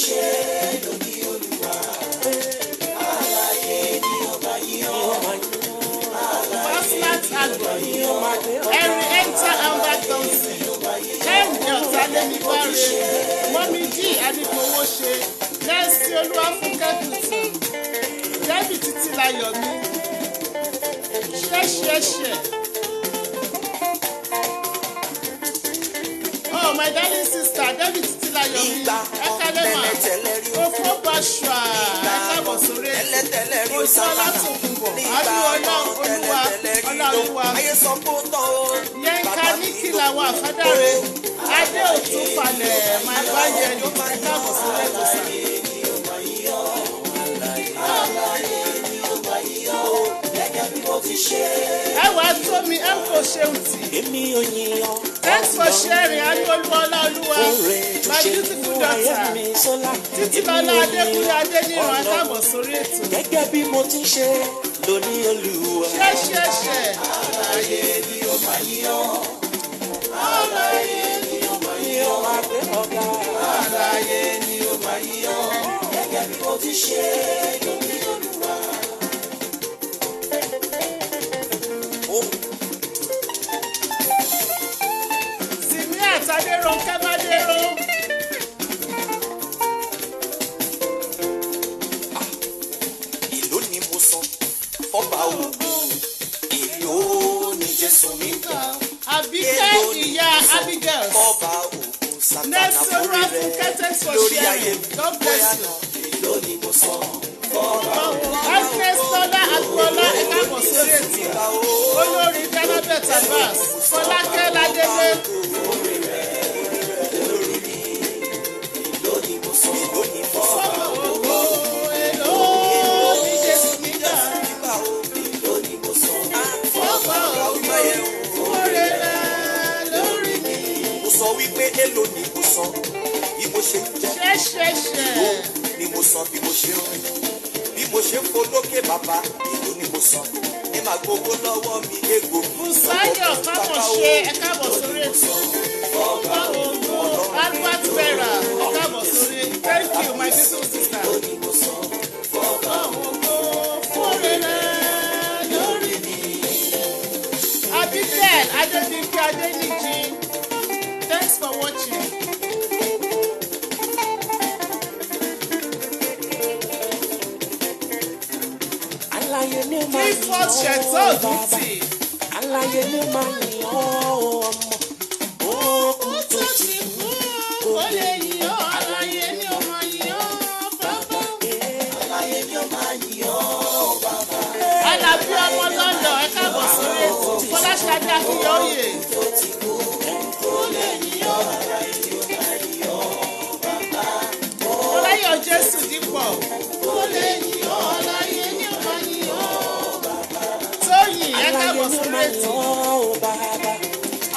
ṣe lórí Olúwa. Alààyè ni ọba yìí ọ́. First album Every Enter and Back Dancing Kẹ́hìndé Ọ̀tádémíbáre Mọ́mí G Adéfowóṣe Nẹ́ẹ̀sì Olúwafúnkẹ́ Tuntun Débì Títílayọ̀mí Ṣẹ́ṣẹ́ṣẹ́. Oh, my darling sister Débì Títílayọ̀mí Ẹ̀kálẹ́mà Òfóbàṣùà Ẹ̀kábọ̀ sórí ètò Òṣùọlá Tòkunbọ̀ Adúọlá Olúwa Ọláolúwa Yẹnka Níkìláwà Fádàrẹ Adé Òtún Falẹ̀ máa bá yẹ ní Ẹ̀kábọ̀ sórí ètò sà. Ẹ wàá tó mi ẹ kò ṣeun tì. Thanks for sharing Adúọlá Ọláolúwa my beautiful daughter Títílọlá Adékúnlé Adéníran Ẹ̀kábọ̀ sórí ètò. Gẹ́gẹ́ bí mo ti ṣe lóní Olúwa. Ṣẹ́ṣẹ́ṣẹ́. Alààyè ni ó máa yìn ọ́. Alààyè ni ó máa yìn ọ́. Alààyè ni ó máa yìn ọ́. Gẹ́gẹ́ bí mo ti ṣe lóní Olúwa. Sìmí àtàdéròǹkẹ́ Mádéró. Èló ni mo san fọ́ba ògùn. Èló ni Jésù mi gbà. Àbíkẹ́ ìyá Abigail. Fọ́ba ògùn Sátánà Nẹ́ẹ̀sì Olúwafúnkẹ́ thanks for sharing. God bless you. Èló ni mo san fọ́ba ògùn. Agnes Tọ́lá Agboola Ẹ̀kábọ̀ sórí ètò. Olórí Danabet Abbas Fọlákẹ́ Ládélé. Sọ wípé èló ni mo san bí mo ṣe ń jẹ. Èló ni mo san bí mo ṣe ń rìn. Bí mo ṣe ń folókè bàbá èló ni mo san. Ẹ máa gbogbo lọ́wọ́ mi ego. Bùsáyọ̀ Fámọ̀ṣe Ẹ̀kábọ̀ sórí ètò. Albert Vera Ẹ̀kábọ̀ sórí ètò. Thank you my beautiful sister. Abigail Adébímpé Adéníjì. Thanks for watching. Alààyè ni ó máa Clifford Ṣẹ̀tọ́ Ògúntì. Alààyè ni ó máa yìn ọ́ ọmọ. Òkú tó ti kú Ó lè yìn ọ́, alààyè ni ó máa yìn ọ́, bàbá. Alààyè ni ó máa yìn ọ́ bàbá. Alábí ọmọ London Ẹ̀kábọ̀ sórí ètò. Fọláṣadé Akínyóyè. Ó lè yìn ọ́, alààyè ni ó máa yìn ọ́ bàbá. Ọláyọ̀ Jésù Dípọ̀. Ó lè yìn ọ́, alààyè ni ó máa yìn ọ́ bàbá. Tóyìn Ẹ̀kábọ̀ sórí ètò.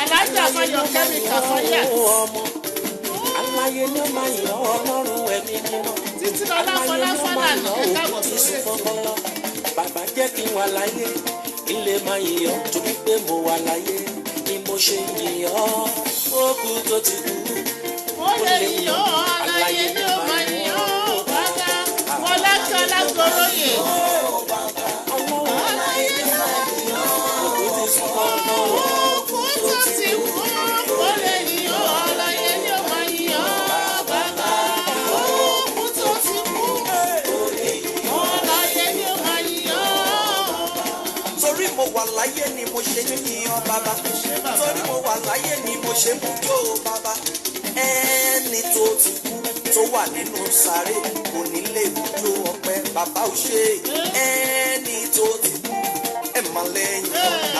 Alájà Fáyọ̀kẹ́ mi Kàfáyà. Alààyè ni ó máa yìn ọ́ Ọlọ́run ẹ̀mí mímọ́. Títílọlá Fọláfọlá Ẹ̀kábọ̀ sórí ètò. Bàbá jẹ́ kí n wà láyé, ilé máa yìn ọ́ torí pé mo wà láyé ni mo ṣe yìn ọ́. Òkú tó ti kú. Ó lè yìn ọ́, alààyè ni ó máa yìn ọ́, bàbá. Fọlákẹ́ Lágoróyè. Alààyè ni ó máa yìn ọ́. Òkú tó ti kú. Ó lè yìn ọ́, alààyè ni ó máa yìn ọ́, bàbá. Òkú tó ti kú. Alààyè ni ó máa yìn ọ́. Torí mo wà láyé ni mo ṣe ń yìn ọ́ bàbá. Torí mo wà láyé ni mo ṣe ń jó bàbá. Ẹni tó ti kú tó wà nínú sàréè kò ní lè jó ọpẹ́ bàbá ò ṣe. Ẹni tó ti kú ẹ máa lẹ́yìn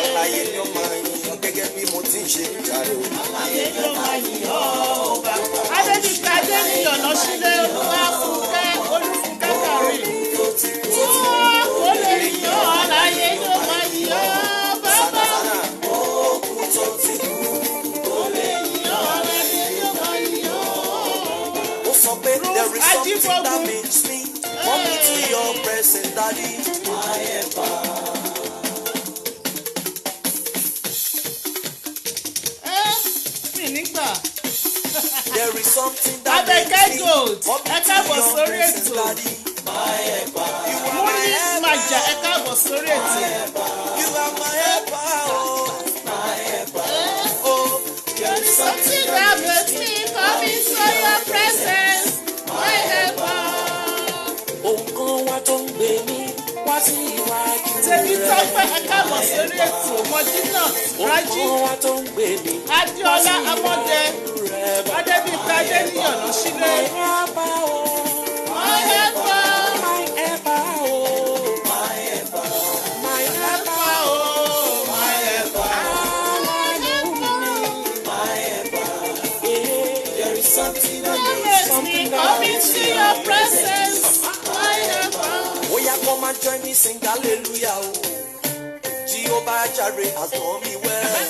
alààyè ni ó máa yìn ọ́ gẹ́gẹ́ bí mo ti ń ṣe ìjàre o. Alààyè ni ó máa yìn ọ́, bàbá. Adébímpé Adéníyàn lọ sílé Olúwafúnkẹ́ Kàrí. Ó lè yìn ọ́, alààyè ni ó máa yìn ọ́, bàbá. Òkú tó ti kú. Ó lè yìn ọ́, alààyè ni ó máa yìn ọ́. Ó sọ pé there is something Ajíbọ́gun. that makes me come into your presence, Daddy. Mi nígbà There is something that Abẹ́kẹ́ Gold ẹ káàbọ̀ sórí ètò. Múni Màjà ẹ káàbọ̀ sórí ètò. You are my helper, oh. There is something that makes me come into your presence, my helper. Ohun kan wá tó ń gbé mi wá sí iwájú rẹ̀. Tèmi Tọ́pẹ́ ẹ káàbọ̀ sórí ètò. Mọ̀dínà Rájí. Ohun kan wá tó ń gbé mi Adéọlá Amọ́dé. Adébíyí Adéníyàn ló sílẹ̀. My helper. My helper, oh. My helper, oh, my helper. There is something that Makes me come into your presence, my helper. Oh, yeah, come and join me, sing hallelujah, oh. Jehovah Jireh has done me well.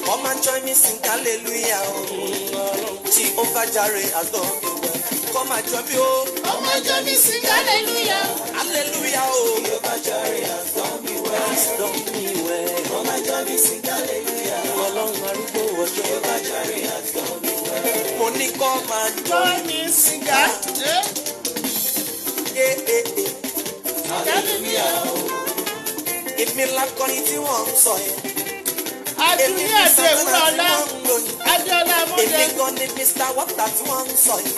Come and join me, sing hallelujah, oh. Jehovah Jireh has done me well. Come and join me, oh. Come and join me, sing hallelujah. Hallelujah, oh. Jehovah Jireh has done me well. Has done me well. Come and join me, sing hallelujah. Ọlọ́run arúgbó ọjọ́. Jehovah Jireh has done me well. Mo ní come and Join me, sing hallelujah. Èmi lakọrin tí wọ́n ń sọ yẹn. Adúlé àti Ewúrẹ́ Ọlá. Adéọlá Amọ́dé. Èmi gan ni Mr. Water tí wọ́n ń sọ yẹn.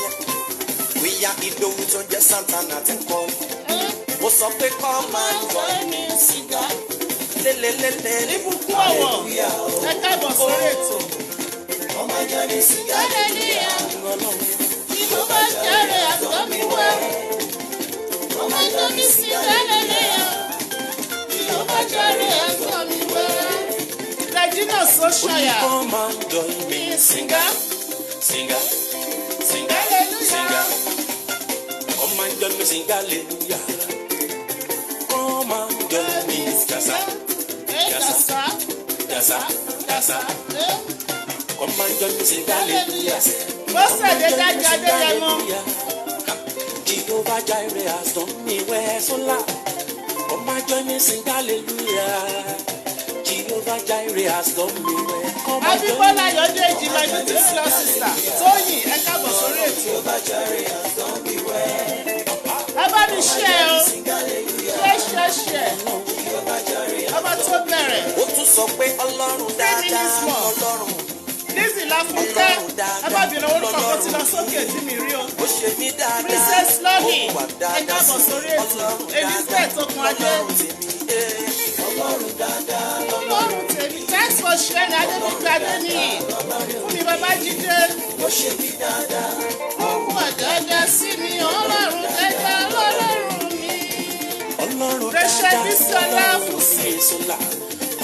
Bóyá Ìdòwú tó ń jẹ́ Santana ti ń kọ́. Mo sọ pé come and join me, sing hallelujah. lélelélele. Ìbùkún ọ̀wọ̀ ẹ káàbọ̀ sórí ètò. Ọmọ ìjọ mi sí Hallelujah. Ọlọ́run. Jehovah Jireh has done me well. Come and join me, sing hallelujah. Jehovah Jireh has done me well. Regina Soshaya. Come and join me, Singer. singer, singer, Hallelujah. singer. Come and join me, sing hallelujah. Come and join me, jasa, Kasa. jasa, jasa. Come and join me, sing hallelujah. Bọ́sẹ̀dé Dájú Adéyẹmọ. Jehovah Jireh has done me well, so loud. Come and join me, sing hallelujah. Jehovah Jireh has done me well. Come and join Abímbọ́lá Ayọ̀déjì my beautiful sister. Tóyìn ẹ káàbọ̀ sórí ètò. Jehovah Jireh has done me well. Ẹ bá mi ṣe ẹ o. Ṣe. Ọba tó bẹ̀rẹ̀. Ó tún sọ pé Ọlọ́run dáadáa, Ọlọ́run. Lizzy Láfúnkẹ́. Ẹ bá bìnrin orúkọ kan ti lọ sókè tí mi rí o. Ó ṣe mí dáadáa. Princess Lọ́nì. Ó wà Ẹ dáadáa káàbọ̀ sí sórí ètò. Ọlọ́run dáadáa. Elizabeth Okunadé. Ọlọ́run tèmi, Ọlọ́run dáadáa. Ọlọ́run tèmi. Thanks for sharing Adébíyí Adéníyì. Fún mi Babájídé. Ó ṣe mí dáadáa. Ó wà dáadáa sí mi. Ọlọ́run dáadáa lọ́lọ́run mi. Ọlọ́run Rachel dáadáa. Bísọ́lá Fùsì.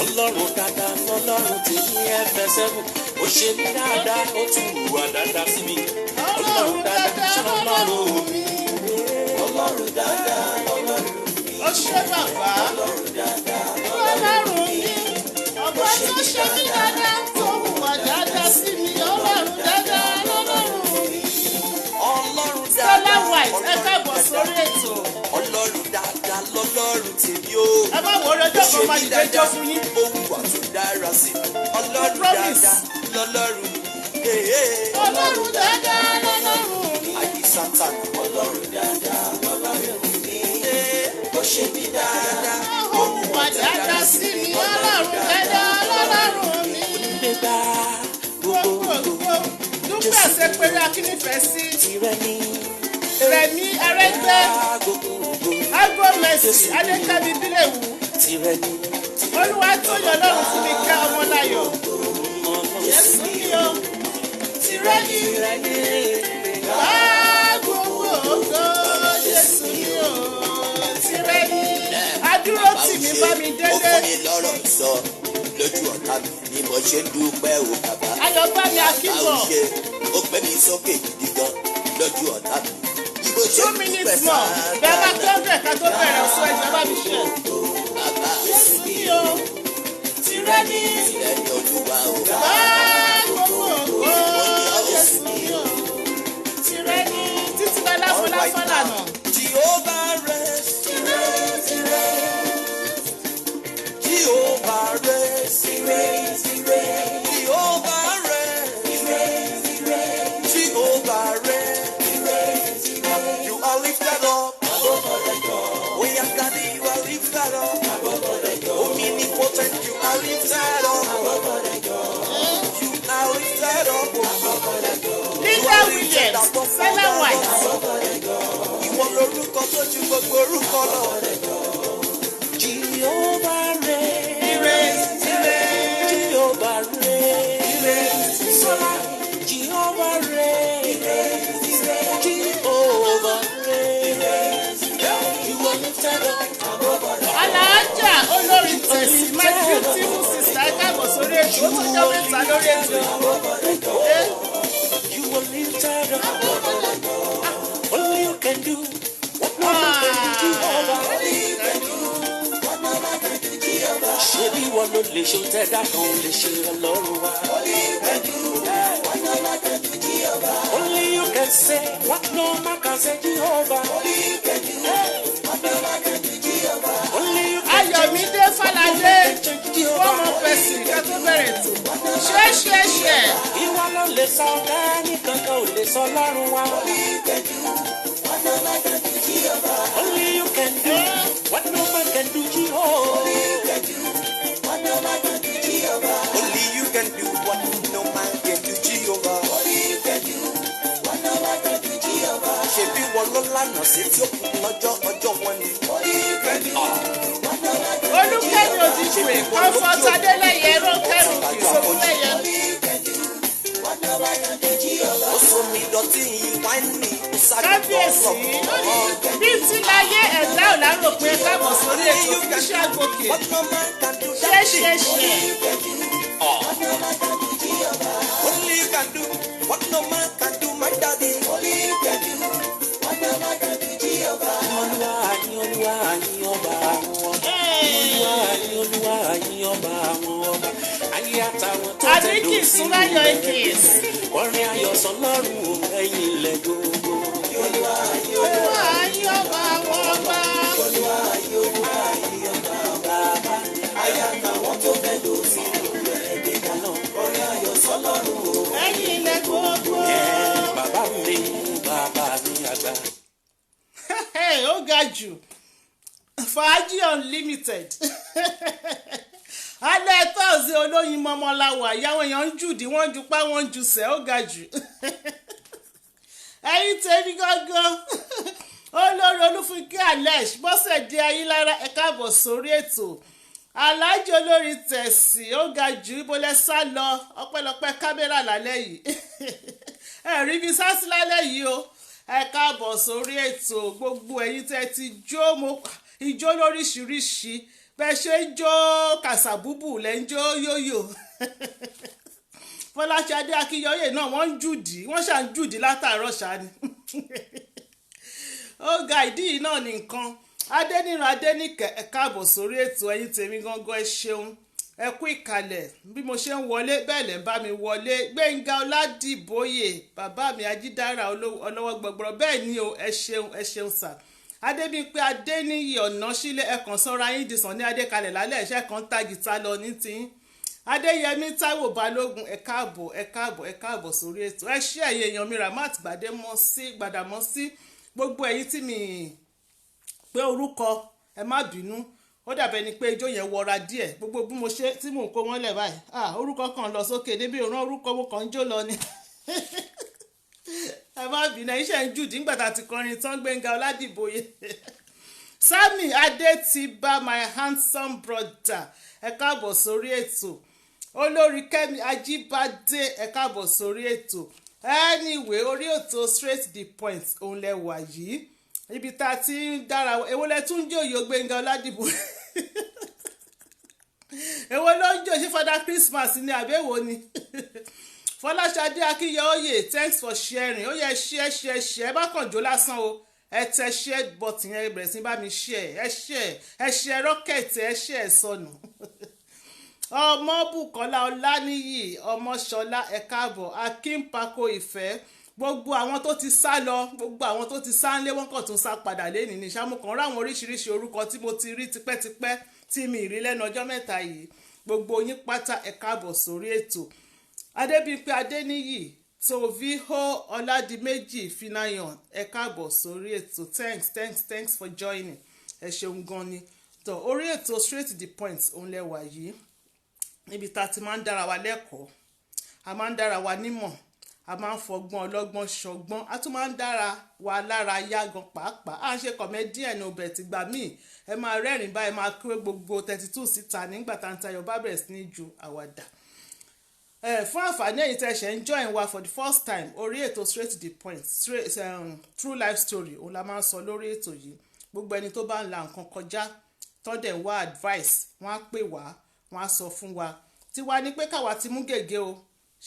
Ọlọ́run dáadáa lọ́lọ́run tèmi FS7. Ó ṣe mí dáadáa, ó tún hùwà dáadáa sí mi. Ọlọ́run dáadáa lọ́lọ́run mi. Ọlọ́run dáadáa lọ́lọ́run mi. Ó ṣe bàbá. Ọlọ́run dáadáa Ọlọ́run mi. Ọba tó ṣe mí dáadáa tó hùwà dáadáa sí mi. Ọlọ́run dáadáa lọ́lọ́run mi. Ọlọ́run Stella dáadáa. White ẹ káàbọ̀ sórí ètò. Ọlọ́run dáadáa lọ́lọ́run tèmi o. Ẹ má wọlé ọjọ́ kan máa dìde jó fún yín. Ó wùwà tó dára sí mi. Ọlọ́run promise. dáadáa lọ́lọ́run mi. Ọlọ́run dáadáa lọ́lọ́run mi. Ayé Sátán. Ọlọ́run dáadáa lọ́lọ́run mi. Ó ṣe mí dáadáa. Ó hùwà dáadáa sí mi. Ọlọ́run dáadáa lọ́lọ́run mi. Gbégbá gbogbo Dúpẹ́ àṣepẹ̀rẹ̀ akínífẹ̀ẹ́ sí. tirẹ̀ ní. Rẹ̀mí Arẹ́gbẹ́. Gbogbo Agbo Mercy Adékábí Bílẹ̀wù. tirẹ̀ ní. Olúwa tó yọ lọ́run fún mi ká ọmọ láyọ̀. Jésù mi o. Tirẹ̀ ní. Wá gbogbo ògo Jésù mi o. Tirẹ̀ ní. Adúró tì mí bá mi Ó délé. fún mi lọ́rọ̀ sọ lójú ọ̀tá mi ni mo ṣe ń dúpẹ́ o bàbá. Ayọ̀bámi Báwo Akínbọ̀. ṣe ó gbé mi sókè gidi gan lójú ọ̀tá mi. Bí mo ṣe 2 ń dúpẹ́ minutes more. Bẹ́ẹ̀ bá tó bẹ̀ ká tó bẹ̀rẹ̀ ọ̀ṣọ́ ẹ̀jẹ̀ bá mi ṣe. bàbá Jésù mi o. Tirẹ̀ ní. ilẹ̀ ní olúwa o. Wá gbogbo ògo Jésù mi o. Tirẹ̀ ní. Títí lọ láfọláfọ́ lànà. Jehovah rest, Jehovah rest, Jehovah rest, Stella White. Ìwọ lorúkọ tó ju gbogbo orúkọ lọ. Jehovah reign. Jehovah reign. Jehovah reign. Jehovah reign. You are lifted up. Aláàjà olórí tẹ̀sí my beautiful sister ẹ káàbọ̀ sórí ètò ó tún jẹ́ mẹ́ta lórí ètò yìí. You are lifted up. Only you can do what no man can do, Jehovah. Ṣebí wọn ló lè ṣe tẹ́dá kan ò lè ṣe Ọlọ́run wa. Only you can say what no man can say, Jehovah. Ayọ̀mídé Fáládé fọ́mọ pẹ̀sì ká tó bẹ̀rẹ̀ tó. Ṣé. Ìwọ ló lè sọ ẹni kankan ò lè sọ Ọlọ́run wa. Only you can do what no man can do, Jehovah. Only you can do what no man can do, Jehovah. Ṣebí wọn ló lànà sí tí ó kù lọ́jọ́ ọjọ́ wọn ni. Olúkẹ́mi Òjìṣùwé Comfort Adélẹ́yẹ Rónkẹ́rù Ìṣòwúlẹ́yẹ. Ó sọ mi dọ̀tí yìí wáìnì Kábíyèsí bí tí láyé ẹ̀dá ò lárò pé káàbọ̀ sórí ètò iṣẹ́ àgbòkè. Ṣé. Only you can do what no man can do, my daddy. Only you can do what no man can do, Jehovah. Olúwa yìn ọba àwọn ọba. Olúwa yìn ọba àwọn ọba. Ayé àtàwọn tó tẹ̀dó sí Adékìs. Orin ayọ̀ sọlọ́run ẹ̀yìn ilẹ̀ gbogbo. Olúwa yìn ọba àwọn ọba. Olúwa yìn ọba bàbá. Ayé àtàwọn tó tẹ̀dó sí ẹ̀ẹ́dẹ́gbẹ̀kan náà. Orin ayọ̀ sọlọ́run ẹ̀yìn ilẹ̀ gbogbo. Bàbá mi àgbà. Ó ga jù Fàájì Unlimited. Alẹ́ tọ́sí olóyin mọ́mọ́láwà yàwọn èèyàn ń jùdí wọ́n ju pa wọ́n ju sẹ́ ó ga jù. Ẹ̀yin tèmi gángan olórí Olúfúnkẹ́ Alex Bọ́sẹ̀dé Ayílára ẹ káàbọ̀ sórí ètò. Aláàjì olórí tẹ̀sí ó ga jù ibo lẹ sá lọ ọpẹ́lọpẹ́ kámẹ́rà lálẹ́ yìí. Ẹ̀rí mi sá sí lálẹ́ yìí o. Ẹ káàbọ̀ sórí ètò gbogbo ẹ̀yin tẹ́ ti jó ijó lóríṣiríṣi bẹ́ẹ̀ ṣe ń jó kàṣàbùbù lẹ́ ń jó yóyò. Fọláṣadé Akínyọ̀yè náà wọ́n ń jùdí wọ́n ṣà ń jùdí látàárọ̀ ṣá ni. Ó ga ìdí yìí náà ní nǹkan Adéníran Adéníkẹ́ ẹ káàbọ̀ sórí ètò ẹ̀yin tèmi gangan ẹ ṣeun ẹ kú ìkàlẹ̀ bí mo ṣe ń wọlé bẹ́ẹ̀ lẹ́ ń bá mi wọlé Gbẹ́ngà Ọládìbóyè bàbá mi Ajídára ọlọ́wọ́ gbọgbọrọ bẹ́ẹ̀ ni o ẹ ṣeun sà Adébímpé Adéníyì ọ̀nà sílẹ̀ ẹ̀kan sọ́ra yín dìsàn ní Adékalẹ̀ lálẹ́ ẹ̀ṣẹ́ kan tá gìtá lọ ní tiyín Adéyẹmí Táíwò Balógun ẹ káàbọ̀ sórí ètò ẹ ṣé ẹ̀yẹ èèyàn mi Ramat Gbàdámọ́sí gbogbo ẹ̀yin tí mi pé orúkọ ẹ má bínú ó dàbẹ̀ ni pé ijó yẹn wọra díẹ̀ gbogbo bí mo ṣe tí mò ń kó wọn lẹ̀ báyìí orúkọ kan lọ sókè níbi òrán orúkọ mo kàn ń jó lọ ni ẹ má bínú iṣẹ́ ń jù dígbà tá a ti kọrin tán Gbẹ́ngà Ọládìbóyè Sammy Adétìbá my handsome brother ẹ káàbọ̀ sórí ètò olórí Kẹ́mi Ajíbádé ẹ káàbọ̀ sórí ètò anyway orí ètò straight the point òun lẹ wà yìí ibi tá a ti ń dára èwo lẹ tún ń jòyè Gbẹ́ngà Ọládìbóyè èwo ló ń jò ṣe Father Christmas ní àbẹ̀wò ni Fọláṣadé Akínyọ̀yè thanks for sharing ó yẹ share ẹ bá kàn jó lásán o ẹ tẹ share button yẹn bẹ̀rẹ̀ sí bá mi share ẹ share rocket ẹ share sọnù Ọmọbùkọ́lá Ọláníyì Ọmọṣọlá ẹ káàbọ̀ Akínpako Ìfẹ́ gbogbo àwọn tó ti sá lọ gbogbo àwọn tó ti sá ńlé wọn kàn tún sá padà lẹ́nìí ní sàmùkàn ráwọn oríṣiríṣi orúkọ tí mo ti rí tipẹ́tipẹ́ tí mi rí lẹ́nu ọjọ́ mẹ́ta yìí gbogbo yín pátá ẹ káàbọ̀ sórí ètò Adébímpé Adéníyì Toviho Ọládìméjì Finayan ẹ káàbọ̀ sórí ètò thanks for joining ẹ ṣeun gan ni tó orí ètò straight to the point òun lẹ́wà yìí níbi tá a ti máa ń dára wa lẹ́kọ̀ọ́ a máa ń dára wa nímọ̀ a máa ń fọgbọ́n ọlọ́gbọ́n ṣọgbọ́n a tún máa ń dára wa lára yá gan pàápàá à ń ṣe comedian ọbẹ̀ tìgbà míì ẹ máa rẹ́rìn báyìí máa kó gbogbo 32 síta nígbà tá à ń tayọ̀ bá bẹ̀rẹ̀ sí ní ju àwàdà. Fún àǹfààní ẹ̀yin tẹ́ ṣe ń join wa for the first time orí ètò straight to the point true life story òun la máa ń sọ lórí ètò yìí. Gbogbo ẹni tó bá ń la nǹkan kọjá tọ́dẹ̀ wá advice wọ́n á pè wá wọ́n á sọ fún wa tiwa ní pé káwa ti mú gègé o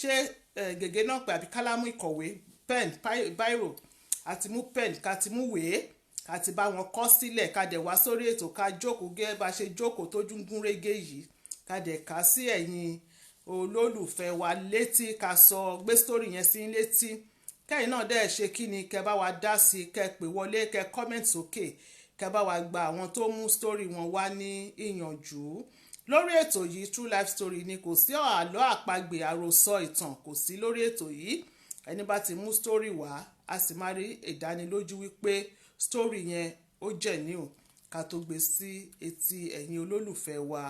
ṣé gègé náà pé àbí kálámù ìkọ̀wé pen bírò àti mú pen ká ti mú wèé ká ti bá wọn kọ sílẹ̀ ká dẹ̀ wá sórí ètò ká jókòó gẹ́gẹ́ bá ṣe jókòó tójú ń gún régé yìí ká dẹ̀ ká sí ẹ̀yin olólùfẹ́ wa létí ká sọ gbé sítórì yẹn sí létí kẹ́yìn náà dẹ̀ ṣe kí ni kẹ́ bá wa dá sí kẹ́ pè wọlé kẹ́ comment sókè kẹ́ bá wa gba àwọn tó mú sítórì wọn wá ní ìyànjú lórí ètò yìí true life story ni kò sí àlọ́ àpagbè àròsọ ìtàn kò sí lórí ètò yìí ẹni bá ti mú sítórì wá a sì máa rí ìdánilójú wípé sítórì yẹn ó jẹ́ ní o ká tó gbé sí etí ẹ̀yin olólùfẹ́ wa.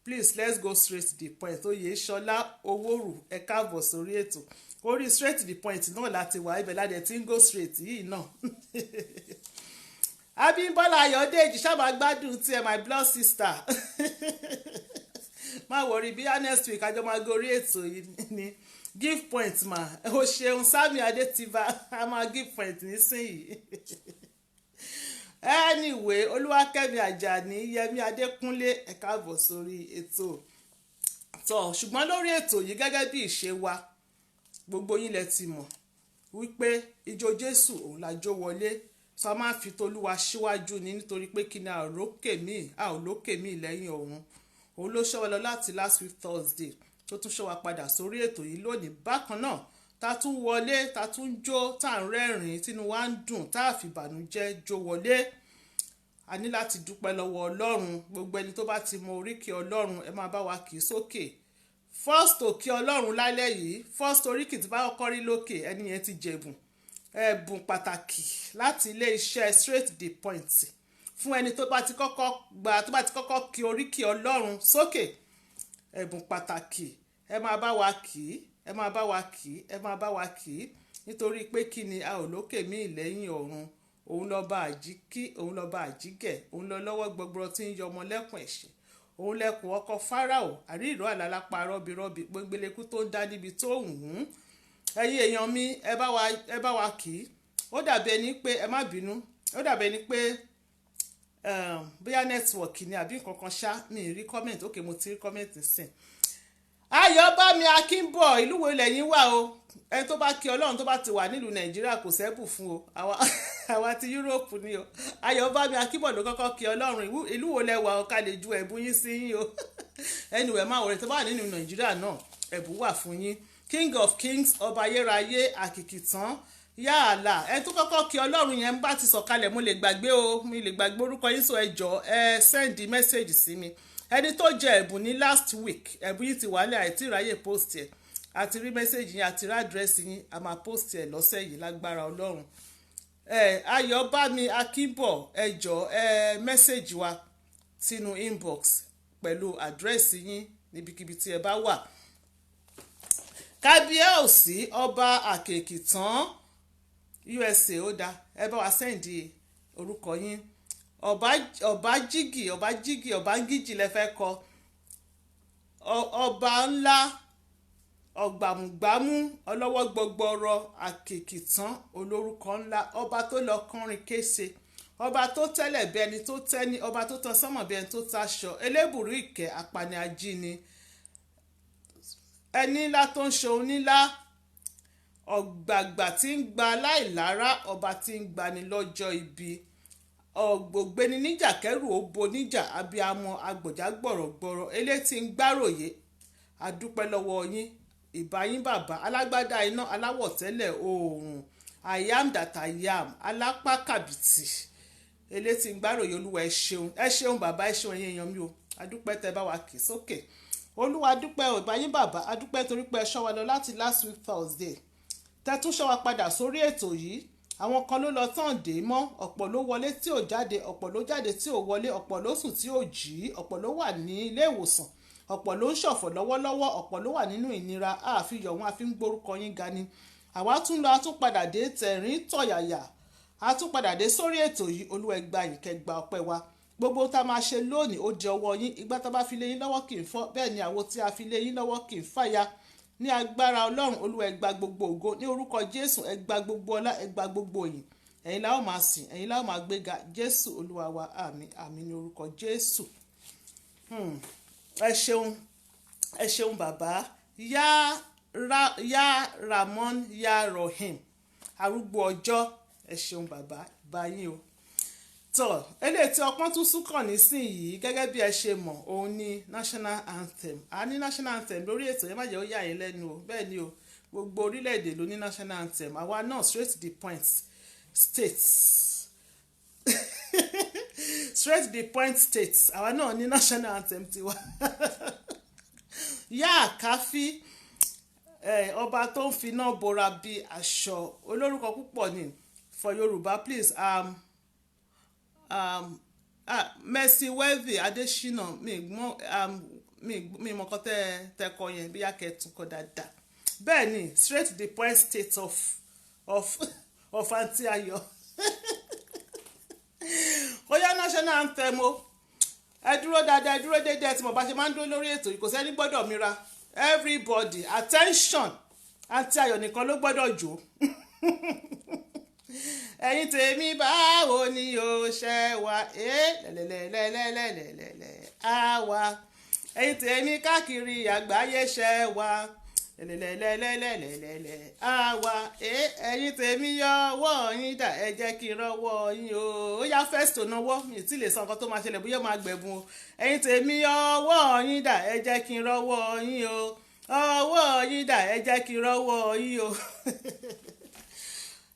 Please let's go straight to the point. Oyèṣọlá Owórù ẹ káàbọ̀ sórí ètò orí straight to the point náà láti wà ibẹ̀ ládẹ̀ tí ń go straight yìí náà. Abímbọ́lá Ayọ̀dèjì sábà gbádùn tí ẹ my blood sister má wọrí bí next week àjọ máa gorí ètò yìí ni give point ma o ṣeun Sami Adétìbá a máa give point nísìnyìí. Anyway Olúwakẹ́mi Àjàní Yẹmí Adékúnlé ẹ káàbọ̀ sórí ètò tó ṣùgbọ́n lórí ètò yìí gẹ́gẹ́ bí ìṣe wa gbogbo yín lẹ ti mọ̀ wípé ijó Jésù òun la jó wọlé sọ máa fi tolúwa síwájú ni nítorí pé kí ni a ò lókè mí lẹ́yìn òun ló ṣọ́ wa lọ láti last week Thursday tó tún ṣọ́ wa padà sórí ètò yìí lónìí bákan náà ta tún wọlé ta tún jó tá ń rẹ́rìn tínú wa ń dùn tá a fìbànújẹ́ jó wọlé a ní láti dúpẹ́ lọ́wọ́ Ọlọ́run gbogbo ẹni tó bá ti mọ oríkì Ọlọ́run ẹ máa bá wa kì í sókè first òkè Ọlọ́run lálẹ́ yìí first oríkì tí bá kọ́kọ́ rí lókè ẹni yẹn ti jẹ̀bùn ẹ̀bùn pàtàkì láti ilé iṣẹ́ straight to the point fún ẹni tó bá ti kọ́kọ́ kí oríkì Ọlọ́run sókè ẹ̀bùn pàtàkì ẹ máa bá wa kì í ẹ máa bá wa kì í ẹ máa bá wa kì í nítorí pé kí ni a ò lókè mí lẹ́yìn ọ̀run òun lọ́ba àjíkí òun lọ́ba àjígẹ̀ òun lọ lọ́wọ́ gbọgbọrọ tí ń yọ ọmọ lẹ́kùn ẹ̀ṣẹ̀ òun lẹ́kùn ọkọ Fáráò àrí ìró àlàlápá rọ́bìrọ́bì gbẹngbẹlẹ́kú tó ń dá níbi tó hùn ún ẹ̀yin èèyàn mi ẹ bá wa kì í ó dàbí ẹni pé ẹ má bínú ó dàbí ẹni pé bóyá nẹ́tíwọ̀kì ni àbí nǹkan kan ṣá mi ì rí kọ́mẹ̀ntì ókè mo ti rí kọ́mẹ̀ntì sìn. Ayọ̀bámi Akínbọ̀ ìlú wo lẹ́yìn wà o ẹni tó bá kí Ọlọ́run tó bá ti wà nílùú Nàìjíríà kò sẹ́bù fún o àwa ti Yúróòpù ni o Ayọ̀bámi Akínbọ̀ ló kọ́kọ́ kí Ọlọ́run ìlú wo lẹ́wà o ká lè ju ẹ̀bùn yín sí yín o anyway máa wọlé tó bá wà nínú Nàìjíríà náà ẹ̀bùn wà fún yín King of Kings ọba ayérayé àkìkìtàn yààlà ẹni tó kọ́kọ́ kí Ọlọ́run yẹn bá ti sọ̀kalẹ̀ mo lè gbàgbé orúkọ yín sọ ẹ jọ̀ọ́ ẹ send message sí mi ẹni tó jẹ ẹ̀bùn ní last week ẹ̀bùn yìí ti wà ní àìtí ìráyè post ẹ̀ àti rí message yín àti rí àdírẹ́sì yín a máa post ẹ̀ lọ́sẹ̀ yìí lágbára Ọlọ́run Ayọ̀bámi Akínbọ̀ ẹ jọ̀ọ́ message wa sínú inbox pẹ̀lú àdírẹ́sì yín níbikíbi tí ẹ bá wà. Kábíyèsí ọba àkèkìtàn USA ó dá ẹ bá wa sẹ́ǹdì orúkọ yín ọbájígì lẹ fẹ́ kọ ọba ńlá ọgbàmùgbàmù ọlọ́wọ́ gbọgbọrọ àkèkìtàn olórúkọ ńlá ọba tó lọ kọrin kése ọba tó tẹ́lẹ̀ bí ẹni tó tẹ́ni ọba tó tan sánmọ̀ bí ẹni tó taṣọ elébùrú ìkẹ́ apani ajíni ẹni ńlá tó ń ṣohun nílá ọ̀gbàgbà tí ń gba láìlára ọba tí ń gbani lọ́jọ́ ibi ọ̀gbọ̀gbẹ́ni níjà kẹ́rù òbo níjà abiyamọ agbọ̀já gbọ̀rọ̀gbọ̀rọ̀ elétí ń gbáròyé adúpẹ́ lọ́wọ́ yín ìbáyín bàbá alágbádá iná aláwọ̀ tẹ́lẹ̀ oòrùn I am that I am alápá kàbìtì elétí ń gbáròyé olúwa ẹ ṣeun bàbá ẹ ṣeun ẹ̀yin èèyàn mi o adúpẹ́ tẹ́ bá wa kì í sókè olúwa adúpẹ́ ìbáyín bàbá adúpẹ́ torí pé ẹ ṣọ́ wa lọ láti last week Thursday tẹ́tún ṣọ́ wa padà sórí ètò yìí àwọn kan ló lọ tán dé mọ́ ọ̀pọ̀ ló wọlé tí ò jáde ọ̀pọ̀ ló jáde tí ò wọlé ọ̀pọ̀ ló sùn tí ò jí ọ̀pọ̀ ló wà ní ilé ìwòsàn ọ̀pọ̀ ló ń ṣọ̀fọ̀ lọ́wọ́lọ́wọ́, ọ̀pọ̀ ló wà nínú ìnira, àfihàn wọn àfi ń gbórúkọ yín ga ni. Àwa tún lọ atúnpadà dé tẹ̀rín tọ̀yàyà, atúnpadà dé sórí ètò yìí. Olúwa ẹ gbà yín, kẹ́ gba ọpẹ́ wa. Gbogbo tá a máa ṣe lónìí ó jẹ ọwọ́ yín. Ìgbà tá a bá fi lé yín lọ́wọ́ kì í fọ́, bẹ́ẹ̀ ni àwo tí a fi lé yín lọ́wọ́ kì í fàya. Ní agbára Ọlọ́run, Olúwa ẹ gba gbogbo ògo. Ní orúkọ Jésù, ẹ gba gbogbo ọlá, ẹ gba gbogbo ìyìn. Ẹ̀yin la ó máa sìn, ẹ̀yin la ó máa gbéga. Jésù Olúwa wa, àmín àmín ní orúkọ Jésù. Ẹ ṣeun bàbá. Ya Ramon ya Rohim, arúgbó ọjọ́, ẹ ṣeun bàbá, báyìí o. Tọ́ eléyìí tí ọpọ́n tún sún kàn nísìnyìí gẹ́gẹ́ bí ẹ ṣe mọ̀, òun ni national anthem. A ní national anthem lórí ètò yẹn, má jẹ́ ó yà yín lẹ́nu o. Bẹ́ẹ̀ ni o, gbogbo orílẹ̀-èdè ló ní national anthem. Àwa náà straight to the point states straight to the point states, àwa náà ní national anthem tiwa. Yá Káfí, ọba tó ń finá bora bí aṣọ, olórúkọ púpọ̀ ni. For Yorùbá please, Mercy Worthy Adesina, mi mọ̀ kọ́ tẹ́ kọ yẹn bí yàkẹ́ tún kọ dáadáa. Bẹ́ẹ̀ ni straight to the point state of Aunty Ayọ̀. Ó yá national anthem o. Ẹ dúró dáadáa, ẹ dúró déédéé tí mo bá ṣe máa ń dúró lórí ètò yìí, kò sẹ́ni gbọ́dọ̀ mira. Everybody attention, Aunty Ayọ̀ nìkan ló gbọ́dọ̀ jó. Ẹ̀yin tèmi báwo ni o ṣe wà, lẹ́lẹ́lẹ́lẹ́lẹ́lẹ́lẹ́lẹ́ àwa. Ẹ̀yin tèmi káàkiri àgbáyé ṣe wà, lẹ́lẹ́lẹ́lẹ́lẹ́lẹ́lẹ́ àwa. Ẹ̀yin tèmi yọwọ́ yín dà, ẹ jẹ́ kí n rọ́wọ́ yín o. Ó yá first tó náwó, mi ì tí lè sọ nǹkan tó máa ṣẹlẹ̀ bóyá máa gbẹ̀bùn o. Ẹ̀yin tèmi yọwọ́ yín dà, ẹ jẹ́ kí n rọ́wọ́ yín o. Ọwọ́ yín dà, ẹ jẹ́ kí n rọ́wọ́ yín o.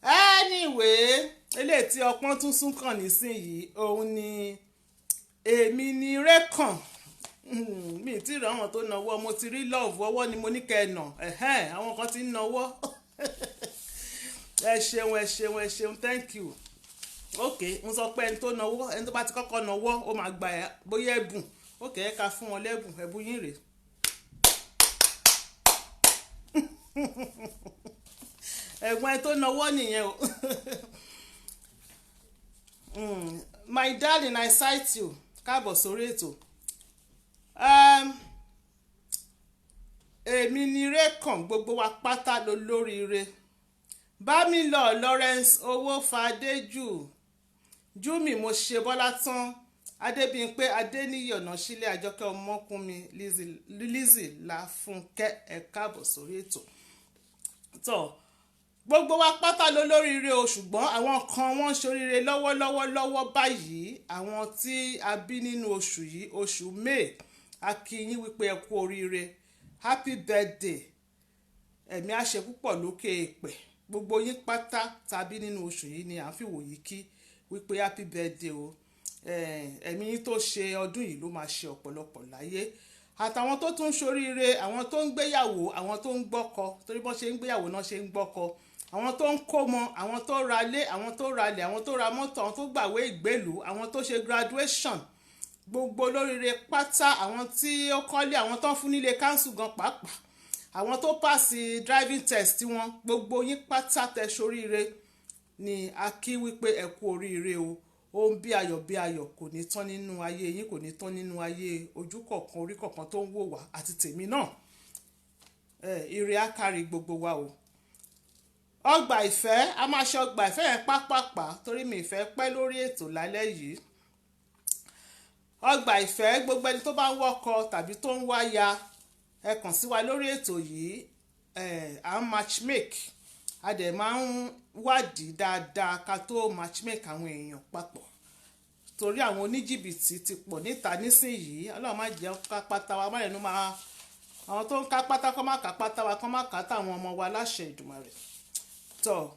Anyway, eléyìí tí ọpọ́n tún sún kàn nísìnyìí, òun ni èmi ni rékàn. Mi ti rí àwọn tó náwó, mo ti rí love, ọwọ́ ni mo ní kẹ́ẹ̀nà. Àwọn kan ti ń náwó. Ẹ ṣeun, thank you. Ok, n sọ pé ẹni tó náwó, ẹni tó bá ti kọ́kọ́ náwó, ó máa gba ẹ̀ bóyá ẹ̀bùn. Ok, ẹ ká fún wọn lẹ́bùn, ẹ̀bùn yín rèé. Ẹ̀gbọ́n ẹ tó náwó nìyẹn o. My darling, I cite you. Káàbọ̀ sórí ètò. Èmi ni rékàn, gbogbo wa pátá ló lóríire. Bámilọ Lawrence Owófadéjù, Júmi mo ṣe bọ́lá tán, Adébímpé Adéníyì Ọ̀nàṣílẹ̀, Àjọkẹ́ Ọmọkúnmi, Lizzy Láfúnkẹ́, ẹ káàbọ̀ sórí ètò. Tọ́ gbogbo wa pátá ló lóríire o, ṣùgbọ́n àwọn kan wọ́n ń ṣoríire lọ́wọ́ báyìí. Àwọn tí a bí nínú oṣù yìí, oṣù May, a kí yín wípé ẹ kú oríire, happy birthday, ẹ̀mí á ṣe púpọ̀ lókè èèpẹ̀. Gbogbo yín pátá tàbí nínú oṣù yìí ni à ń fìwò yìí kí wípé happy birthday o. Ẹ̀mí yín tó ṣe ọdún yìí ló máa ṣe ọ̀pọ̀lọpọ̀ láyé. Àtàwọn tó tún ṣoríire, àwọn tó ń gbéyàwó, àwọn tó ń gbọ́kọ, torí bọ́n ṣe ń gbéyàwó náà ṣe ń gbọ́kọ, àwọn tó ń kómọ, àwọn tó ralé, àwọn tó ralẹ̀, àwọn tó ra mọ́tò, àwọn tó gbàwé ìgbélùú, àwọn tó ṣe graduation, gbogbo olóríire pátá, àwọn tí ó kọ́lé, àwọn tó ń fún nílé káńsù gan pàápàá, àwọn tó pàṣẹ driving test wọn, gbogbo yín pátá tẹ ṣoríire ni a kí wípé ẹ kú oríire o. Ohun bí ayọ̀ kò ní tán nínú ayé yín, kò ní tán nínú ayé ojú kọ̀ọ̀kan, orí kọ̀ọ̀kan tó ń wò wá àti tèmi náà. Ire á kárí gbogbo wa o. Ọgbà ìfẹ́, a máa ṣe ọgbà ìfẹ́ yẹn pápápá torí mi ìfẹ́ pẹ́ lórí ètò lálẹ́ yìí. Ọgbà ìfẹ́, gbogbo ẹni tó bá ń wọ́kọ tàbí tó ń wáya, ẹ kàn sí wa lórí ètò yìí. À ń matchmake, a dẹ̀ máa ń wádìí dáadáa ká tó matchmake àwọn èèyàn papọ̀, torí àwọn oníjìbìtì ti pọ̀ níta nísìnyìí. Ọlọ́run má jẹ́ ká pátá wa, má lẹ́nu máa àwọn tó ń ká pátá kọ́ má ká pátá wa, kọ́ má ká táwọn ọmọ wa láṣẹ Èdùmàrè. Tọ́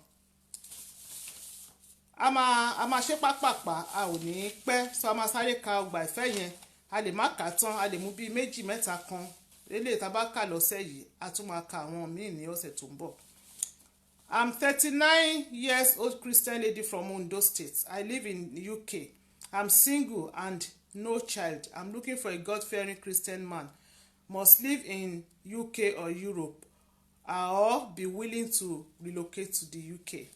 a máa ṣe pápápá, a ò ní pẹ́, so a máa sáré ka ọgbà ìfẹ́ yẹn. A lè má kà tán, a lè mú bíi méjì mẹ́ta kan. Eléyìí tá bá kà lọ́sẹ̀ yìí, a tún máa ka àwọn míì ní ọ̀sẹ̀ tó ń bọ̀. I'm 39 years old Christian lady from Ondo State. I live in UK. I'm single and no child. I'm looking for a God-fearing Christian man. must live in UK or Europe or be willing to relocate to the UK.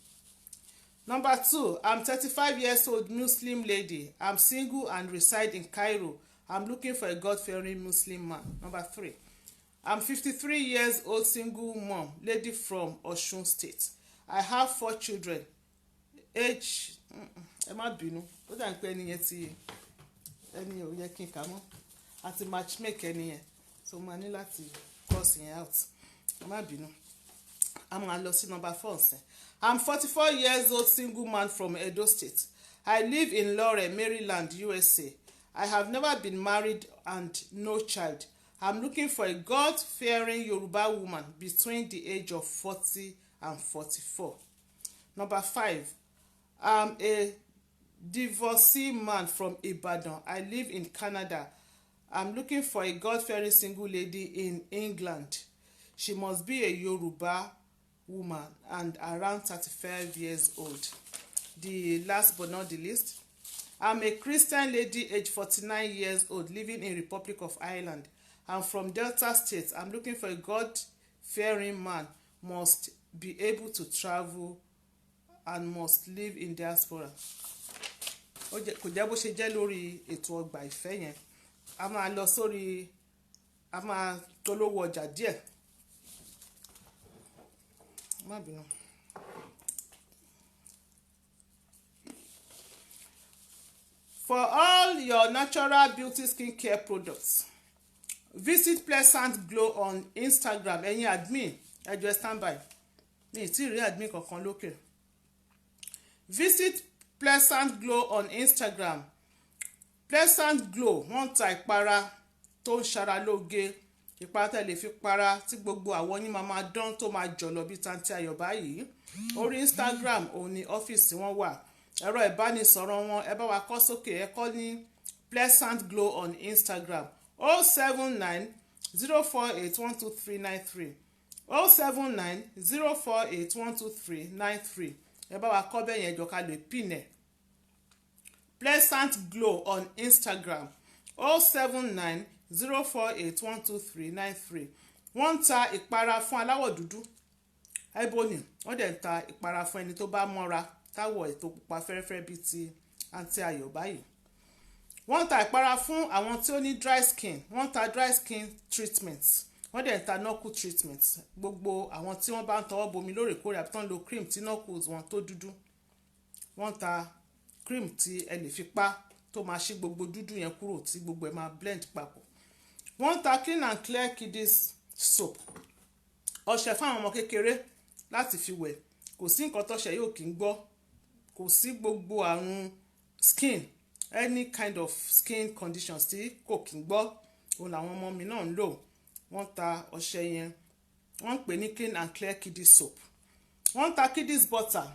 Number 2, I'm 35 years old Muslim lady. I'm single and reside in Cairo. I'm looking for a God-fearing Muslim man. Number 3, I'm 53 years old single mom, lady from Osun State. I have 4 children. Age ẹ má bínú ó dà ń pẹ́ ẹni yẹn ti ẹni ò yẹ kí n kà mọ́ àti matchmake ẹni yẹn so mo ní láti cross yẹn out ẹ má bínú. a máa lọ sí number 4 ǹsẹ̀. I'm 44 years old single man from Edo State. I live in Lore, Maryland, USA. I have never been married and no child. I'm looking for a God-fearing Yoruba woman between the age of 40 and 44. Number 5, I'm a divorcee man from Ibadan. I live in Canada. I'm looking for a God-fearing single lady in England. She must be a Yoruba woman and around 35 years old. The last but not the least, I'm a Christian lady aged 49 years old living in Republic of Ireland. I'm from Delta State. I'm looking for a God-fearing man, must be able to travel and must live in diaspora. Kò jẹ́ bó ṣe jẹ́ lórí ètò ọgbà ìfẹ́ yẹn. A máa lọ sórí a máa tolówó ọjà díẹ̀. Má bínú. For all your natural beauty skincare products, visit Pleasant Glow on Instagram. Ẹ̀yin admin ẹ jọ̀ọ́ stand by. Mi ì tí ì rí admin kankan lókè. Visit Pleasant Glow on Instagram. Pleasant Glow wọ́n ta ìpara tó ń ṣara lóge, ìpara tẹ́ lè fi para tí gbogbo àwọn yín máa dán tó máa jọ̀lọ̀ bí tanti ayọ̀ báyìí. Orí Instagram òun ni ọ́fíìsì wọn wà. Ẹ̀rọ ìbánisọ̀rọ̀ wọn ẹ bá wa kọ sókè, ẹ kọ ní Pleasant Glow on Instagram 079 048 12393 079 048 12393. Ẹ bá wa kọ bẹ́ẹ̀ yẹn jọ ká lè pin ẹ̀. Pleasant Glow on Instagram 079 048 12393. Wọ́n ń ta ìpara fún aláwọ̀ dúdú Ebony, wọ́n dẹ̀ ń ta ìpara fún ẹni tó bá mọ́ra táwọ̀ ètò pupa fẹ́rẹ́fẹ́ bíi ti àǹtí ayọ̀ báyìí. Wọ́n ń ta ìpara fún àwọn tí ó ní dry skin. Wọ́n ń ta dry skin treatment. Wọ́n dẹ̀ ń ta knuckle treatment. Gbogbo àwọn tí wọ́n bá ń tọwọ́ bomi lóòrèkóòrè àbí tán lo cream tí knuckles wọn tó dúdú. Wọ́n ń ta cream tí ẹ lè fi pa tó máa ṣí gbogbo dúdú yẹn kúrò tí gbogbo ẹ máa blend papọ̀. Wọ́n ń ta clean and clear kiddies soap. Ọṣẹ fún àwọn ọmọ kékeré láti fi wẹ̀. Kò sí nǹkan tọ́ṣẹ yóò kí ń gbọ́. Kò sí gbogbo àrùn skin, any kind of skin conditions tí kò kí ń gbọ́. Òun làwọn ọmọ mi náà ń lò. Wọ́n ta ọṣẹ yẹn. Wọ́n ń pè ní clean and clear kiddies soap. Wọ́n ń ta kiddies butter.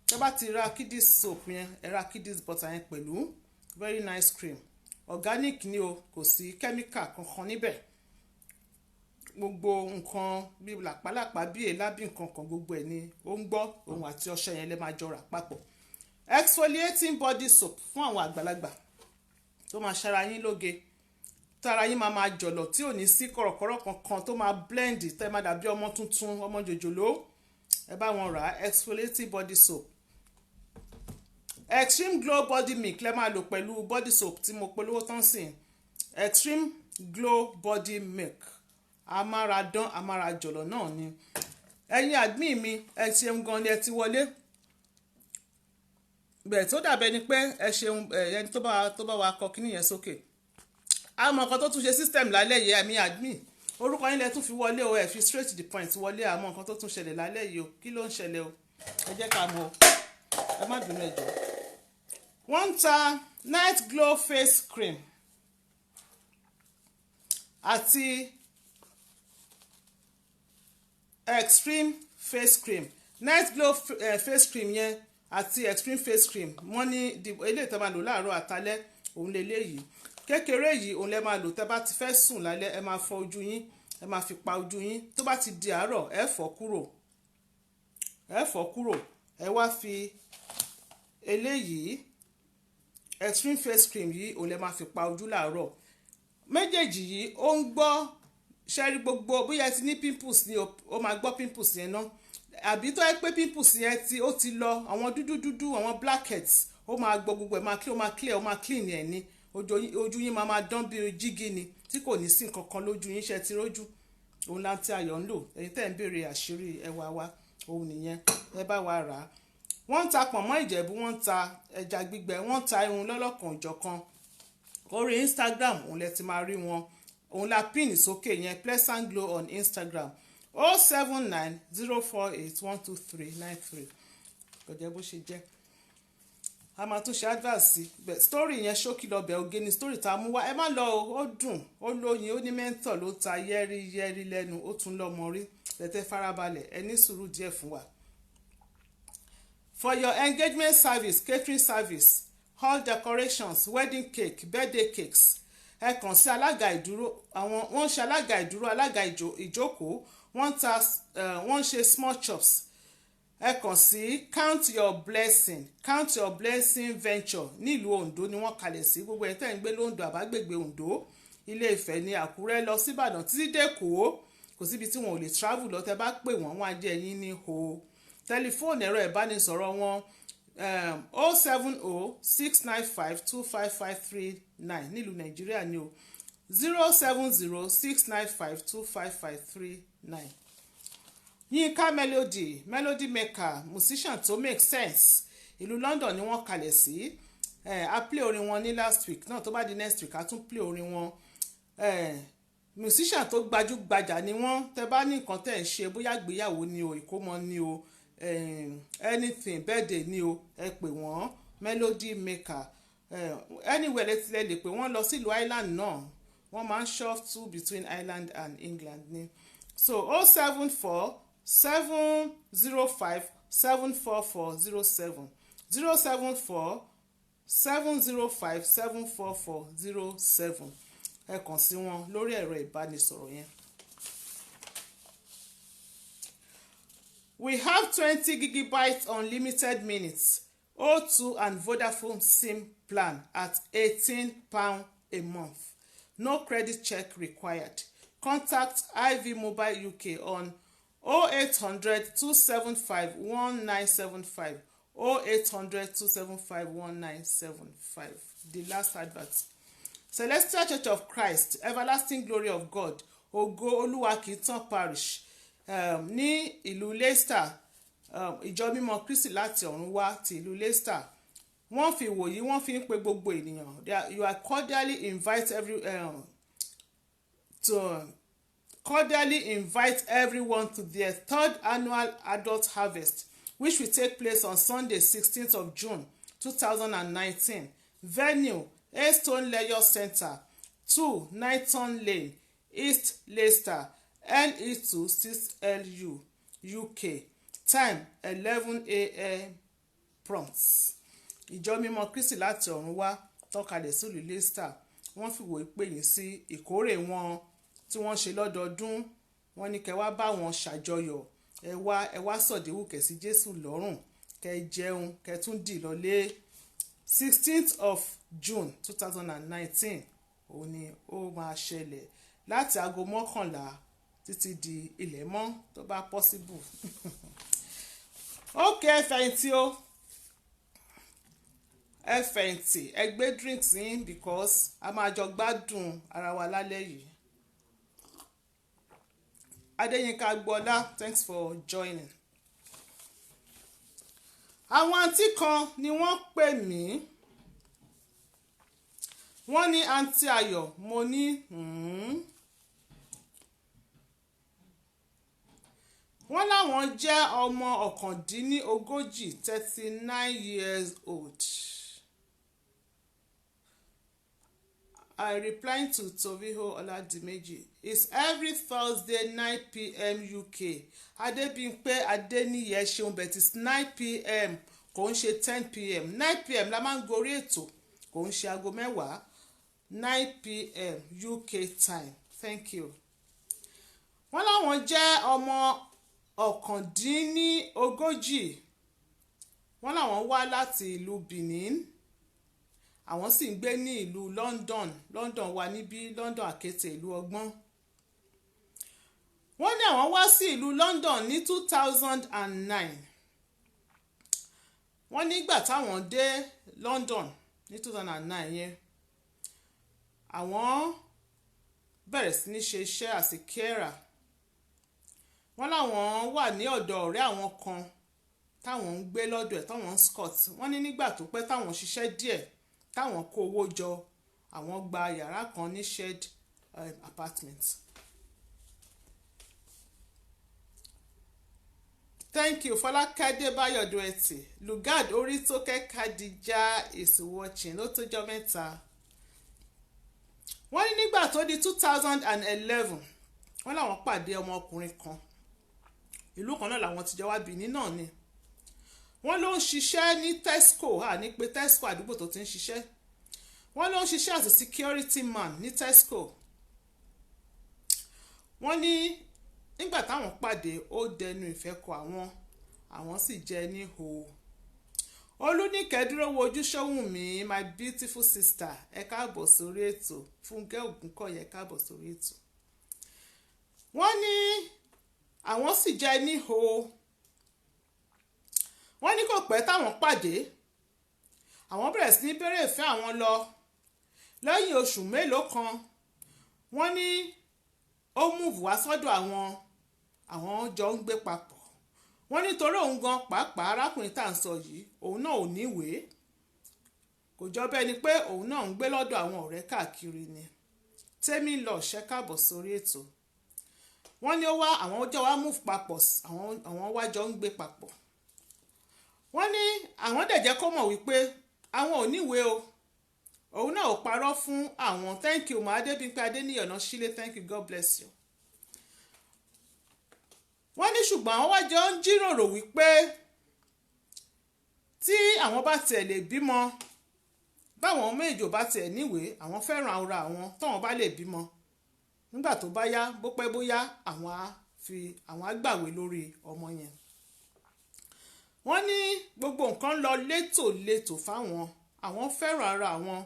Tẹ́ bá ti ra kiddies soap yẹn, ẹ ra kiddies butter yẹn pẹ̀lú very nice cream. Organic ni o, kò sí chemical kankan níbẹ̀. Gbogbo nǹkan bí làpálàpá bí èélá bí nǹkan kan gbogbo ẹ̀ ni ó ń gbọ́. Òun àti ọṣẹ yẹn lè máa jọ rà papọ̀. Exfoliating body soap fún àwọn àgbàlagbà tó máa ṣara yín lóge. Tára yín máa jọ̀lọ̀ tí ò ní sí kọ̀rọ̀kọ̀rọ̀ kankan tó máa blend tẹ́ máa dàbí ọmọ tuntun, ọmọ jòjòló. Ẹ bá wọn rà exfoliating body soap. Extreme Glow body milk lẹ máa lò pẹ̀lú body soap tí mo polówó tán sí. Extreme Glow body milk. Amáradán amárajọ̀lọ̀ náà ni. Ẹ̀yin admin mi ẹ ṣeun gan ni ẹ ti wọlé. Bẹ́ẹ̀ tó dàbẹ́ ni pé ẹ ṣeun ẹni tó bá wa kọ kíní yẹn sókè. Àmọ́ nǹkan tó tún ṣe system lálẹ́ yìí àmì admin. Orúkọ yín lẹ tún fi wọlé o, ẹ fi straight to the point wọlé. Àmọ́ nǹkan tó tún ṣẹlẹ̀ lálẹ́ yìí o. Kí ló ń ṣẹlẹ̀ o? Ẹ jẹ́ ká mọ̀. Ẹ má bínú ẹ jọ̀ọ́. Wọ́n ń ta Night Glow face cream àti Extreme face cream. Night Glow face cream yẹn àti Extreme face cream wọ́n ní eléyìí tẹ́ máa lò láàárọ̀ àtàlẹ́ òun lè léyìí. Kékeré yìí òun lẹ máa lò tẹ́ bá ti fẹ́ sùn lálẹ́, ẹ máa fọ ojú yín, ẹ máa fi pa ojú yín. Tó bá ti di àárọ̀ ẹ fọ̀ kúrò. Ẹ wá fi eléyìí Extreme face cream yìí òun lẹ máa fi pa ojú láàárọ̀. Méjèèjì yìí ó ń gbọ́ ṣẹ́rí gbogbo bóyá ẹ ti ní pimples ni ó máa gbọ́ pimples yẹn náà àbí tó yẹ pé pimples yẹn ó ti lọ àwọn dúdú àwọn blackheads ó máa gbọ́ gbogbo ẹ̀ ó máa clean ẹ̀ ní ojú yín máa dán bí jígí ni tí kò ní sí nǹkan kan lójú yín ṣe ti rójú òun láti ayọ̀ ń lò ẹ̀yin tẹ́ ń béèrè àṣírí ẹwà wa òun nìyẹn ẹ bá wa rà á. wọ́n ń ta pọ̀nmọ́ ìjẹ̀bú wọ́n ń ta ẹja gbígbẹ wọ́n ń ta irun lọ́lọ́kan òjọ̀kan orí Instagram òun lẹ ti máa rí wọn òun la pin sókè yẹn Pleasant Glow on Instagram 07904812393 kò jẹ́ bó ṣe jẹ́ a máa tún ṣe advert sí story yẹn ṣókí lọ́bẹ̀ oge ni story tá a mú wá ẹ má lọ ó dùn ó lóyin ó ní mẹ́ńtọ̀ ló ta yẹ́rí lẹ́nu ó tún lọ́mọ rí tẹ́tẹ́ farabalẹ̀ ẹ ní sùúrù díẹ̀ fún wa. For your engagement service catering service hall decorations wedding cake birthday cakes ẹ kàn sí alága ìdúró wọ́n ń ṣe alága ìdúró alága ìjókòó wọ́n ń ṣe small chops ẹ kàn sí count your blessing venture nílùú Ondo ni wọ́n kalẹ̀ sí gbogbo ẹ̀ tẹ́ ń gbé lóńdó àbágbègbè Ondo Ilé Ifẹ̀ ní Àkúrẹ́ lọ sí Ìbàdàn títí dẹ́kọ̀ọ́ kò síbi tí wọn ò lè travel lọ tẹ́ bá pè wọ́n á jẹ́ yín ní ho tẹlifóònù ẹ̀rọ ìbánisọ̀rọ̀ wọn 070-695-25539 nílùú Nàìjíríà ni o 070-695-25539. Yínká Melody maker musician tó make sense ìlú London ni wọ́n kalẹ̀ sí a play orin wọn ní last week náà tó bá di next week a tún play orin wọn musician tó gbajúgbajà ni wọ́n tẹ́ bá ní nǹkan tẹ́ ń ṣe bóyá ìgbéyàwó ni o ìkómọ ni o anything birthday ni o ẹ pè wọ́n Melody maker anywhere lẹ́tìlẹ́ lè pè wọ́n lọ sílùú Ireland náà wọ́n máa ń shuffle between Ireland and England ni so 074-705-74407 074-705-74407 ẹ kàn sí wọn lórí ẹ̀rọ ìbánisọ̀rọ̀ yẹn. We have 20 gigabytes unlimited minutes O2 and Vodafone SIM plan at £18 a month. No credit check required. Contact IV Mobile UK on 0800 275 1975 0800 275 1975. The last advert. Celestial Church of Christ, Everlasting Glory of God, Ògo Olúwakitan Parish, ní ìlú Leicester, ìjọ mímọ́ Kristi láti ọ̀run wá ti ìlú Leicester. Wọ́n fi wòyí wọ́n fi ń pe gbogbo ènìyàn. You are cordially invite everyone to their third annual adult harvest, which will take place on Sunday, 16th of June, 2019. Venue: Aystone Leisure Centre, 2 Knighton Lane, East Leicester, NE2 6LU, UK. Time: 11 a.m. prompt. Ìjọ mímọ́ Kristi láti ọ̀run wá tọ́kalẹ̀ sílùú Leicester. Wọ́n fìwé pè yín sí ìkórè wọn tí wọ́n ṣe lọ́dọọdún. Wọ́n ní kẹ́ wá bá wọn ṣàjọyọ̀. Ẹ wá sọ̀díwù kẹ̀ sí Jésù lọ́rùn. Kẹ́ jẹun kẹ́ tún dì lọ́lé. 16th of June 2019 òun ni ó máa ṣẹlẹ̀ láti aago 11 títí di ilẹ̀ mọ́ tó bá possible. Okay, fẹ̀yìntì o. Ẹ fẹ̀yìntì ẹ gbé drinks in because a máa jọ gbádùn ara wa lálẹ́ yìí. Adéyínká Agboola, thanks for joining. Àwọn àǹtí kan ni wọ́n pè mí. Wọ́n ní àǹtí Ayọ̀, mo ní wọ́n láwọn jẹ́ ọmọ 39 39 years old. I replied to Toviho Oladimeji. It's every Thursday 9 p.m. UK. Adébímpé Adéníyẹ ṣeun, but it's 9 p.m. kò ń ṣe 10 p.m. 9 p.m. la máa ń gorí ètò kò ń ṣe aago 10. 9 p.m. UK time. Thank you. Wọ́n láwọn jẹ́ ọmọ 39. Wọ́n láwọn wá láti ìlú Benin. Àwọn sì ń gbé ní ìlú London wà níbí London Àkété ìlú ọgbọ́n. wọ́n ní àwọn wá sí ìlú London ní 2009. wọ́n nígbà táwọn dé London ní 2009 yẹn àwọn bẹ̀rẹ̀ sí ní ṣe iṣẹ́ as a carer. wọ́n láwọn wà ní ọ̀dọ̀ ọ̀rẹ́ àwọn kan táwọn ń gbé lọ́dọ̀ ẹ̀ táwọn ń Scott. wọ́n ní nígbà tó pẹ́ táwọn ṣiṣẹ́ díẹ̀ táwọn kó owó jọ àwọn gba yàrá kan ní shared apartment. Thank you Fọlákadé Báyọ̀dé Ẹtì. Lugard Orítókẹ́ Kadija is watching. Ó tó jọ́ mẹ́ta. wọ́n ní nígbà tó di 2011 wọ́n láwọn pàdé ọmọkùnrin kan ìlú kan náà làwọn ti jọ wá Benin náà ni. wọ́n ló ń ṣiṣẹ́ ní Tesco ní pé Tesco àdúgbò tó ti ń ṣiṣẹ́. wọ́n ló ń ṣiṣẹ́ as a security man ní Tesco. wọ́n ní nígbà táwọn pàdé ó dẹnu ìfẹ́ kọ àwọn sì jẹ́ ní hò. Olúníkẹ́ dúró wo Ojúṣówùnmí my beautiful sister ẹ káàbọ̀ sórí ètò. Fúnkẹ́ Ògúnkọ̀yẹ káàbọ̀ sórí ètò. wọ́n ní àwọn sì jẹ́ ní hò. wọ́n ní kò pẹ́ táwọn pàdé àwọn bẹ̀rẹ̀ sí ní bẹ̀rẹ̀ ìfẹ́ àwọn lọ. lẹ́yìn oṣù mélòó kan wọ́n ní ó múùfù wá sọ́dọ̀ àwọn jọ ń gbé papọ̀. wọ́n nítorí òun gan pàápàá arákùnrin tá à ń sọ yìí òun náà ò níwèé. kò jọ bẹ́ẹ̀ ni pé òun náà ń gbé lọ́dọ̀ àwọn ọ̀rẹ́ káàkiri ni. Tẹ́mi lọ ṣẹ́ káàbọ̀ sórí ètò. wọ́n ní ó wá àwọn ọjọ́ wa múùfù papọ̀ àwọn wá jọ ń gbé papọ̀. wọ́n ní àwọn dẹ̀ jẹ́ kó mọ̀ wípé àwọn ò níwèé o òun náà ò parọ́ fún àwọn. Thank you ma Adébímpé Adéníyànà Sílé. Thank you God bless you. wọ́n ní ṣùgbọ́n àwọn wá jọ ń jíròrò wípé tí àwọn bá tiẹ̀ lè bímọ báwọn méjì ò bá tiẹ̀ níwèé àwọn fẹ́ràn ara àwọn táwọn bá lè bímọ nígbà tó bá yá bó pẹ́ bóyá àwọn á gbàwé lórí ọmọ yẹn. wọ́n ní gbogbo nǹkan lọ létòlétò fáwọn àwọn fẹ́ràn ara àwọn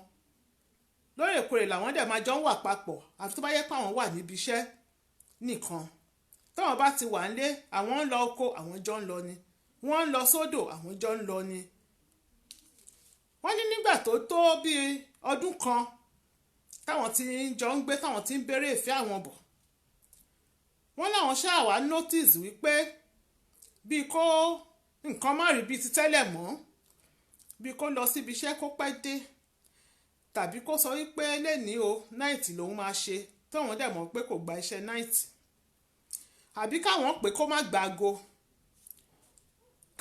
lóòrèkóòrè làwọn dẹ̀ máa jọ ń wà papọ̀ àfi tó bá yẹ pé àwọn wà níbi iṣẹ́ nìkan. táwọn bá ti wà nílé àwọn ń lọ oko àwọn jọ ń lọ ni wọ́n ń lọ sódò àwọn jọ ń lọ ni. wọ́n ní nígbà tó tó bíi ọdún kan táwọn ti jọ ń gbé táwọn ti ń béèrè ìfẹ́ àwọn bọ̀. wọ́n láwọn ṣáà wá notice wípé bíi kó nǹkan má rí bíi ti tẹ́lẹ̀ mọ́ bíi kó lọ síbi iṣẹ́ kó pẹ́ dé tàbí kó sọ wípé lẹ́ni o náìtì lòun máa ṣe tóun dẹ̀ mọ̀ pé kò gba iṣẹ́ náìtì àbí káwọn pè kó má gbàgo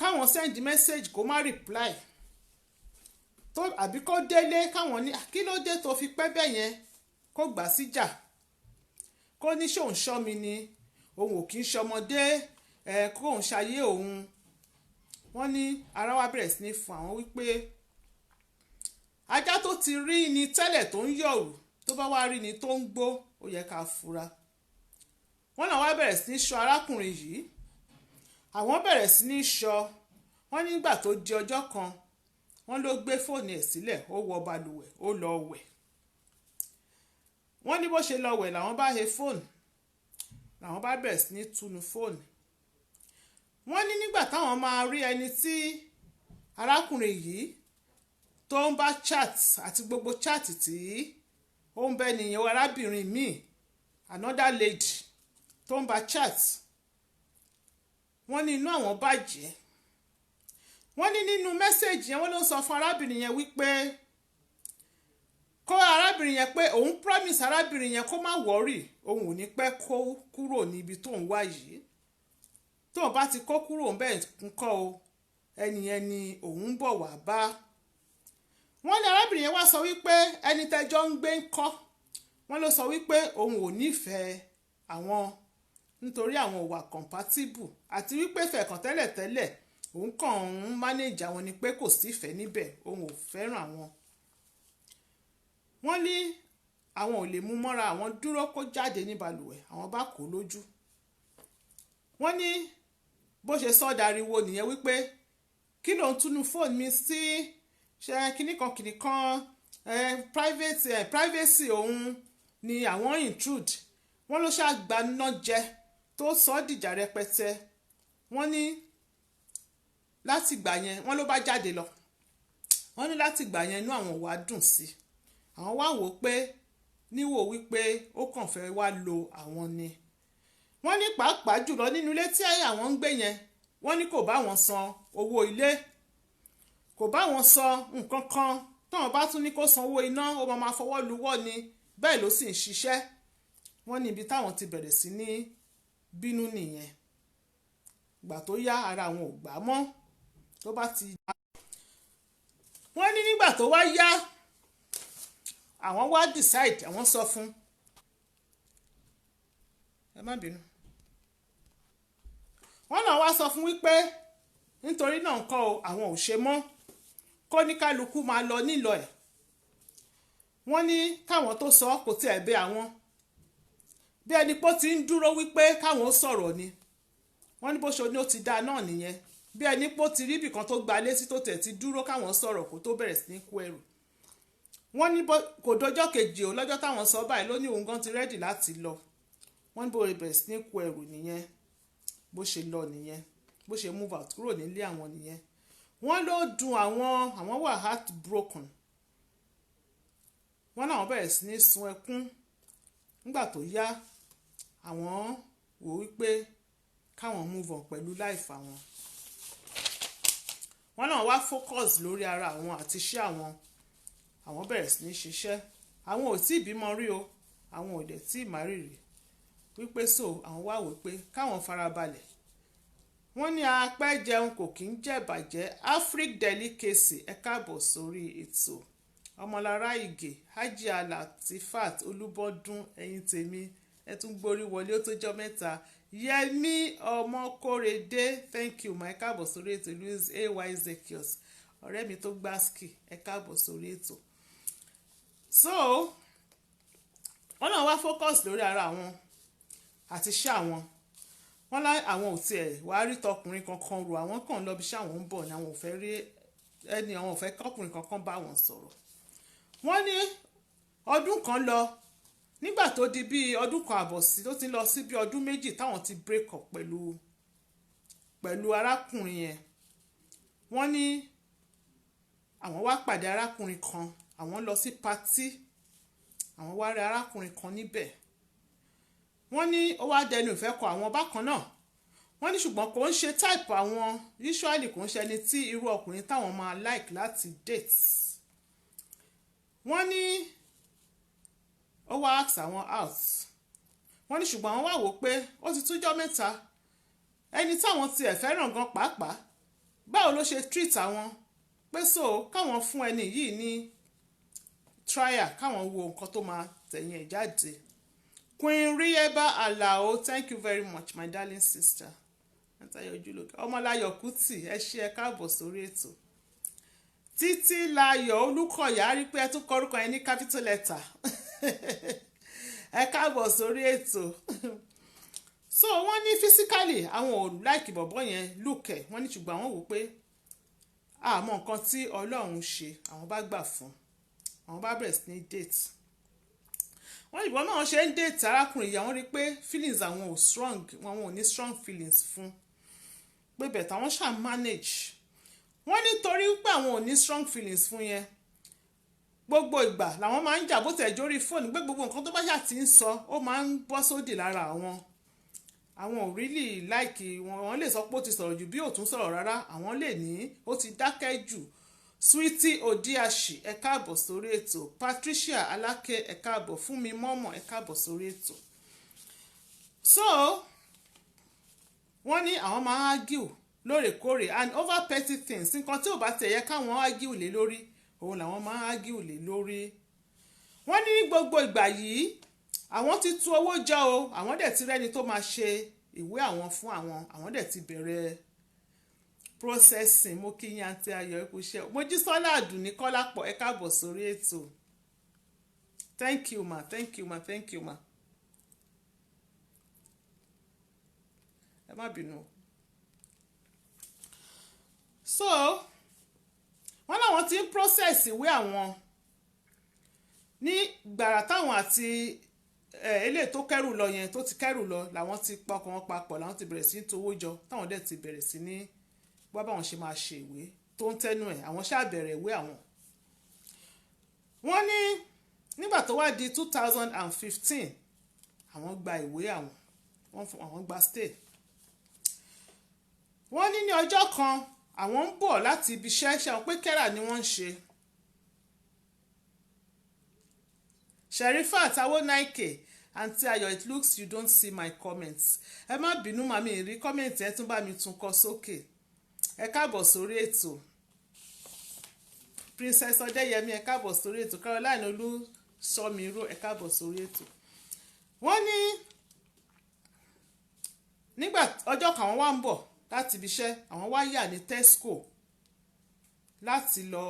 káwọn send message kó má reply àbí kó délé káwọn ní kí ló dé tó fi pẹ́ bẹ́ẹ̀ yẹn kó gbà síjà kó ní ṣòun ṣọ́ mi ni òun ò kì í ṣọmọdé kóun ṣayé òun. wọ́n ní ara wa bẹ̀rẹ̀ sí ní fún àwọn wípé ajá tó ti rí ni tẹ́lẹ̀ tó ń yọ̀rù tó bá wá rí ni tó ń gbó ó yẹ ká fura. wọ́n náà wá bẹ̀rẹ̀ sí ní ṣọ́ arákùnrin yìí àwọn bẹ̀rẹ̀ sí ní ṣọ́. wọ́n nígbà tó di ọjọ́ kan wọ́n ló gbé fóònù ẹ̀ sílẹ̀ ó wọ balùwẹ̀ ó lọ wẹ̀. wọ́n ní bó ṣe lọ wẹ̀ làwọn bá he fóònù làwọn bá bẹ̀rẹ̀ sí ní túnu fóònù. wọ́n ní nígbà táwọn máa rí ẹni tí arákùnrin yìí tó ń bá chat àti gbogbo chat tí ó ń bẹ nìyẹn arábìnrin míì another lady tó ń bá chat wọ́n ní inú àwọn bàjẹ́. wọ́n ní nínú mẹ́sẹ̀gì yẹn wọ́n ló sọ fún arábìnrin yẹn wípé kó arábìnrin yẹn pé òun promise arábìnrin yẹn kó má wọ́rì òun ò ní pẹ́ kó kúrò níbi tó ń wá yìí tóun bá ti kó kúrò ń bẹ́ẹ̀ ńkọ́ o ẹni yẹn ni òun ń bọ̀ wá bá. wọ́n ní arábìnrin yẹn wá sọ wípé ẹni tẹ́jọ́ ń gbé ńkọ́ wọ́n ló sọ wípé òun ò nífẹ̀ẹ́ àwọn nítorí àwọn ò wà compatible àti wípé fẹ̀kàn tẹ́lẹ̀tẹ́lẹ̀ òun kàn ń manage àwọn ni pé kò sífẹ̀ẹ́ níbẹ̀ òun ò fẹ́ràn àwọn. wọ́n ní àwọn ò lè mú mọ́ra àwọn dúró kó jáde ní balùwẹ̀ àwọn bá kó lójú. wọ́n ní bó ṣe sọ dariwo nìyẹn wípé kí ló ń túnú fóònù mi sí ṣe kìnnìkan privacy òun ni àwọn intrude. wọ́n ló ṣàgbáná jẹ tó sọ ọ́ dìjà rẹpẹtẹ. Wọ́n ní láti ìgbà yẹn wọ́n ló bá jáde lọ. Wọ́n ní láti ìgbà yẹn inú àwọn wá dùn sí. Àwọn wá wò pé níwò wípé ó kàn fẹ́ wá lo àwọn ni. Wọ́n ní pàápàá jùlọ nínú ilé tí àwọn ń gbé yẹn, wọ́n ní kò bá wọn san owó ilé, kò bá wọn san nǹkan kan. Táwọn bá tún ní kó san owó iná, ó máa fọwọ́ luwọ́ ni, bẹ́ẹ̀ ló sì ń ṣiṣẹ́. Wọ́n ní ibi táwọn ti bẹ̀rẹ̀ sí ní bínú nìyẹn. Ìgbà tó yá ara àwọn ò gbà mọ́ tó bá ti yá. Wọ́n ní nígbà tó wá yá àwọn wá decide, àwọn sọ fún, ẹ má bínú, wọ́n náà wá sọ fún wípé nítorí náà nǹkan o àwọn ò ṣe mọ́, kó ní kálukú máa lọ nílọ ẹ̀. Wọ́n ní káwọn tó sọ kò tiẹ̀ bẹ̀ àwọn, bí ẹni pé ó ti ń dúró wípé káwọn ó sọ̀rọ̀ ni. Wọ́n ní bó ṣe ní ó ti dáa náà nìyẹn, bí ẹni pé ó ti rí ibìkan tó gba létí tó tẹ̀ ti dúró káwọn sọ̀rọ̀ kó tó bẹ̀rẹ̀ sí ní kó ẹrù. Wọ́n ní kò dọjọ́ kejì o, lọ́jọ́ táwọn sọ báyìí ló ní òun gan ti rẹ́dì láti lọ. Wọ́n ní bó bẹ̀rẹ̀ sí ní kó ẹrù nìyẹn, bó ṣe lọ nìyẹn, bó ṣe move out kúrò nílé àwọn nìyẹn. Wọ́n ló dùn àwọn wà heart broken. Wọ́n náà bẹ̀rẹ̀ sí ní sun ẹkún. Nígbà tó yá àwọn wò wípé káwọn move on pẹ̀lú life àwọn. Wọ́n náà wá focus lórí ara àwọn àti iṣẹ́ àwọn. Àwọn bẹ̀rẹ̀ sí ní ṣiṣẹ́. Àwọn ò tí ì bímọ rí o, àwọn ò dẹ̀ tí ì marry rí. Wípé so àwọn wá wò pé káwọn farabalẹ̀. Wọ́n ní apẹ́ jẹun kò kí ń jẹ̀bàjẹ́. Afric Delicacy ẹ káàbọ̀ sórí ètò. Ọmọlára Ìgè, Hajiya Latifat Olúbọ́dún, ẹ̀yin tèmi ẹ tún gborí wọlé ó tó jọ́ mẹ́ta. Yẹmí Ọmọkórèdé, thank you ma, ẹ káàbọ̀ sórí ètò. Louis A.Y. Zekios, ọ̀rẹ́ mi tó gbáskì, ẹ káàbọ̀ sórí ètò. So wọ́n náà wá focus lórí ara wọn àti iṣẹ́ àwọn. Wọ́n lá àwọn ò tiẹ̀ wá rí tọkùnrin kankan rò, àwọn kàn lọ bí iṣẹ́ àwọn ń bọ̀ ni, àwọn ò fẹ́ rí ẹni, àwọn ò fẹ́ kọkùnrin kankan bá wọn sọ̀rọ̀. Wọ́n ní ọdún kan lọ, nígbà tó di bí ọdún kan àbọ̀ sí, tó ti lọ sí bí ọdún méjì táwọn ti break up pẹ̀lú arákùnrin yẹn. Wọ́n ní àwọn wá pàdé arákùnrin kan, àwọn lọ sí patí, àwọn wá rí arákùnrin kan níbẹ̀. Wọ́n ní ó wá dẹnu ìfẹ́ kọ àwọn bákan náà. Wọ́n ní ṣùgbọ́n kò ń ṣe type àwọn, usually kò ń ṣe ẹni tí irú ọkùnrin táwọn máa like láti date. Wọ́n ní ó wá ask àwọn out. Wọ́n ní ṣùgbọ́n àwọn wá wò pé ó ti tújọ́ mẹ́ta, ẹni táwọn tiẹ̀ fẹ́ràn gan pàápàá báwo ló ṣe treat àwọn, pé so káwọn fún ẹni yìí ní trial, káwọn wo nǹkan tó máa tẹ̀yìn ẹ̀ jáde. Queen Rieba Alao, thank you very much my darling sister. Ọmọláyọ̀ Kútì, ẹ ṣé ẹ káàbọ̀ sórí ètò. Títí Láyọ̀ Olúkọ̀yà, rí pé ẹ tún kọrúkọ ẹ ní capital letter. Ẹ káàbọ̀ sórí ètò. So wọ́n ní physically àwọn ò like bọ̀bọ́ yẹn look ẹ̀, wọ́n ní ṣùgbọ́n àwọn wò pé àmọ́ nǹkan tí Ọlọ́run ṣe àwọn bá gbà fún, àwọn bá bẹ̀rẹ̀ sí ní date. Wọ́n ìbọn náà ṣe ń date arákùnrin yìí, àwọn rí pé feelings àwọn ò strong, wọn ò ní strong feelings fún, pé bẹ̀ẹ̀ táwọn ṣáà manage. Wọ́n nítorí pé àwọn ò ní strong feelings fún yẹn, gbogbo ìgbà làwọn máa ń jà, bó tẹ̀ jórí fóònù pé gbogbo nǹkan tó bá ṣáà ti ń sọ ó máa ń bọ́ sódì lára àwọn ò really like wọ́n lè sọ pé ó ti sọ̀rọ̀ jù bí ò tún sọ̀rọ̀ rárá, àwọn lè ní ó ti dákẹ́ jù. Sweetie Odiashi, ẹ káàbọ̀ sórí ètò. Patricia Aláké, ẹ káàbọ̀. Fúnmi Mọ́mọ́, ẹ káàbọ̀ sórí ètò. So wọ́n ní àwọn máa argue lóòrèkóòrè and over petty things, nǹkan tí ò bá tẹ̀ yẹ káwọn argue lé lórí òun làwọn máa argue lé lórí. Wọ́n ní gbogbo ìgbà yìí àwọn ti tú owó jọ o, àwọn dẹ̀ ti rẹ́ni tó máa ṣe ìwé àwọn fún àwọn dẹ̀ ti bẹ̀rẹ̀ processing. Mo kí yín àǹtí Ayọ̀ ẹ kú iṣẹ́. Mojísọ́lá Àdùnní Kọ́lápọ̀, ẹ káàbọ̀ sórí ètò. Thank you ma, thank you ma, thank you ma. Ẹ má bínú. So wọ́n láwọn ti ń process ìwé àwọn ní gbàrà táwọn àti eléyìí tó kẹ́rù lọ yẹn tó ti kẹ́rù lọ làwọn ti pọkàn wọn papọ̀ làwọn ti bẹ̀rẹ̀ sí ní towó jọ táwọn dẹ̀ ti bẹ̀rẹ̀ sí ní wá báwọn ṣe máa ṣe ìwé tó ń tẹ́nu ẹ̀ àwọn ṣáà bẹ̀rẹ̀ ìwé àwọn. wọ́n ní nígbà tó wá di 2015 àwọn gba ìwé àwọn gba stay. wọ́n ní ọjọ́ kan àwọn ń bọ̀ láti ibi iṣẹ́ ṣe àwọn pé kẹ́rà ni wọ́n ń ṣe. Sherifat Awonaike àǹtí Ayọ̀ it looks you don't see my comments. ẹ má bínú màmí rí kọ́mẹ̀ntì ẹ tún bá mi tún kọ sókè. ẹ káàbọ̀ sórí ètò. Princess Ọdẹ́yẹmí ẹ káàbọ̀ sórí ètò. Caroline Olúṣọmíró ẹ káàbọ̀ sórí ètò. wọ́n ní nígbà ọjọ́ kan àwọn wá ń bọ̀ láti ibi iṣẹ́ àwọn wá yà ní Tesco láti lọ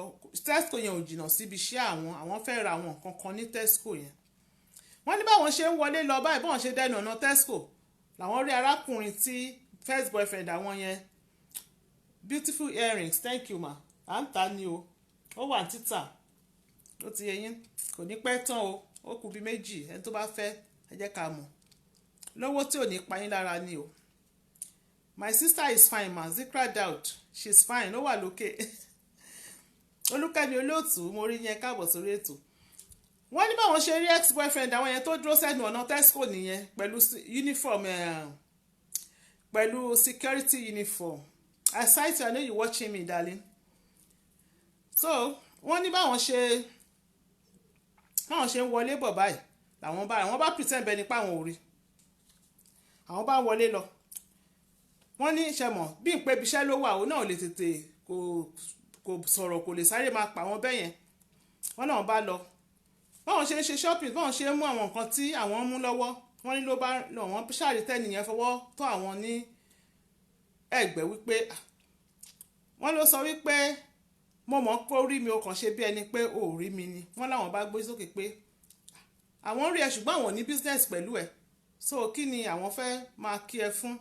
Tesco yẹn ò jìnnà síbi iṣẹ́ àwọn fẹ́ ra àwọn nǹkan kan ní Tesco yẹn. wọ́n ní báwọn ṣe ń wọlé lọ báyìí báwọn ṣe dẹnu ọ̀nà Tesco làwọn rí arákùnrin tí first boyfriend àwọn yẹn beautiful earrings thank you ma à ń ta ni o ó wà ní títà ó ti yẹ yín kò ní pẹ́ tán o ó kù bí méjì ẹni tó bá fẹ́ ẹ jẹ́ ká mọ̀ lówó tí ò ní pa yín lára ni o. My sister is fine ma Zikra Daud she's fine ó wà lókè Olúkẹ́mi Olóòtú mo rí yẹn káàbọ̀ sórí ètò. wọ́n ní báwọn ṣe rí ex-boyfriend àwọn yẹn tó dúró sẹ́nu ọ̀nà Tesco nìyẹn pẹ̀lú uniform pẹ̀lú security uniform. I sight you I know you watching me darling. so wọ́n ní báwọn ṣe ń wọlé bọ̀ báyìí làwọn bá pretend bẹ́ẹ̀ nípa àwọn ò rí àwọn bá wọlé lọ. wọ́n ní ṣẹmọ̀ bí n pé ibiṣẹ́ ló wà ó náà lè tètè kò sọ̀rọ̀ kò lè sáré máa pa wọ́n bẹ́yẹn. wọ́n náà bá lọ báwọn ṣe ń ṣe shopping báwọn ṣe ń mú àwọn nǹkan tí àwọn ń mú lọ́wọ́ wọ́n ní ló bá lọ wọ́n ṣàrí tẹ́nìyẹn fọwọ́ tọ́ àwọn ní ẹ̀gbẹ́ wípé wọ́n ló sọ wípé mo mọ̀ pé ó rí mi ó kàn ṣe bí ẹni pé ó rí mi ni. wọ́n láwọn bá gbé sókè pé àwọn rí ẹ ṣùgbọ́n àwọn ò ní business pẹ̀lú ẹ so kí ni àwọn fẹ́ máa kí ẹ fún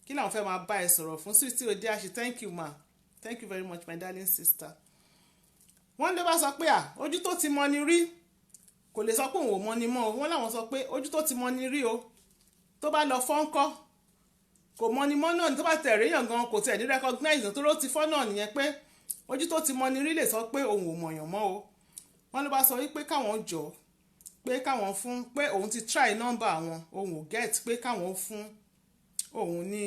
kí làwọn fẹ́ máa bá ẹ sọ̀rọ̀ fún Sweety Odeashi thank you ma thank you very much my darling sister. wọ́n ló bá sọ pé ojú tó ti mọ ni rí kò lè sọ pé òun ò mọ ni mọ́ o. wọ́n láwọn sọ pé ojú tó ti mọ ni rí o tó bá lọ fọ́ńkọ́ kò mọ ni mọ́ náà tó bá tẹ̀ réyàn gan kò tẹ̀ ní recognize tó ló ti fọ́ náà nìyẹn pé ojú tó ti mọ ni rí lè sọ pé òun ò mọ̀yàn mọ́ o. wọ́n ló bá sọ wípé káwọn jọ pé káwọn fún pé òun ti try nọ́mbà àwọn òun ò get pé káwọn fún òun ní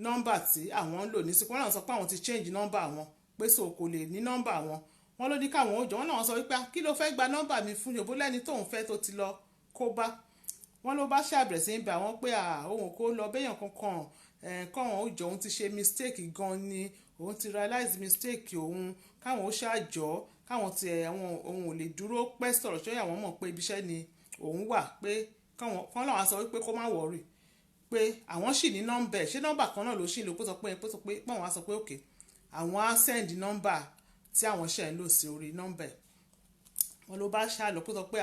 nọ́mbà tí àwọn ń lò ní sí wọ́n náà sọ pé àwọn ti change nọ́mbà àwọn pé so kò lè ní nọ́mbà àwọn. wọ́n ló ní káwọn ó jọ wọ́n náà sọ wípé kí ló fẹ́ gba nọ́mbà mi fún yòbó lẹ́ni tóun fẹ́ tó ti lọ kó bá. wọ́n ló bá ṣàbẹ̀rẹ̀ sí ń bẹ̀ àwọn pé òun kò lọ béèyàn kankan káwọn ó jọ òun ti ṣe mistake gan ni òun ti realize mistake òun káwọn ó ṣàjọ káwọn ti òun ò lè dúró pẹ́ sọ̀rọ̀ ṣé àwọn mọ̀ pé ibiṣẹ́ ni òun wà pé kán láwọn sọ wípé kó má wọ̀rì pé àwọn sì ní nọ́mbà ẹ̀ ṣé nọ́mbà kan náà ló ṣì lò pé sọ pé pọ́n wá sọ pé òkè àwọn á send nọ́mbà tí àwọn ṣe ń lò sí orí nọ́mbà ẹ̀. wọ́n ló bá ṣàlọ́ pé sọ pé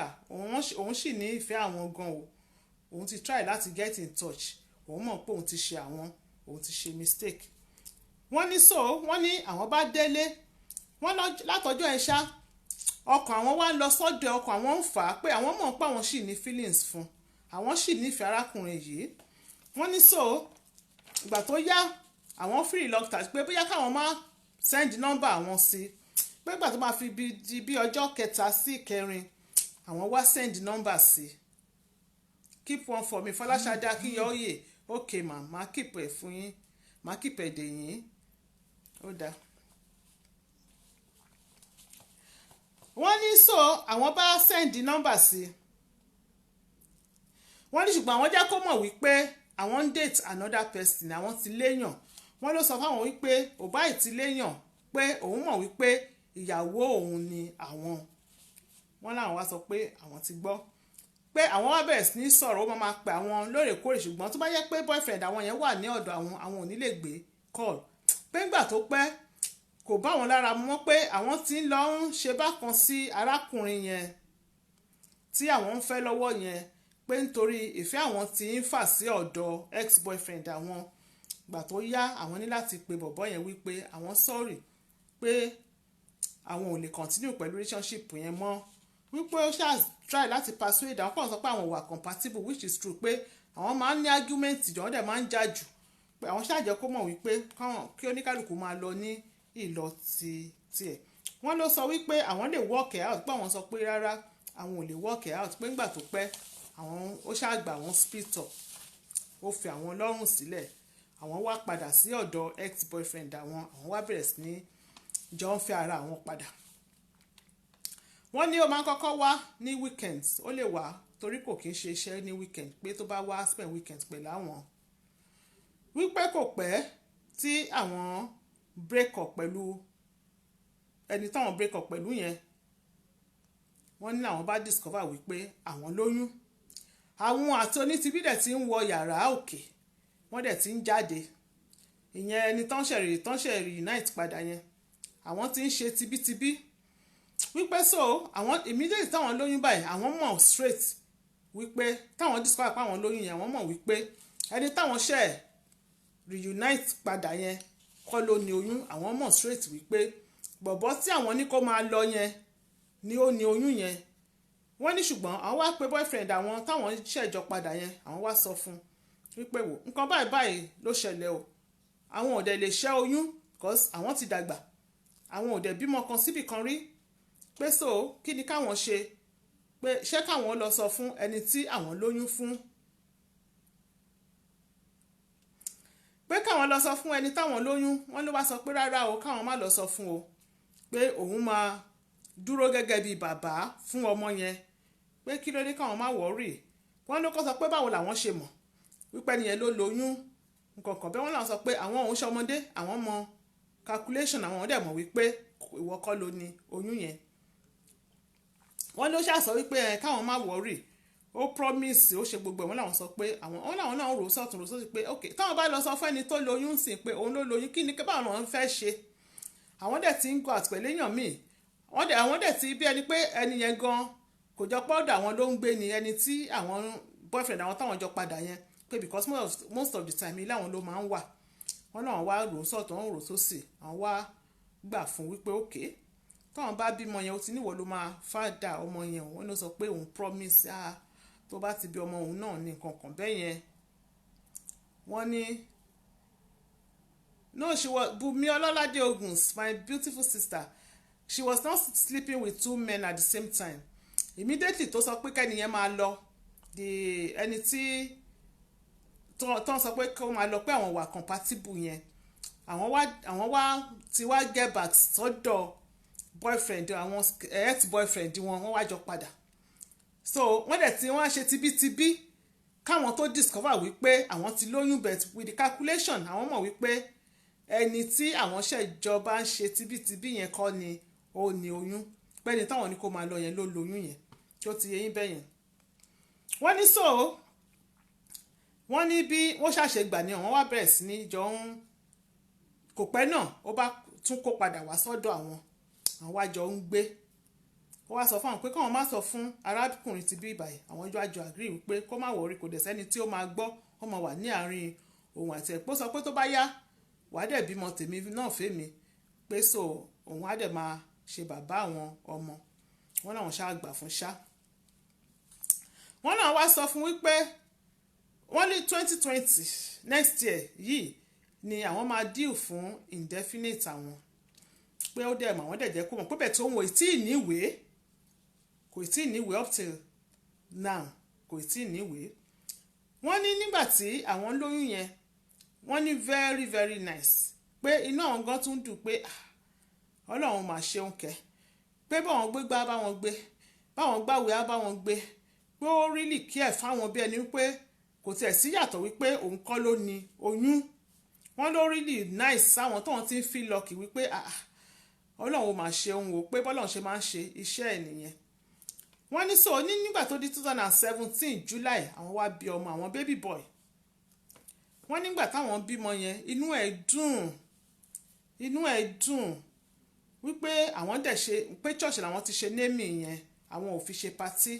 òun sì ní ìfẹ́ àwọn gan o òun ti try láti get in touch òun mọ̀ pé òun ti ṣe òun ti ṣe mistake. wọ́n ní wọ́n ní àwọn bá délé wọ́n látọjọ́ ẹ̀ ṣá ọkàn àwọn wá lọ sọ́dọ̀ ọkàn àwọn ń fà á pé àwọn mọ̀ pé àwọn sì ní feelings fún àwọn sì nífẹ̀ẹ́ arákùnrin yìí. wọ́n ní ìgbà tó yá àwọn free reluctant pé bóyá káwọn má send nọ́mbà àwọn sí pé ìgbà tó máa fi di bí ọjọ́ kẹta sí ìkẹrin àwọn wá send nọ́mbà sí. keep one for me Fọláṣadé Akínyẹ̀óyè okay ma máa keep ẹ̀ fún yín máa keep ẹ̀ dè yín ó dáa. wọ́n ní àwọn bá send nọ́mbà sí wọ́n ní ṣùgbọ́n àwọn jẹ́ kó mọ̀ wípé àwọn ń date another person àwọn ti léyàn. wọ́n ló sọ fáwọn wípé òbá ìtí léyàn pé òun mọ̀ wípé ìyàwó òun ni àwọn. wọ́n láwọn wá sọ pé àwọn ti gbọ́ pé àwọn wá bẹ̀rẹ̀ sí ní sọ̀rọ̀ ó máa pè àwọn lóòrèkóòrè ṣùgbọ́n tó bá yẹ pé boyfriend àwọn yẹn wà ní ọ̀dọ̀ àwọn ò ní lè gbé call pé ńgbà tó pẹ́ kò bá wọn lára mọ́ pé àwọn ti ń lọ ń ṣe bákan sí arákùnrin yẹn tí àwọn ń fẹ́ lọ́wọ́ yẹn pé nítorí ìfẹ́ àwọn ti ń fà sí ọ̀dọ̀ ex-boyfriend àwọn. gbà tó yá àwọn ní láti pe bọ̀bọ́ yẹn wípé àwọn sorry pé àwọn ò lè continue pẹ̀lú relationship yẹn mọ́ wípé ó ṣáà try láti persuade àwọn kan sọ pé àwọn wà compatible which is true pé àwọn máa ń ní argument jọ wọ́n dẹ̀ máa ń jà jù pé àwọn ṣáàjẹ́ kó mọ̀ wípé kí oníkálukú máa lọ ní ìlọ tiẹ̀ wọ́n ló sọ wípé àwọn lè work out pé àwọn sọ pé rárá àwọn ò lè work out pé ńgbà tó pẹ́ àwọn ó ṣàgbà àwọn split up ó fi àwọn lọ́rùn sílẹ̀ àwọn wá padà sí ọ̀dọ̀ ex-boyfriend àwọn wá bẹ̀rẹ̀ sí ní jọ ń fẹ́ ara àwọn padà wọ́n ní ó máa ń kọ́kọ́ wá ní weekends ó lè wá torí kò kí ń ṣe iṣẹ́ ní weekend pé tó bá wá spend weekend pẹ̀lú àwọn wípé kò pẹ́ tí àwọn break up pẹ̀lú ẹni táwọn break up pẹ̀lú yẹn wọ́n ní àwọn bá discover wípé àwọn lóyún àwọn àti onítìbí dẹ̀ ti ń wọ yàrá òkè wọ́n dẹ̀ ti ń jáde ìyẹn ẹni tánṣẹ̀rì unite padà yẹn àwọn ti ń ṣe tibítibí wípé so àwọn immediately táwọn lóyún báyìí àwọn mọ̀ straight wípé táwọn discover pé àwọn lóyún yẹn wọ́n mọ̀ wípé ẹni táwọn ṣẹ̀ reunite padà yẹn kọ́ ló ní oyún àwọn mọ̀ straight wípé bọ̀bọ̀ tí àwọn ní kó máa lọ yẹn ni ó ní oyún yẹn wọ́n ní ṣùgbọ́n àwọn wá pé boyfriend àwọn táwọn ṣẹ̀jọ padà yẹn àwọn wá sọ fún wípé wò nǹkan báyìí báyìí ló ṣẹlẹ̀ o àwọn ò dẹ̀ lè ṣẹ́ oyún cause àwọn ti dàgbà àwọn ò dẹ̀ bímọ kan síbì kan rí pé so kí ni káwọn ṣe pé ṣé káwọn lọ sọ fún ẹni tí àwọn lóyún fún pé káwọn lọ sọ fún ẹni táwọn lóyún wọ́n ló wá sọ pé rárá o káwọn má lọ sọ fún o pé òun máa dúró gẹ́gẹ́ bíi bàbá fún ọmọ yẹn pé kí ló dé káwọn má wọ́ọ̀rì wọ́n ló kọ́ sọ pé báwo làwọn ṣe mọ̀ wípé ẹnìyẹn ló lóyún nǹkan kan bẹ́ẹ̀ wọ́n làwọn sọ pé àwọn òun ṣọmọdé àwọn mọ calculation àwọn dẹ̀ mọ̀ wípé ìwọ kọ́ ló ní oyún yẹn wọ́n ló ṣàṣọ wípé káwọn má wọ́ọ̀rì ó promise ó ṣe gbogbo wọn làwọn sọ pé àwọn làwọn náà rò sọ́tún rò sósì pé ok táwọn bá lọ sọ fún ẹni tó lóyún sí pé òun ló lóyún kí ni báwọn náà ń fẹ́ ṣe àwọn dẹ̀ ti ń go out pẹ̀lú èèyàn míì àwọn dẹ̀ ti bí ẹni pé ẹni yẹn gan kò jọ pé ọ̀dọ̀ àwọn ló ń gbé ni ẹni tí àwọn boyfriend àwọn táwọn jọ padà yẹn pé because most of the time ilé àwọn ló máa ń wà wọn náà wá rò sọ́tún wọn rò sósì àwọn wá gbà fún wípé ok táwọn bá bímọ yẹn ó ti níwọ̀ ló máa fàdà ọmọ yẹn wọn ló sọ pé òun promise tó bá ti bí ọmọ òun náà ní nǹkan kan bẹ́ẹ̀ yẹn wọ́n ní no she was Bùnmi Ọlọ́ládé Oguns my beautiful sister she was not sleeping with two men at the same time immediately tó sọ pé kẹ́niyẹn máa lọ ẹni tí tó sọ pé kó máa lọ pé àwọn wà compatible yẹn àwọn wá ti wá get back sọ́dọ̀ boyfriend àwọn ex boyfriend wọ́n wá jọ padà so wọ́n dẹ̀ tí wọ́n ṣe tibítibí káwọn tó discover wípé àwọn ti lóyún but with the calculation àwọn mọ̀ wípé ẹni tí àwọn ṣèjọba ń ṣe tibítibí yẹn kọ́ ni ó ní oyún pẹ́ni táwọn ní kó máa lọ yẹn ló lóyún yẹn tí ó ti yẹ yín bẹ́yẹn wọ́n ní so wọ́n ní bí wọ́n ṣàṣe gbà ní àwọn wá bẹ̀rẹ̀ sí ní jọ ń kò pẹ́ náà ó bá tún kó padà wá sọ́dọ̀ àwọn wá jọ ń gbé ó wá sọ fún àwọn pé káwọn má sọ fún arákùnrin ti bí ìbàyẹ̀ àwọn ìjọ àjọ àgírí wípé kó má wọrí kò dẹ̀ sẹ́ni tí ó máa gbọ́ ó máa wà ní àárín òun àti ẹ̀pọ̀ sọ pé tó bá yá wàá dẹ̀ bímọ tèmi náà fèmí pé so òun á dẹ̀ máa ṣe bàbá àwọn ọmọ wọn náà ṣáà gbà fún ṣá wọn náà wá sọ fún wípé wọ́n ní 2020 next year yìí ni àwọn máa deal fún indefinite àwọn pé ó dẹ̀ mọ̀ àwọn dẹ̀ jẹ́ kó mọ̀ pé bẹ̀ tó ń wò tí ì níwèé kò tí ì níwèé up till now kò tí ì níwèé wọ́n ní nígbà tí àwọn lóyún yẹn wọ́n ní very very nice pé inú àwọn gan tún dùn pé ọlọ́run máa ṣeun kẹ́ pé báwọn gbé gbá báwọn gbé báwọn gbàwé á báwọn gbé pé ó really care fáwọn bí ẹni pé kò tiẹ̀ sí yàtọ̀ wípé òun kọ́ ló ní oyún wọ́n ló really nice sáwọn tóun ti ń feel lucky wípé ọlọ́run máa ṣeun wò pé bọ́lọ́run ṣe máa ń ṣe iṣẹ́ ẹ̀ nìyẹn wọ́n ní so nígbà tó di 2017 July àwọn wá bí ọmọ àwọn baby boy wọ́n nígbà táwọn bímọ yẹn inú ẹ̀ dùn wípé àwọn dẹ̀ ṣe pé church làwọn ti ṣe némì yẹn àwọn ò fi ṣe patí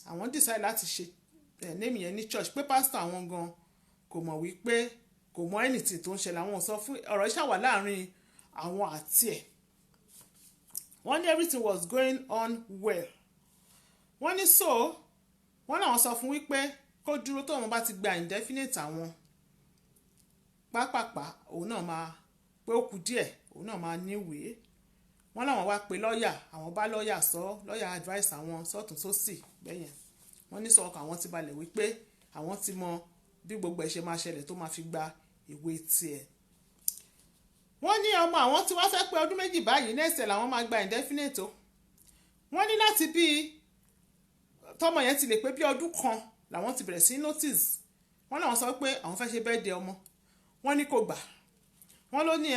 àwọn decide láti ṣe némì yẹn ní church pé pásítọ̀ àwọn gan kò mọ̀ wípé kò mọ anything tó ń ṣẹlẹ̀ àwọn ò sọ fún ọ̀rọ̀ ìṣàwà láàrin àwọn àti ẹ̀ wọ́n ní everything was going on well wọ́n ní wọ́n náà sọ fún wípé kó dúró tóun bá ti gba indefinite àwọn pápápá òun náà máa pé ó kù díẹ̀ òun náà máa níwèé wọ́n láwọn wá pe lọ́ọ̀yà àwọn bá lọ́ọ̀yà lọ́ọ̀yà advice àwọn sọ́tún sósì bẹ́yẹn wọ́n ní sọ ọkàn àwọn ti balẹ̀ wípé àwọn ti mọ bí gbogbo ẹ̀ ṣe máa ṣẹlẹ̀ tó máa fi gba ìwé tiẹ̀. wọ́n ní ọmọ àwọn tí wọ́n fẹ́ pé ọdún méjì báyìí nẹ́ẹ̀sẹ̀ làwọn máa gba indefinite o. wọ́n ní láti bí tọmọ yẹn ti lè pé bí ọdún kan làwọn ti bẹ̀rẹ̀ sí notice wọ́n làwọn sọ pé àwọn fẹ́ ṣe birthday ọmọ wọ́n ní kò gbà wọ́n ló ní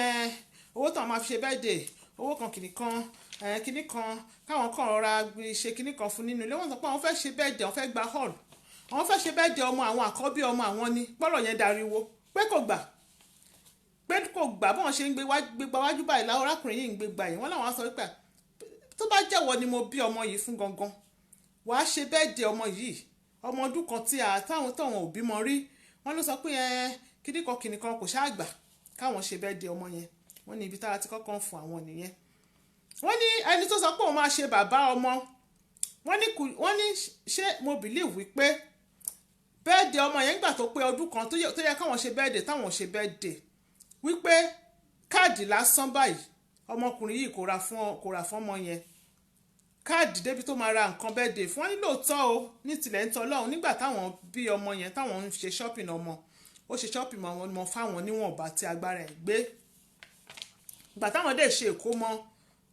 owó tó máa fi ṣe birthday owó kan kìnnì kan káwọn kan rọra ṣe kìnnì kan fún nínú ilé wọ́n sọ pé àwọn fẹ́ ṣe birthday àwọn fẹ́ gba hall àwọn fẹ́ ṣe birthday ọmọ àwọn àkọ́bí ọmọ àwọn ni pọ́lọ̀ yẹn dariwo pé kò gbà bọ́n ṣe ń gbégbá wájú báyìí láwọn arákùnrin yìí ń gbégbá yìí wọ́n láwọn sọ pé tó bá jẹ́wọ́ ni mo bí ọmọ yìí fún gangan wàá ṣe birthday ọmọ yìí ọmọ ọdún kan tí táwọn òbí mọ rí wọ́n ló sọ pé kìnnì kan kò ṣáà gbà káwọn ṣe birthday ọmọ yẹn wọ́n ní ibi tára ti kọ́kọ́ ń fún àwọn nìyẹn wọ́n ní ẹni tó sọ pé òun máa ṣe bàbá ọmọ wọ́n ní ṣé mo believe wípé birthday ọmọ yẹn gbà tó pé ọdún kan tó yẹ káwọn ṣe birthday táwọn ṣe birthday wípé káàdì lásán báyìí ọmọkùnrin yìí kò rà fún ọmọ yẹn káàdì débi tó máa ra nǹkan birthday fún wọn ní lóòótọ́ o ní tilẹ̀ ń tọ́lọ́hún nígbà táwọn bí ọmọ yẹn táwọn ń ṣe shopping ọmọ ó ṣe shopping ọmọ fáwọn níwọ̀nba tí agbára ẹ̀ gbé ìgbà táwọn dẹ̀ ṣe ìkómọ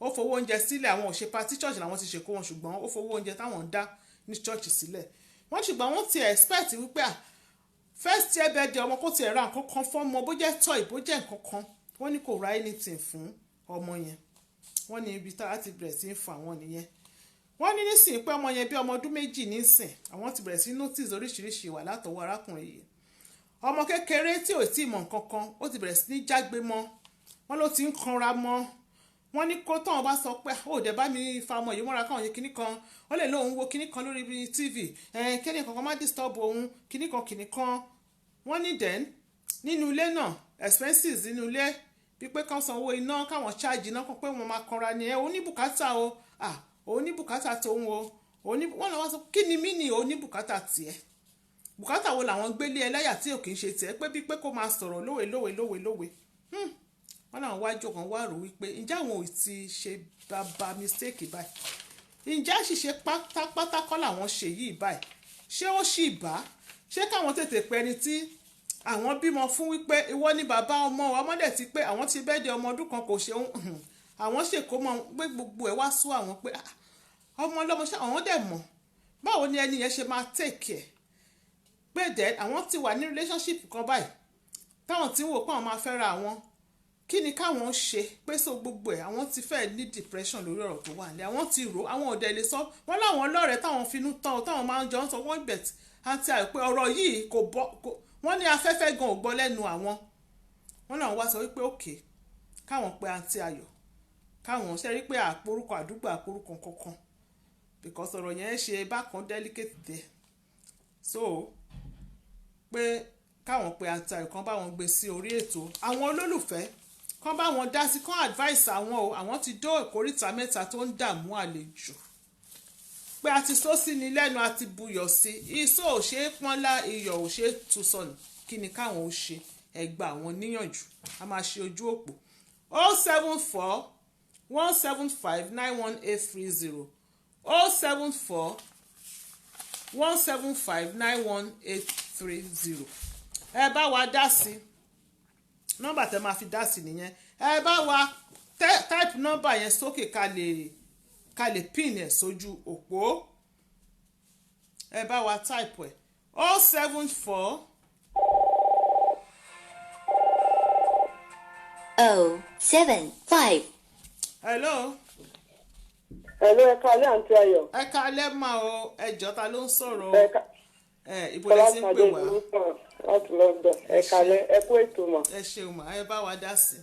ó fowó oúnjẹ sílẹ̀ àwọn ò ṣe party church làwọn ti ṣèkó wọn ṣùgbọ́n ó fowó oúnjẹ táwọn ń dá ní church sílẹ̀ wọ́n ṣùgbọ́n wọ́n ti expect wípé first year birthday ọmọ kó tiẹ̀ ra nǹkan kan fún ọmọ bó jẹ́ toy bó jẹ́ nǹkan kan wọ́n ní kò ra anything fún ọmọ yẹn wọ́n ní ibi tá a ti bẹ̀rẹ̀ sí í fún àwọn nìyẹn wọ́n ní nísìnyí pé ọmọ yẹn bí ọmọ ọdún méjì nísìn àwọn ti bẹ̀rẹ̀ sí notice oríṣiríṣi ìwà látọwọ́ arákùnrin yìí ọmọ kékeré tí ò tí ì mọ̀ nǹkan kan ó ti bẹ̀rẹ̀ sí ní jágbe mọ́ wọ́n ló ti ń kanra mọ́ wọ́n ní kó tán bá sọ pé ó dẹ̀ bá mi fa ọmọ yìí mọ́ra káwọn yẹn kinní kan ó lè lóun wo kinní kan lórí tv kíní kankan má disturb òun kinní kan wọ́n ní den nínú ilé náà expenses nínú ilé pípé kan sanwó iná káwọn charge iná kan pé wọ́n máa kanra ni oníbùkátà o oníbùkátà tóun o wọ́n lọ́wọ́ sọ kí ni mí ni oníbùkátà tiẹ̀ bùkátà wo làwọn gbélé ẹlẹ́yà tí ò kì í ṣe tiẹ̀ pé bí pé kó máa sọ̀rọ̀ lówe wọ́n náà wájú kan wá rò wípé ǹjẹ́ àwọn ò ti ṣe bàbá mistake báyìí ǹjẹ́ àṣìṣe pátápátá kọ́ làwọn ṣe yìí báyìí ṣé ó ṣì bá ṣé káwọn tètè pẹ́ ẹni tí àwọn bímọ fún wípé ìwọ ni bàbá ọmọ ọmọdé ti pé àwọn ti bẹ́ẹ̀dẹ̀ ọmọ ọdún kan kò ṣe àwọn ṣèkó mọ pé gbogbo ẹ̀ wá sú àwọn pé ọmọ ọlọ́mọ ṣe àwọn dẹ̀ mọ̀ báwo ni ẹni yẹn ṣe máa take care pé dẹ̀ àwọn ti wà ní relationship kan báyìí táwọn ti ń wò pé àwọn máa fẹ́ ra àwọn kí ni káwọn ṣe pé so gbogbo ẹ̀ àwọn ti fẹ́ ní depression lórí ọ̀rọ̀ tó wà ní àwọn ti rò àwọn òde lè sọ wọ́n láwọn lọ́rẹ̀ẹ́ táwọn finú tán táwọn máa ń jọ ń sọ wọ́n bẹ̀t àti àìpé ọ̀rọ̀ yìí kò bọ́ wọ́n ní afẹ́fẹ́ gan ò gbọ́ lẹ́nu àwọn wọ́n náà wá sọ wípé òkè káwọn pe àǹtí Ayọ̀ káwọn ṣe rí pé àporúkọ àdúgbò àporúkọ kankan because ọ̀rọ̀ yẹn ṣe bákan delicate there so pé káwọn pe àǹtí Ayọ̀ kan bá wọn gbé sí orí ètò àwọn olólùfẹ́ kán bá wọn dá sí kán advice àwọn o àwọn ti dó ìkóríta mẹ́ta tó ń dààmú àlejò pé a ti sọ sí ni lẹ́nu a ti buyọ̀ sí iṣó ò ṣe é pọ́nlá iyọ̀ ò ṣe é tu sọnù kí ni káwọn ó ṣe ẹgbà àwọn níyànjú a máa ṣe ojú òpó 074 175 91830 074 175 91830 ẹ bá wa dá sí nọ́mbà tẹ́ máa fi dá sí nìyẹn ẹ bá wa type nọ́mbà yẹn sókè ká lè pin ẹ̀ sójú òpó ẹ bá wa type ẹ̀ 074 075. hello. Hello, ẹ káalẹ́ àǹtí Ayọ̀. ẹ káalẹ́ mà o ẹjọ́ ta ló ń sọ̀rọ̀ o ibo lẹ ti ń pè wá. láti London ẹ káalẹ́ ẹ kú ètò mọ̀. ẹ ṣeun mà ẹ bá wa dá sí.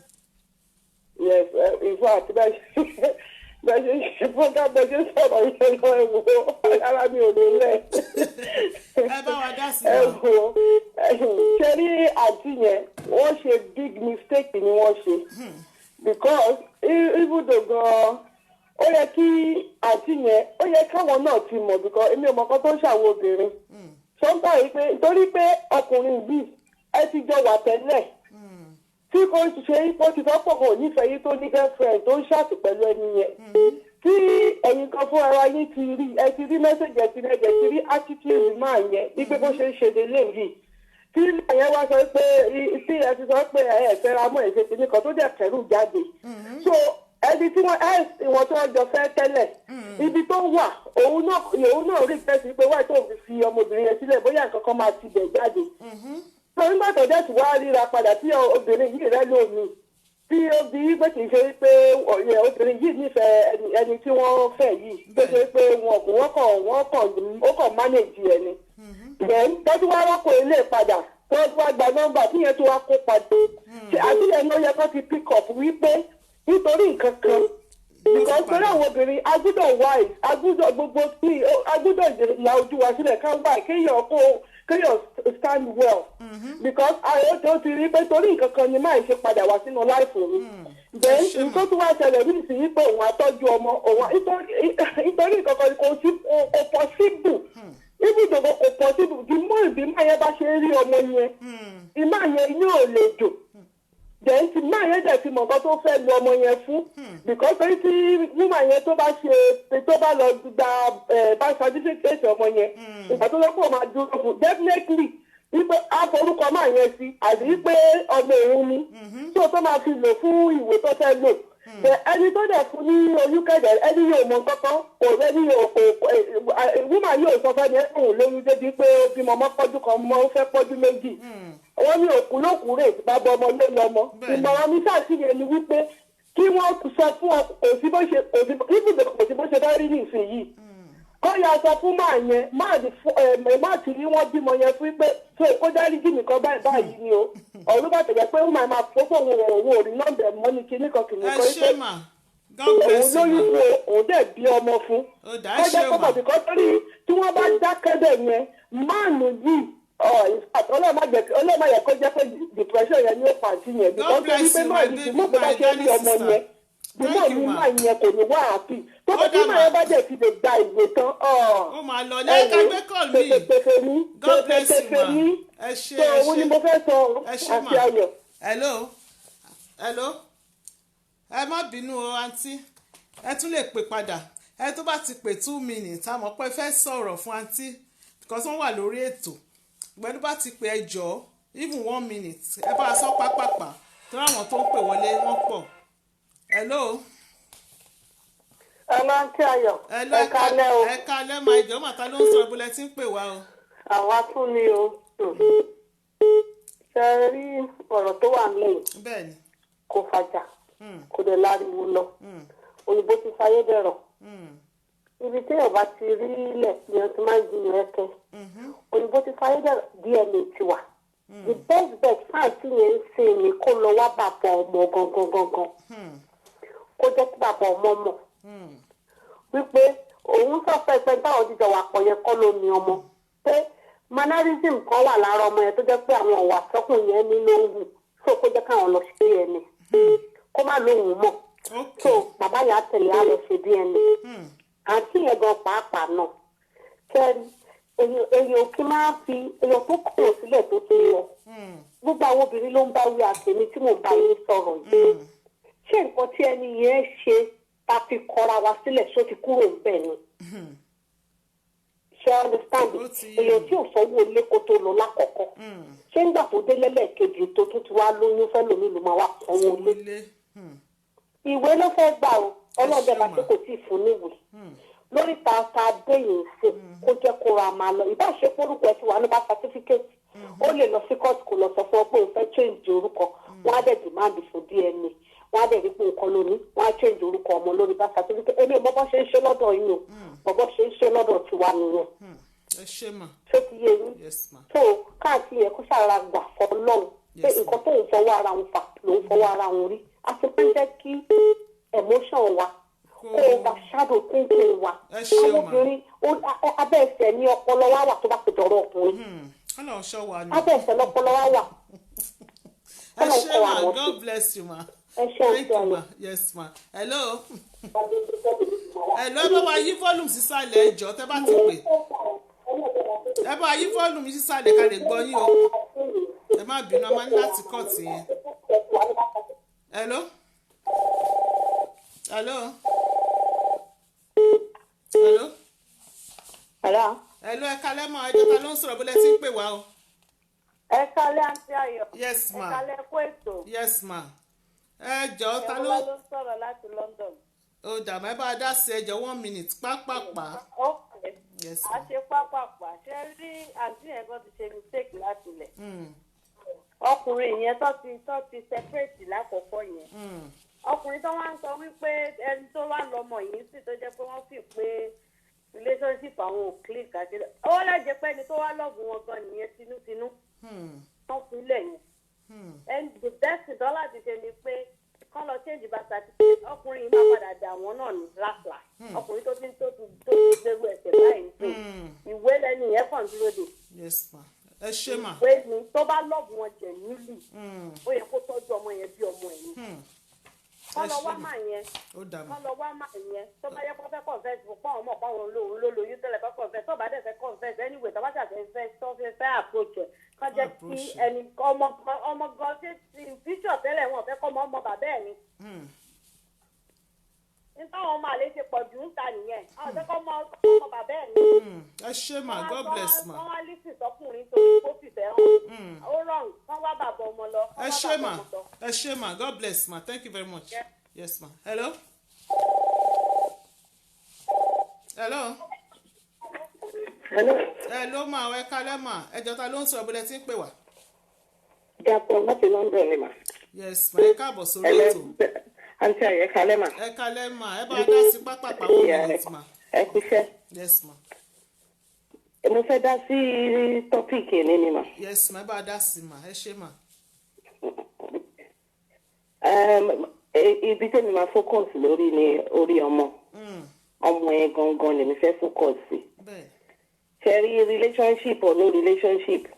yes in fact bẹ́ẹ̀ ṣe ṣe fọ́nká bẹ́ẹ̀ ṣe sọ̀rọ̀ yẹn lọ ẹ wo ara mi ò lè lẹ̀. ẹ bá wa dá sí. ẹ wo ṣe rí àǹtí yẹn wọ́n ṣe big mistake ni wọ́n ṣe because even though gan ó yẹ kí àti yẹn ó yẹ káwọn náà ti mọ̀ bíkọ́ èmi ò mọ̀ kan tó ń ṣàwọn obìnrin sọ́ńtà yìí pé torí pé ọkùnrin yìí ẹ ti jọ wà tẹ́lẹ̀ tí kò ṣe ipò ti fọ́pọ̀ kò nífẹ̀ẹ́ yìí tó ní girlfriend tó ń ṣàtì pẹ̀lú ẹni yẹn tí ẹ̀yin kan fún ara yín ti rí ẹ ti rí mẹ́sẹ̀gì ẹ ti rí attitude máa yẹn wípé bó ṣe ń ṣe lélẹ̀ yìí tí ẹ̀yẹn wá sọ pé tí ẹ ti sọ pé ẹ fẹ́ra mọ́ ẹ̀ṣẹ̀ kìíní kan tó dẹ̀ kẹ́rù jáde so ẹni tí ìwọ̀n tí wọ́n jọ fẹ́ tẹ́lẹ̀ ibi tó wà òun náà rí ìfẹ́sí pé wáyé tó fi ọmọbìnrin yẹn sílẹ̀ bóyá nǹkan kan máa ti bẹ̀ jáde so nígbà tó dẹ̀ tí wàá ríra padà tí obìnrin yìí rẹ́ lómi tí ó bí pé kì í ṣe pé obìnrin yìí nífẹ̀ẹ́ ẹni tí wọ́n fẹ́ yìí tó ṣe pé ó kàn manage ẹni then tọ́jú wá rọ́pò ilé padà tọ́jú wá gba nọ́mbà tí yẹn tó wá kó padà àti ẹni ó yẹ kó ti pick up wípé nítorí nǹkan kan because pẹ̀lú àwọn obìnrin agbúdọ̀ wise agbúdọ̀ gbogbo tí agbúdọ̀ ìlà ojú wa sílẹ̀ ká wà kéèyàn stand well because àwọn tó ti rí pé torí nǹkan kan ni máa ṣe padà wá sínú láìfò mi then nǹkan tó wá ṣẹlẹ̀ ní ìsìn pé òun àtọ́jú ọmọ òun nítorí nǹkan kan kò possible ibùdó kò possible the more ìbímọ yẹn bá ṣe rí ọmọ yẹn ìmọ̀ yẹn yóò lè jò then ti máa yẹn dẹ̀ ti mọ̀ nǹkan tó fẹ́ lu ọmọ yẹn fún because torí tí woman yẹn tó bá lọ gba bá certificate ọmọ yẹn ìgbà tó lọ́pọ̀ máa dúró fún definitely wípé àforúkọ máa yẹn sí àti wípé ọmọ òun ni tó máa fi lò fún ìwé tó fẹ́ lò ẹni tó dẹ̀ fún ní oyún kẹ̀dẹ̀ ẹni yóò mọ kankan kò rẹ́ni woman yóò sọ fẹ́ ni ẹ̀sùn lóyún débi pé ó bímọ mọ́ pọ́jú kan mọ́ ó fẹ́ pọ́jú méjì wọ́n ní òkú lókùú rè bàbá ọmọ ló lọ́mọ ìmọ̀ràn mi ṣàṣìyẹ ni wípé kí wọ́n sọ fún ọ kò sí bó ṣe bá rí nísìnyí kọ́ ya sọ fún máa yẹn máa ti rí wọ́n bímọ yẹn fún pé tó kó dáríjì nìkan báyìí ni o ọ̀run bá tẹ̀lé pé ó máa fọ́pọ̀ òun ò rí nọ́ọ̀bù mọ́ ní kíní kan kìnìún kan pé òun lóyún fún òun dẹ̀ bí ọmọ fún kọjá pọ̀pọ̀ tí kò torí tí wọ́n bá dákẹ́dẹ̀ yẹn máàlù yìí ọlọ́mọ yẹ kó jẹ́ pé depression yẹn ní ó pàǹtí yẹn because torí pé máa yìí mọ̀ pé bá ṣe rí ọmọ yẹn ìmọ̀ mi máa yẹn kò ní wá àpì tó bá tí máa yẹn bá jẹ́ ti lè gba ìwé tán ó máa lọ ní ẹ̀ka gbé kọ́ọ̀lù yìí pèpèpè ní tó òun ni mo fẹ́ sọ àti ayọ̀. hello ẹ má bínú o àǹtí ẹ tún lè pè padà ẹ tó bá ti pè 2 minutes àmọ́ pé fẹ́ sọ̀rọ̀ fún àǹtí because wọ́n wà lórí ètò gbẹ́dú bá ti pè ẹ jọ even 1 minute ẹ bá a sọ pápápá tó ráwọn tó ń pè wọlé wọ́n pọ̀. hello. ẹ máa ń kí ayọ̀ ẹ kálẹ́ o. ẹ kálẹ́ máa jọ màtá ló ń sọ ibùdó tí ń pè wá o. àwa tún ni o ṣe rí ọ̀rọ̀ tó wà nílẹ̀ bẹ́ẹ̀ni kò fàjà kò dẹ̀ láriwo lọ òyìnbó ti fayé dẹ̀rọ̀ ibi tí ọba ti rí ilẹ̀ ni wọ́n ti máa ń jiyàn ẹ̀kẹ́ òyìnbó ti fayé dẹ̀rọ̀ DNA ti wà the best bet fáàtì yẹn ń ṣe ni kó lọ wá bàbá ọmọ gangan kó jẹ́ kí bàbá ọmọ mọ̀ wípé òun sọ pé báwọn jíjọ wà pọ̀ yẹn kọ́ ló ní ọmọ pé mannerism kan wà lára ọmọ yẹn tó jẹ́ pé àwọn ọ̀wà sọ́kùn yẹn ní ló ń wù so kó jẹ́ káwọn lọ ṣe ẹni kó má lóhùn mọ̀ so bàbá yà á tẹ̀lé á lọ ṣe DNA àti yẹn gan pàápàá náà kẹ́rí èèyàn kí máa fi èèyàn tó kúrò sílẹ̀ tó ti lọ gbogbo àwọn obìnrin ló ń bá wí àtẹ̀mí tí mò ń bá yín sọ̀rọ̀ yìí ṣé nǹkan tí ẹni yẹn ṣe ta fi kọra wa sílẹ̀ ṣó ti kúrò níbẹ̀ ni ṣe understand èèyàn tí ò sanwó ilé kó tó lọ lákọ̀ọ́kọ́ ṣé nígbà tó dé lẹ́lẹ́kejì tó tún ti wá lóyún fẹ́ lómi ló máa wá sanwó ilé ìwé ló fẹ́ gbà o ọlọ́dẹ bá tó kò tí ì fún níwèé lórí ta déyìn sí kó jẹ́ kó ra máa lọ ìbáṣepọ̀ orúkọ ẹ̀ tí wà ní bá certificate ó lè lọ sí court kó lọ sọ fún ọ pé òun fẹ́ change orúkọ wọn á dẹ̀ demand fún DNA wọn á dẹ̀ rí pé nǹkan lónìí wọn á change orúkọ ọmọ lórí bá certificate èmi bọ́bọ́ ṣe ń ṣe lọ́dọ̀ yín o bọ́bọ́ ṣe ń ṣe lọ́dọ̀ tiwa nìyẹn tó ti yé yín tó káàkiri yẹn kó ṣàrà gbà fọlọ́run pé nǹkan tó ń fọwọ́ ara wọn fà ló ń fọwọ́ ara wọn rí àti pé jẹ́ kí emotion wa kó o bá shadow thinking wa àwọn obìnrin abẹ́ ẹsẹ̀ ní ọpọlọ wa wà tó bá ti dọ̀rọ̀ ọkùnrin abẹ́ ẹsẹ̀ lọ́pọlọ wa wà. ẹ ṣé ma God bless you ma. thank you ma yes ma hello hello ẹ bá wa yí volume sísàlẹ̀ ẹjọ́ tẹ́ bá ti pè ẹ bá yí volume sísàlẹ̀ ká lè gbọ́ yín o ẹ má bínú a máa ní láti cut yẹn hello hello hello Hello. hello ẹ kalẹ́ mọ́ ẹjọ́ ta ló ń sọ̀rọ̀ bó lẹ ti ń pè wá o. Ẹ kálẹ́ àǹtí Ayọ̀. yes ma Ẹ kálẹ́ kó ètò. yes ma ẹjọ́ ta ló Ẹ̀wọ́n ló ń sọ̀rọ̀ láti London. ó dàmú ẹ bá a dá sí ẹjọ́ 1 minute pápápá. Okay. yes A ṣe pápápá. Ṣé rí àǹtí yẹn kan ti ṣe mistake láti ilẹ̀? Ọkùnrin yẹn tó ti separate lákọ̀ọ́kọ́ yẹn. Ọkùnrin tó wá ń sọ wípé ẹni tó wá lọ́mọ yìí sì tó jẹ́ pé wọ́n fi pé relationship àwọn ò click àti ó lẹ́jẹ̀ pé ẹni tó wá lọ́ọ̀bù wọn gan nìyẹn tinútinú. Wọ́n fi lẹ̀ yẹn. And the best dollar ti ṣe ni pé kán lọ change birth certificate ọkùnrin yìí máa padà dà wọ́n náà ní láfla. Ọkùnrin tó ti gbèrú ẹsẹ̀ báyìí ń pè. Ìwé lẹ́nu yẹn kàn dúró de. yes ma ẹ ṣe ma. Ìwé ni tó bá lọ́ọ̀bù wọn jẹ̀ nílì. Ó yẹ kó tọ́jú ọmọ yẹn bí ọmọ ẹ̀ ní. Kán lọ wá máa yẹn. ó dàmú. Kán lọ wá máa yẹn. Tó bá yẹ kó fẹ́ confess fún pọ́n ọmọ pọ́n òun ló lóyún tẹ́lẹ̀ fẹ́ confess. Tó bá dẹ̀ fẹ́ confess anyway tó bá ṣàfẹ́ tó fẹ́ approach ẹ̀. Kán jẹ́ kí ẹni ọmọ gan ṣe ti future tẹ́lẹ̀ wọn fẹ́ kọ́ ọmọ bàbá ẹ̀ ni. Nítorí àwọn ọmọ àlè ṣe pọ̀ jù ń ta nìyẹn. Àwọn fẹ́ kọ́ ọmọ bàbá ẹ̀ ni. ẹ ṣe ma god bless ma. Wọ́n wá lísì sọkùnrin torí kó fìfẹ́ hàn. Ó rọrùn wọ́n wá bàbá ọmọ lọ. ẹ ṣe ma ẹ ṣe ma god bless ma thank you very much. Yeah. yes ma hello. hello. Hello. hello ma ẹ kalẹ́ ma ẹjọ́ ta ló ń sọ̀rọ̀ bó lẹ ti ń pè wá. Dàpọ̀ láti London ni mà. yes ma ẹ káàbọ̀ sórí ètò. Àǹtí Ayọ̀ ẹ kálẹ́ mà. ẹ kalẹ́ ma ẹ bá a dá sí pápápá 1 minute ma. Ẹ kúṣẹ́. yes ma. Mo fẹ́ dá sí tọ́pìkì ní ni mà. yes ma ẹ bá a dá sí ma ẹ ṣe ma. Ibi tí mi máa focus lórí ni orí ọmọ. Ọmọ yẹn gangan lèmi fẹ́ focus sí. bẹ́ẹ̀. Ṣé rí relationship or no relationship?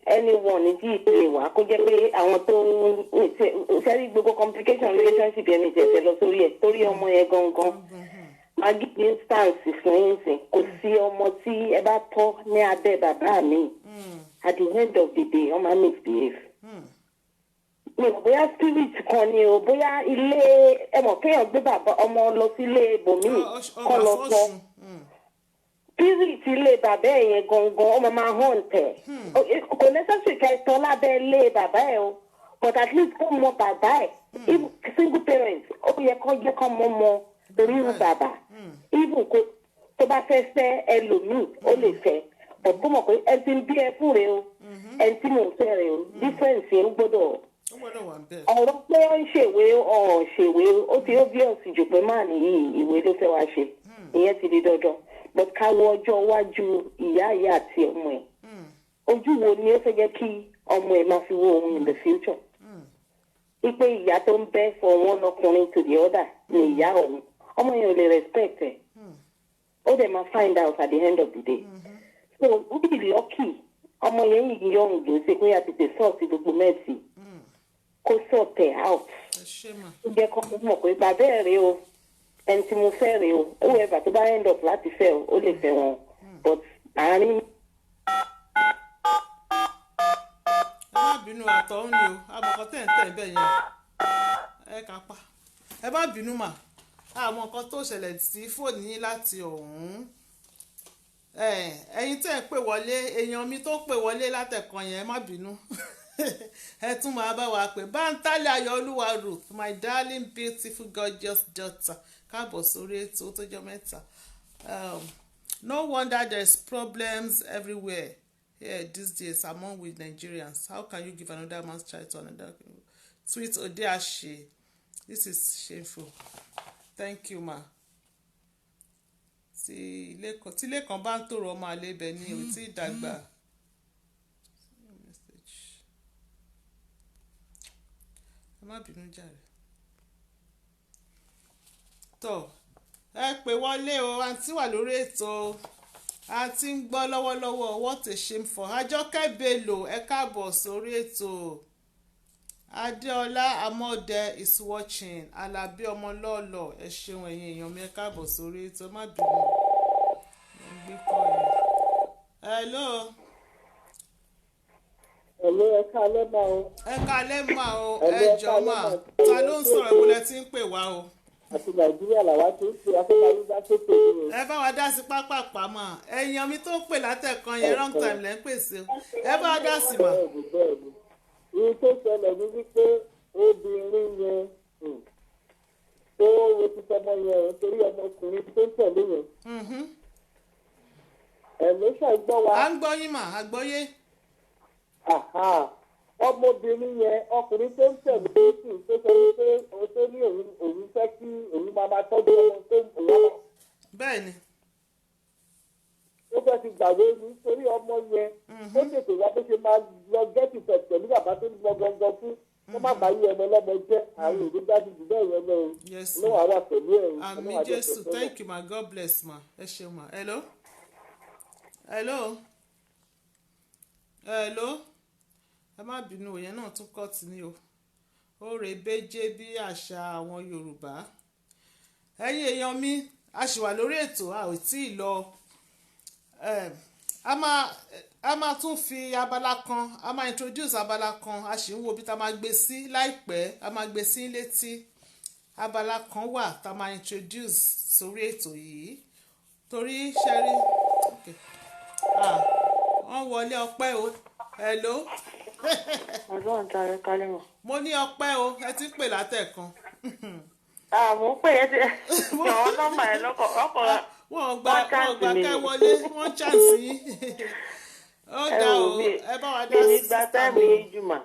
Anyone ní tí ìpele wà kó jẹ́ pé àwọn tó ṣe rí gbogbo complication relationship yẹn ní ìjẹ̀fẹ́ lọ sórí ẹ̀ torí ọmọ yẹn gangan. Máa give instance fún yín sìn kò sí ọmọ tí ẹ bá tọ́ ní abẹ́ bàbá mi. At the end of the day ọmọ misbehave. Mi ò bóyá spirit kan ni o bóyá ilé ẹ mọ̀ kéèyàn gbé bàbá ọmọ lọ sí ilé ibòmíì kọ́ lọ sọ. Spirit ilé bàbá ẹ̀ yẹn gangan ọmọ máa hàn tẹ̀. Kò necessary ká ẹ tọ́ lábẹ́ ilé bàbá ẹ̀ o but at least kó mọ bàbá ẹ̀ single parent ó yẹ kó jẹ́ kó mọ torí irú bàbá even kó tó bá fẹ́ fẹ́ ẹlòmíì ó lè fẹ́ but kó mọ̀ pé ẹ ti ń bí ẹ fún rẹ o ẹ ti mọ̀ fẹ́ rẹ o difference yẹn gbọ́dọ̀ ọ̀rọ̀ pé ó ń ṣèwé ṣèwé ó ti obvious jù pé máà nìyí ìwé ló fẹ́ wá ṣe ìyẹn ti di dandan but ká wo ọjọ́ iwájú ìyá àti ọmọ ẹ̀ ojú wo ni ó fẹ́ jẹ́ kí ọmọ ẹ̀ máa fi wo ohun in the future ipe ìyá tó ń bẹ́ for one ọkùnrin to the other ni ìyá òun ọmọ yẹn ò lè respect ẹ̀ ó dẹ̀ máa find out at the end of the day so ó bí lucky ọmọ yẹn yìí yọ òun ló ṣe pé a tètè sọ́ọ̀tì gbogbo mẹ́ẹ̀sì kó sọ̀tẹ̀ out ó jẹ́ kó mọ̀ pé bàbá ẹ̀ rèé o ẹni tí mo fẹ́ rèé o whoever tó bá end up láti fẹ́ o ó lè fẹ́ wọn but àárín. ẹ má bínú àtọ̀ ń ni o àmọ̀kọ́ tẹ̀ ń tẹ̀ bẹ́ẹ̀ yẹn ẹ kà pa ẹ má bínú mà àmọ́ nǹkan tó ṣẹlẹ̀ sí fóònù yín láti ọ̀hún ẹ̀yin tẹ̀ ń pè wọlé èèyàn mi tó pè wọlé látẹ̀kàn yẹn ẹ má bínú ẹ tún máa bá wa pè Bántálẹ̀ Ayọ̀olúwa Ruth my darling beautiful gorgeous daughter káàbọ̀ sórí ètò tó jọ mẹ́ta no wonder there's problems everywhere here these days among with Nigerians. How can you give another man's child to another? Sweet Odeashe, this is shameful. Thank you ma. Tí ilé kan bá ń tòrò ọmọ àlebẹ̀ ni ò tí ì dàgbà. Ẹ má bínú jàre. Tọ́ ẹ pè wọlé o àǹtí wà lórí ètò àǹtí ń gbọ́ lọ́wọ́lọ́wọ́ what a shame for Àjọkẹ́ Bello ẹ káàbọ̀ sórí ètò Adéọlá Amọ̀dẹ is watching. Alábí Ọmọlọ́ọ̀lọ́ ẹ ṣeun ẹ̀yin èèyàn mi ẹ káàbọ̀ sórí ètò má bínú. Mo ń gbé kọ́ ẹ. Hello. Hello, ẹ káalẹ́ mà o. Ẹ káalẹ́ mà o, ẹ jọ̀ọ́ mà. Ta ló ń sọ̀rọ̀ ìbúlẹ̀ tí ń pè wá o? Àti Nàìjíríà làwa tó ń pè afẹ́láyúdá tó pè ní o. Ẹ bá wa dá sí pápápá mà. Èèyàn mi tó ń pè látẹ̀kan yẹn wrong time lẹ́ ń pèsè o. Ẹ bá wa dá sí mà. Bẹ́ẹ̀ni. Ìyí tó ṣẹlẹ̀ ní wípé obìnrin yẹn tó wo ti fọmọ yẹn torí ọmọkùnrin tó ń tẹ̀lé yẹn. Ẹ̀mí ṣàgbọ́ wa. À ń gbọ́ yín mà, àgbọ́yé. Ọmọbìnrin yẹn ọkùnrin tó ń tẹ̀lé sí tó sọ wípé òun tó ní òun fẹ́ kí òun máa tọ́jú ọmọ tó ń bọ̀ lọ́wọ́. Bẹ́ẹ̀ni. Ó fẹ́ ti gbàgbé nítorí ọmọ yẹn ó tètè wá bó ṣe máa lọ gẹ́tì pẹ̀lú bàbá tó ń lọ gangan fún kó má bàa yí ọmọ lọ́mọ jẹ́ àwọn òde dájú jù bẹ́ẹ̀ yẹn lọ ló wà wà pẹ̀lú ẹ̀rù. Àmín Jésù, thank you ma, God bless ma, ẹ ṣeun ma. Hello. Hello. Hello. Ẹ má bínú òyìn náà tún kọ́ tì ní o. Ó rè béjé bí àṣà àwọn Yorùbá. Ẹ̀yin èèyàn mi, a ṣì wà lórí ètò, a ò tí ì lọ. A máa tún fi abala kan, a máa introduce abala kan, a sì ń wo bí ta máa gbé sí láìpẹ́, a máa gbé sí létí. Abala kan wà ta máa introduce sórí ètò yìí. Torí ṣẹ́rí, wọ́n wọlé ọpẹ́ o. Hello. Ọlọ́run tààrẹ kálẹ̀ mọ̀. Mo ní ọpẹ́ o, ẹ ti pè látẹ̀kan. Mo ń pè é ti àwọn nọ́mbà ẹ̀ lọ́kọ̀ wọ́n gbà kẹ́ wọlé wọ́n chance yín. Ó dá o, ẹ bá wa dá sí. Èmi gba táìmù yìí jùmọ̀.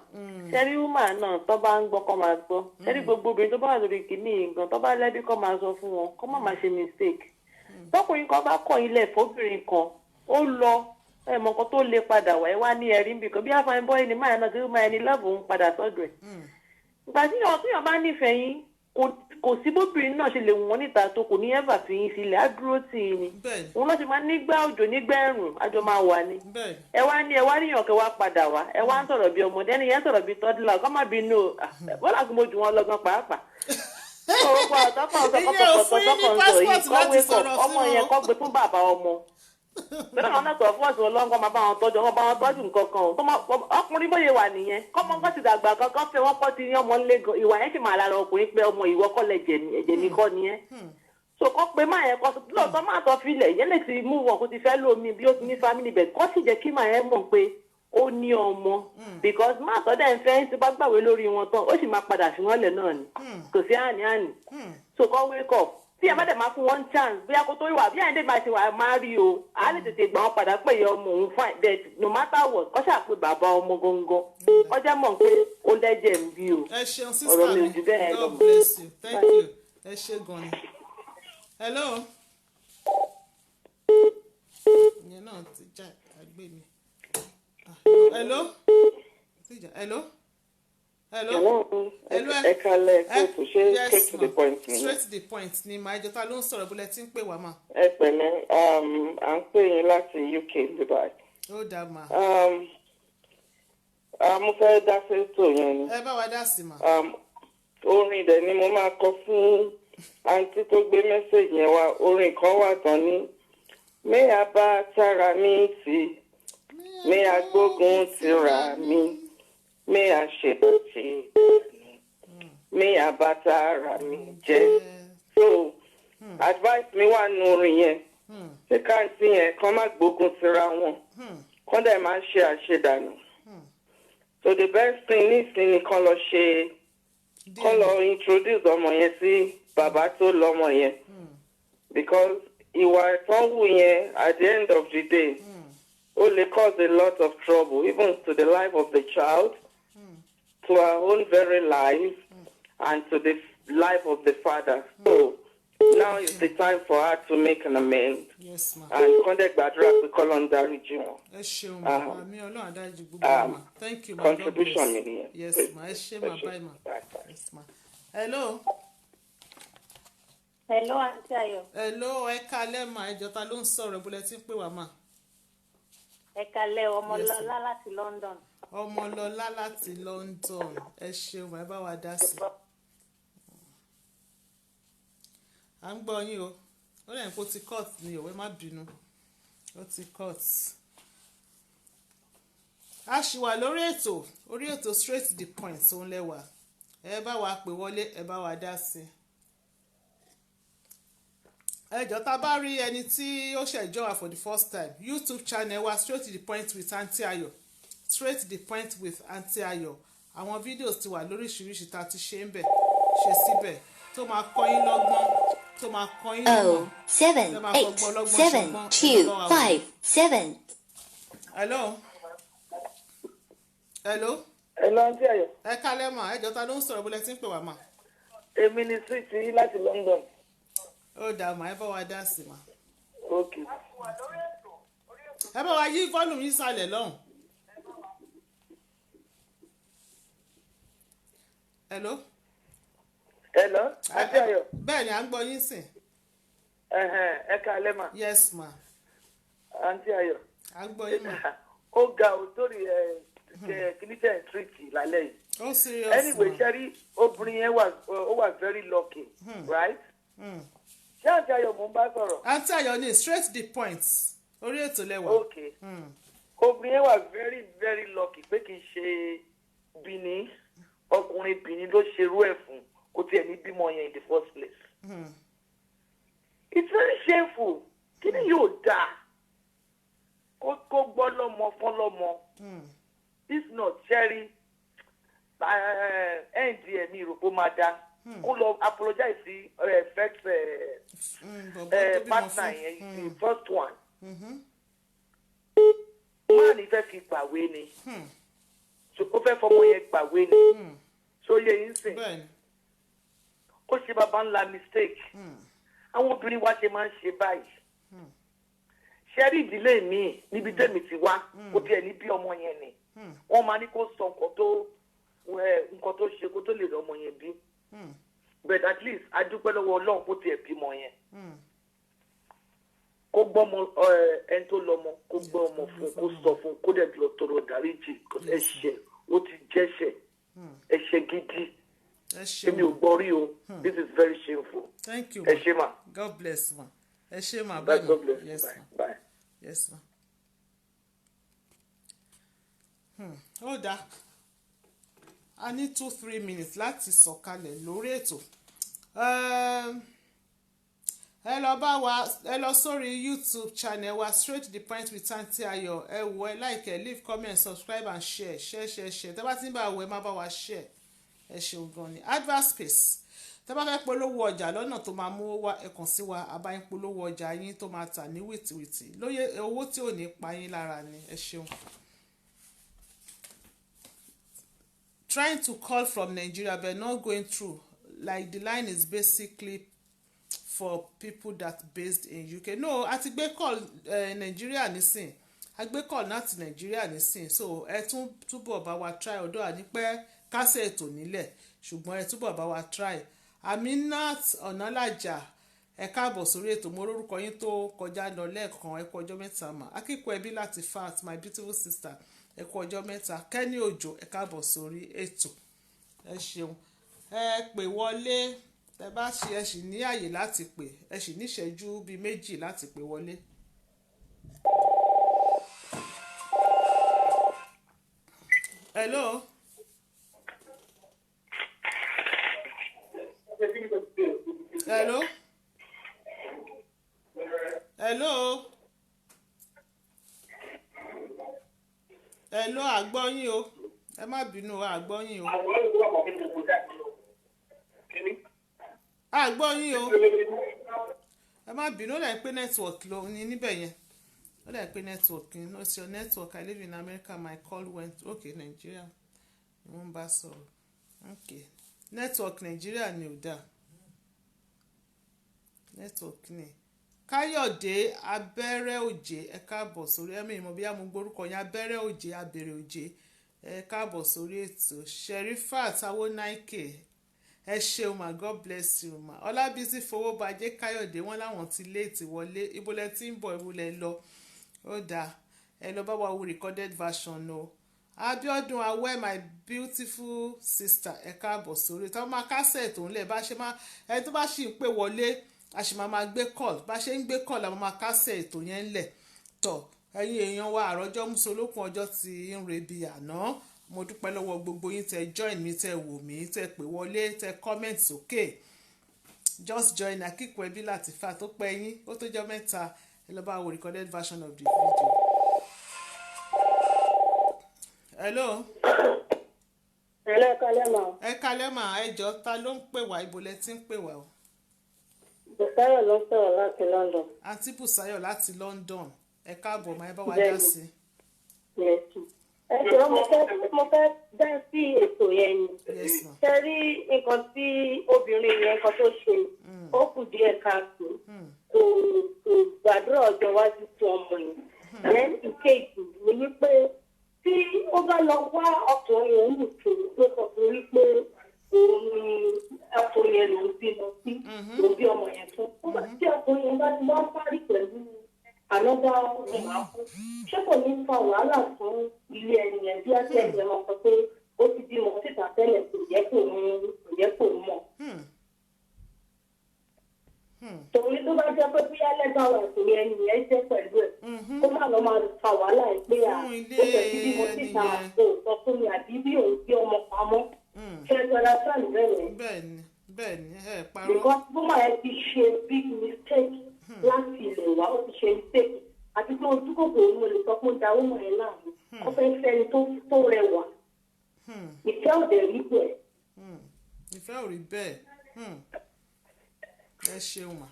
Ṣẹ́rí wúmà náà tó bá ń gbọ́ kọ́ máa gbọ́. Ṣẹ́rí gbogbo obìnrin tó bá wà lórí kìíní nǹkan tó bá lẹ́bí kọ́ máa sọ fún wọn kọ́ má máa ṣe mistake. Tọkùnrin kan bá kọ̀ ilẹ̀ fóbìnrin kan ó lọ ẹ̀mọ̀ kan tó lè padà wá ẹ wá ní ẹ̀rí níbi kan bí àfààní bọ́ ẹni máa náà kí ó máa ẹni lọ́ọ̀bù ń padà sọ́dọ̀ ẹ̀. Ìgbà tí yàn bá nífẹ̀ẹ́ yín kò sí bóbìnrin náà ṣe lè wọ́n níta tó kò ní ẹ̀fà fi yín sílẹ̀ á dúró tì í ni. Òun náà ṣe máa nígbà òjò nígbà ẹ̀rùn àjọ máa wà ní. Ẹ wá níyàn kẹ́ wá padà wá ẹ wá ń sọ̀rọ̀ bí ọmọdé ẹni yẹn sọ̀rọ̀ bí tọ́dúnlá kọ́ má bínú bọ́lá kí mo jù wọn lọ́gán pàápàá. Ọmọ yẹn kọ́ gbé fún bàbá ọmọ. Bẹ́ẹ̀ náà sọ fún ọ̀sùn ọlọ́run máa bá wọn tọ́jú wọn bá wọn tọ́jú nǹkan kan ọkùnrin bóyá wà nìyẹn kọ́mọ nǹkan ti dàgbà kankan fẹ́ wọ́n kọ́ ti ní ọmọ ńlẹ́gàn ìwà yẹn sì máa lára ọkùnrin pé ọmọ ìwọ kọ́ lẹ̀jẹ̀ mi kọ́ nìyẹn. So kọ́ pé máa yẹn kọ́ lóòótọ́ máa tọ́ filẹ̀ yẹn lè ti mú wọn kó ti fẹ́ lómi bí ó ti ní family bed kọ́ sì jẹ́ kí máa yẹn mọ̀ pé ó ní ọmọ because máa tọ́ dẹ̀ ń fẹ́ ti bá gbàwé lórí wọn tán ó sì máa padà sí wọn lẹ̀ náà ni kò sí àní so kọ́ wake up tí ẹ bá dẹ̀ máa fún wọn chance bóyá kó tó wà bí àyẹ̀dẹ̀ máa ṣe wà máa rí o á lè tètè gbà wọn padà pé ìyá ọmọ òun fine but no matter what kọ́ ṣàpè bàbá ọmọ gangan ọjà mọ̀ pé ó lẹ́jẹ̀ ń bí o ọ̀rọ̀ mi ò jù bẹ́ẹ̀ lọ. God bless you, thank you, ẹ ṣé gan ni. Hello. ìyẹn náà ti já àgbé mi. Hello. Hello. Hello. Ẹ kalẹ̀ kóòtù ṣé straight to the point ni. Straight to the point ni màá jẹ́ ta ló ń sọ̀rọ̀ bólẹ̀ tí ń pè wá mà. Ẹ pẹ̀lẹ́ à ń pè yín láti UK Dubai. Ó dá mà. Mo fẹ́ dá sétò yẹn ni. Ẹ bá wa dá sí mà. Orin dẹ̀ ni mo máa kọ fún àǹtí tó gbé mẹ́sẹ̀gì yẹn wá. Orin kan wà tán ní mẹ́yà bá tára mi tì mẹ́yà gbógun ti rà mí. May I share it? May I batara me je? So, advice me one orin. Ṣé ká sí yẹn kán má gbógun tira wọn. Kán dẹ̀ máa ṣe àṣedànù. So the best thing nísìnyí kán lọ introduce ọmọ yẹn sí bàbá tó lọ́mọ yẹn. Because ìwà ìtọ́wù yẹn at the end of the day only cause a lot of trouble even to the life of the child. To our own very life and to the life of the father. So now is the time for her to make an amend. Yes, ma'am. And conduct Badra to call on the region. Thank you, ma. Contribution million. Yes, ma. Bye, ma. Yes, ma. Hello. Hello, Auntie Ayo. Hello, ẹ kálẹ́ ma. Ẹjọ́ ta ló ń sọ̀rọ̀ bólẹ̀ tí ń pè wá ma. Ẹ kálẹ́ Ọmọlọ́lá láti London. Ọmọlọ́lá láti London ẹ ṣeun ẹ bá wa dá sí à ń gbọ́ yín o ó lẹ́yìn kó ti cut ni òwe má bínú ó ti cut a ṣì wà lórí ètò straight to the point tó ń lẹ́wà ẹ bá wa pè wọlé ẹ bá wa dá sí ẹjọ́ tá a bá rí ẹni tí ó ṣẹ̀jọ́ wa for the first time YouTube channel wa straight to the point with Aunty Ayo straight to the point with Aunty Ayo àwọn videos ti wà lóríṣiríṣi tá a ti ṣe ń bẹ̀ ṣe síbẹ̀ tó máa kọ́ yín lọ́gbọ́n tó máa kọ́ yín lọ́gbọ́n 7 8 7 2 5 7. hello hello Hello, Aunty Ayo. ẹ kálẹ́ mà ẹjọ́ ta ló ń sọ̀rọ̀ bó lẹ ti ń pè wá mà. Èmi ni Sweet yìí láti London. ó dà mà ẹ bá wa dá sí mà. Okay. ẹ bá wa yí volume yín sálẹ̀ lọ́hùn. hello. Hello, Aunty Ayo. bẹ́ẹ̀ ni à ń gbọ́ yín sìn. Ẹ káalẹ́ mà. yes ma. Aunty Ayo. à ń gbọ́ yín mà. Ó ga ò sórí kìnìtẹ̀ treaty lálẹ́ yìí. ó serious Anyway, ma. Sherry, obìnrin yẹn wà very lucky, right? Ṣé Aunty Ayo mò ń bá sọ̀rọ̀? Aunty Ayo ní straight to the point orí ètò lẹ́wà. Okay. Obìnrin yẹn wà very very lucky pé kì í ṣe Bìní ọkùnrin Bìní ló ṣerú ẹ̀ fún kó tiẹ̀ ní bímọ yẹn in the first place. It's very shameful. Kí ni yóò dáa? Kó gbọ́ lọ́mọ fún lọ́mọ. If not, Sherry, NDM ìròpó máa dá. Kó lọ apologize sí first partner yẹn, the first one. Máà ní fẹ́ fi gbàwé ni. Ó fẹ́ fọmọ yẹn gbàwé ni. Ṣó yẹ yín sìn? Ó ṣe bàbá ńlá mistake. Àwọn obìnrin wa ṣe máa ń ṣe báyìí. Sherry ìdílé mi níbi tẹ́mi ti wá kó tiẹ̀ ní bí ọmọ yẹn ni. Wọ́n máa ní kó sọ nǹkan tó ṣe kó tó lè rọ ọmọ yẹn bí. But at least a dúpẹ́ lọ́wọ́ Ọlọ́run kó tiẹ̀ bímọ yẹn. Kó gbọ́mọ ẹni tó lọ́mọ kó gbọ́ ọmọ fún kó sọ fún kó dẹ̀ lọ tọrọ dáríjì ẹ̀ṣẹ̀ ó ti jẹ́ṣẹ̀ ẹ̀ṣẹ̀ gidi. Èmi ò gbọ́ rí o. This is very shameful. Thank you. Ẹ ṣé ma. God bless ma. Ẹ ṣé ma. God bless. Yes Bye. ma. Bye. Yes ma. Ó dáa. A ní 2-3 minutes láti sọ̀kalẹ̀ lórí ètò. Ẹ lọ sórí YouTube channel wa straight to the point with Aunty Ayo. Ẹ wò ẹ like leave comment subscribe and share. Tẹ́ bá ti ń bá wò ẹ má bá wa share. Ẹ ṣeun gan ni. Advert space. Tẹ́ bá fẹ́ polówó ọjà lọ́nà tó máa mú wá ẹ kàn sí wa àbáyín polówó ọjà yín tó máa tà ní wìtìwìtì lóye owó tí ò ní pa yín lára ni ẹ ṣeun. Trying to call from Nigeria but not going through like the line is basically for people that based in UK. No, a ti gbé call Nigeria nísìn a gbé call láti Nigeria nísìn so ẹ túbọ̀ bá wa try ọ̀dọ̀ ànípẹ́ kásẹ̀ ètò nílẹ̀ ṣùgbọ́n ẹ túbọ̀ bá wa try. Aminat Ọ̀nàlàjà ẹ káàbọ̀ sórí ètò mo lórúkọ yín tó kọjá lọ lẹ́ẹ̀kan ẹ kú ọjọ́ mẹ́ta mà akíkọ ẹbí láti fat my beautiful sister ẹ kú ọjọ́ mẹ́ta Kenny Òjò ẹ káàbọ̀ sórí ètò ẹ ṣeun ẹ pè wọlé ẹ bá ṣe ẹ sì ní àyè láti pè ẹ sì ní ìṣẹ́jú bíi méjì láti pè wọlé. Hello. Hello. Hello. Hello, àgbọ́yìn o. Ẹ má bínú àgbọ́yìn o. Àgbọ́yìn o. Ẹ má bínú ó dà pé network ló ní níbẹ̀ yẹn. Ó dà pé network ni. No, it's your network. I live in America. My call went. Okay, Nigeria. Wọ́n bá sọ̀rọ̀. Okay. Network Nigeria ni ò dáa. Network ni. Káyọ̀dé Abẹ́rẹ́ Òjé ẹ káàbọ̀ sórí ẹ̀mí ìmọ̀ bí mo gbórúkọ yẹn Abẹ́rẹ́ Òjé Abẹ́rẹ́ Òjé ẹ káàbọ̀ sórí ètò Sherifat Awonaike ẹ ṣeun ma God bless you ma Ọlábísí Fowóbajé Káyọ̀dé wọn láwọn ti léètì wọlé ibùlẹ̀ tí ń bọ̀ ibùlẹ̀ lọ ó dáa ẹ lọ bá wa wo recorded version o Abiodun Awẹ, my beautiful sister, ẹ káàbọ̀ sórí tí wọ́n máa kásẹ̀ tó ń lẹ̀ bá ṣe máa ẹni tó bá ṣì ń pè wọlé a sì máa gbé call bá ṣe ń gbé call àwọn máa kásẹ̀ ètò yẹn ń lẹ̀ tọ̀ ẹ̀yin èèyàn wa àròjọ musolókun ọjọ́ tí ń rebi àná mo dúpẹ́ lọ́wọ́ gbogbo yín tẹ́ join mi tẹ́ wò mí tẹ́ pè wọlé tẹ́ comment sókè just join Akíkú Ẹbí Latifa tó pẹ́ yín ó tó jọ mẹ́ta ẹ lọ bá wo recorded version of the video. Hello. Hello, Kalema. Ẹ kalẹ́ mà ẹ jọ̀ọ́ ta ló ń pè wá ibo lẹ ti ń pè wá o. Bùsáyọ̀ ló ń sọ̀rọ̀ láti London. Àǹtí Bùsáyọ̀ láti London ẹ káàbọ̀ máa bá wa dá sí. Ẹ jọ̀ọ́ mo fẹ́ dá sí ètò yẹn ni. Yes ma. Ṣé rí nǹkan tí obìnrin yẹn nǹkan tó ṣe ó kù díẹ̀ káàkiri kò gbàdúrà ọjọ́ iwájú fún ọmọ yẹn. Then ìkejì ni wípé tí ó bá lọ wá ọkùnrin yẹn nìkan ló sọ fún wípé òun ni ọkùnrin yẹn ló ń bímọ sí ló bí ọmọ yẹn fún. Tí ọkùnrin yẹn bá ti wá parí pẹ̀lú ànọ́dá ọmọ àkú ṣé kò ní fa wàhálà fún ilé ẹni yẹn bí àti ẹ̀jẹ̀ wọn sọ pé ó ti bímọ síta tẹ́lẹ̀ kò yẹ kó mọ̀. Torí tó bá jẹ́ pé bí alẹ́gbà wà ìpínlẹ̀ ẹni yẹn jẹ́ pẹ̀lú ẹ̀ kó má lọ máa fa wàhálà ẹ̀ pé ó tẹ̀ sí bímọ síta kò sọ fún mi àbí bí òun gbé ọmọ pamọ́ ṣe é gbọ́dọ̀ sáà bẹ́ẹ̀. Bẹ́ẹ̀ni ẹ parọ́. Because bóma ẹ ti ṣe big mistake láti ilẹ̀ wá ó ti ṣe mistake àti pé ojú kòkòrò mo lè sọ pé ó da owó yẹn náà ó fẹ́ fẹ́ni tó rẹwà ìfẹ́ ò dẹ̀ rí bẹ́ẹ̀. Ìfẹ́ ò rí bẹ́ẹ̀ ẹ ṣeun mà.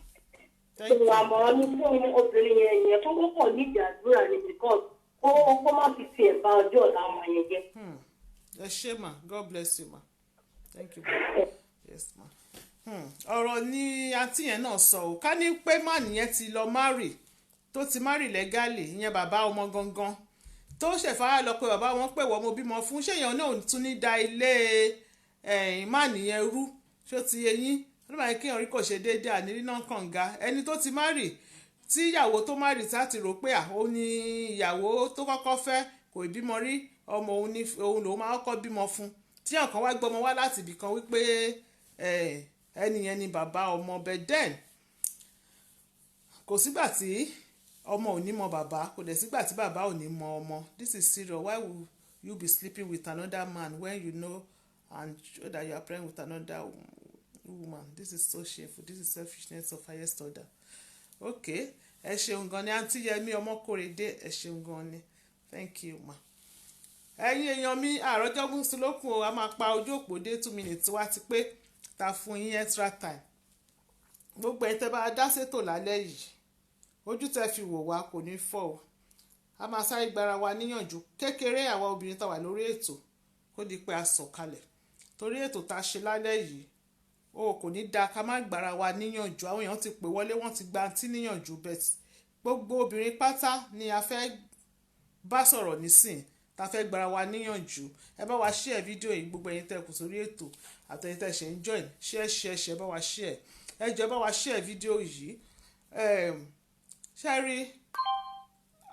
Àmọ̀ràn ní fún obìnrin yẹn tó kọ́kọ́ nídìí àdúrà ni because kó má fi tiẹ̀ bá ọjọ́ ọ̀la ọmọ yẹn jẹ́. Ẹ ṣé mà, God bless you mà. Thank you ma. Yes ma. Ọ̀rọ̀ ni àǹtí yẹn náà sọ ò ká ní pé má nìyẹn ti lọ marry tó ti marry legally ìyẹn bàbá ọmọ gangan tó ṣẹ̀fà lọ pé bàbá wọn pè wọ́n mo bímọ fún ṣéyàn náà tún ní da ilé má nìyẹn rú ṣó ti yé yín ló máa ń kéèyàn rí kò ṣe déédéé ànírí náà kànga ẹni tó ti marry tí ìyàwó tó marry tá ti rò pé ó ní ìyàwó tó kọ́kọ́ fẹ́ kò bímọ rí ọmọ òun lòun máa kọ́kọ́ bímọ fún tí ọ̀kan wá gbọ́mọ wá láti ibì kan wípé ẹni yẹn ni bàbá ọmọ bẹ́ẹ̀dẹ́n kò sígbà tí ọmọ ò ní mọ bàbá kò dẹ̀ sígbà tí bàbá ò ní mọ ọmọ. This is serious. Why will you be sleeping with another man when you know and show that you are praying with another woman? This is so shameful. This is selfishness of highest order. Okay ẹ ṣeun gan ni àǹtí Yẹmí Ọmọkòrédé ẹ ṣeun gan ni thank you ma. Ẹ̀yin èèyàn mi àròjọ musolókun o a máa pa ojú òpó dé 2 minutes wá ti pé ta fún yín extra time gbogbo ẹ̀ tẹ́ bá dá sétò lálẹ́ yìí ojú tẹ́ fi wò wá kò ní fọ́ o a máa sáré gbára wa níyànjú kékeré àwa obìnrin tá wà lórí ètò kó di pé a sọ̀kalẹ̀ torí ètò tá a ṣe lálẹ́ yìí o kò ní dáa ká má gbára wa níyànjú àwọn èèyàn ti pè wọlé wọ́n ti gba àǹtí níyànjú bẹ́ẹ̀ gbogbo obìnrin pátá ni a fẹ́ bá sọ̀rọ̀ nísìn tá fẹ́ gbára wa níyànjú ẹ bá wa share fídíò yìí gbogbo ẹ̀yin tẹ́ kù sórí ètò àtẹ̀yin tẹ́ ṣe ń join share bá wa share ẹ jọ̀ọ́ bá wa share fídíò yìí ṣe rí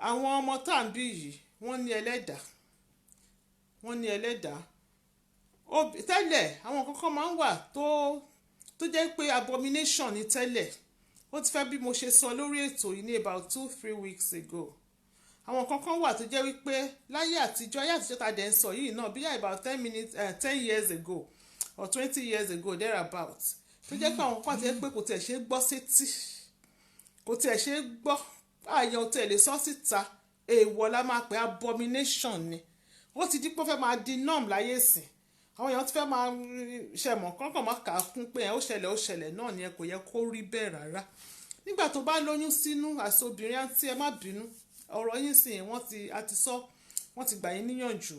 àwọn ọmọ tá à ń bí yìí wọ́n ní ẹlẹ́dàá tẹ́lẹ̀ àwọn kankan máa ń wà tó jẹ́ pé abomination ni tẹ́lẹ̀ ó ti fẹ́ bí mo ṣe sọ lórí ètò yìí ní about 2-3 weeks ago àwọn kankan wà tó jẹ́ wípé láyé àtijọ́ tá a dẹ̀ ń sọ yìí náà bí about 10 years ago or 20 years ago thereabout tó jẹ́ pé àwọn kan ti jẹ́ pé kò tiẹ̀ ṣe gbọ́ sétí kò tiẹ̀ ṣe gbọ́ àyàn ò tẹ̀lé sọ síta èèwọ̀ la máa pè abomination ni ó ti di pé ó fẹ́ máa di norm láyé ìsìn àwọn èèyàn ti fẹ́ máa ṣẹ̀mọ̀ kọ́kàn máa kà á kún pé ó ṣẹlẹ̀ náà ni ẹ kò yẹ kó rí bẹ́ẹ̀ rárá nígbà tó bá lóyún sínú àsobìnrin àǹtí ẹ má bínú ọ̀rọ̀ yín sìn wọ́n ti gbà yín níyànjú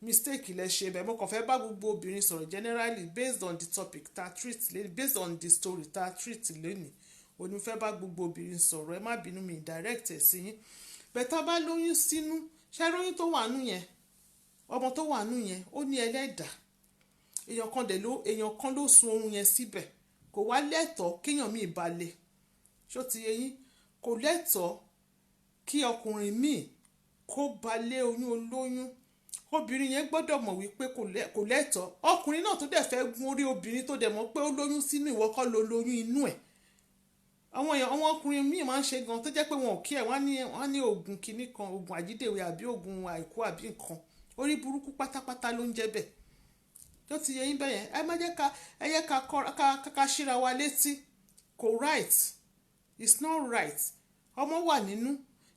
mistake lẹ ṣe bẹ́ẹ̀ mo kàn fẹ́ bá gbogbo obìnrin sọ̀rọ̀ generally based on the topic ta treat lẹ́nu based on the story ta treat lẹ́nu òní fẹ́ bá gbogbo obìnrin sọ̀rọ̀ ẹ má bínú mi direct ẹ̀ sí yín bẹ́ẹ̀ bá lóyún sínú ṣé lóyún tó wà nù yẹn ọmọ tó wà nù yẹn ó ní ẹlẹ́dàá èèyàn kan ló sun ohun yẹn síbẹ̀ kò wá lẹ́tọ̀ọ́ kéèyàn míì balẹ̀ ṣó ti yé yín kò lẹ́tọ̀ọ́ kí ọkùnrin míì kó balẹ̀ oyún olóyún obìnrin yẹn gbọ́dọ̀ mọ̀ wípé kò lẹ́tọ̀ọ́ ọkùnrin náà tó dẹ̀ fẹ́ gun orí obìnrin tó dẹ̀ mọ̀ pé ó lóyún sínú ìwọ kọ́ ló lóyún inú ẹ̀ àwọn ọkùnrin míì máa ń ṣe gan tó jẹ́ pé wọn ò kí ẹ̀ wọ́n ní oògùn kìíní kan oògùn àjídèwé àbí oògùn àìkú àbí nǹkan orí burúkú pátápátá ló ń jẹ́ bẹ́ẹ̀ tó ti yẹ yín bẹ́ẹ̀ yẹn ẹ má jẹ́ ká ṣíra wa létí kò right it's not right ọmọ wà nínú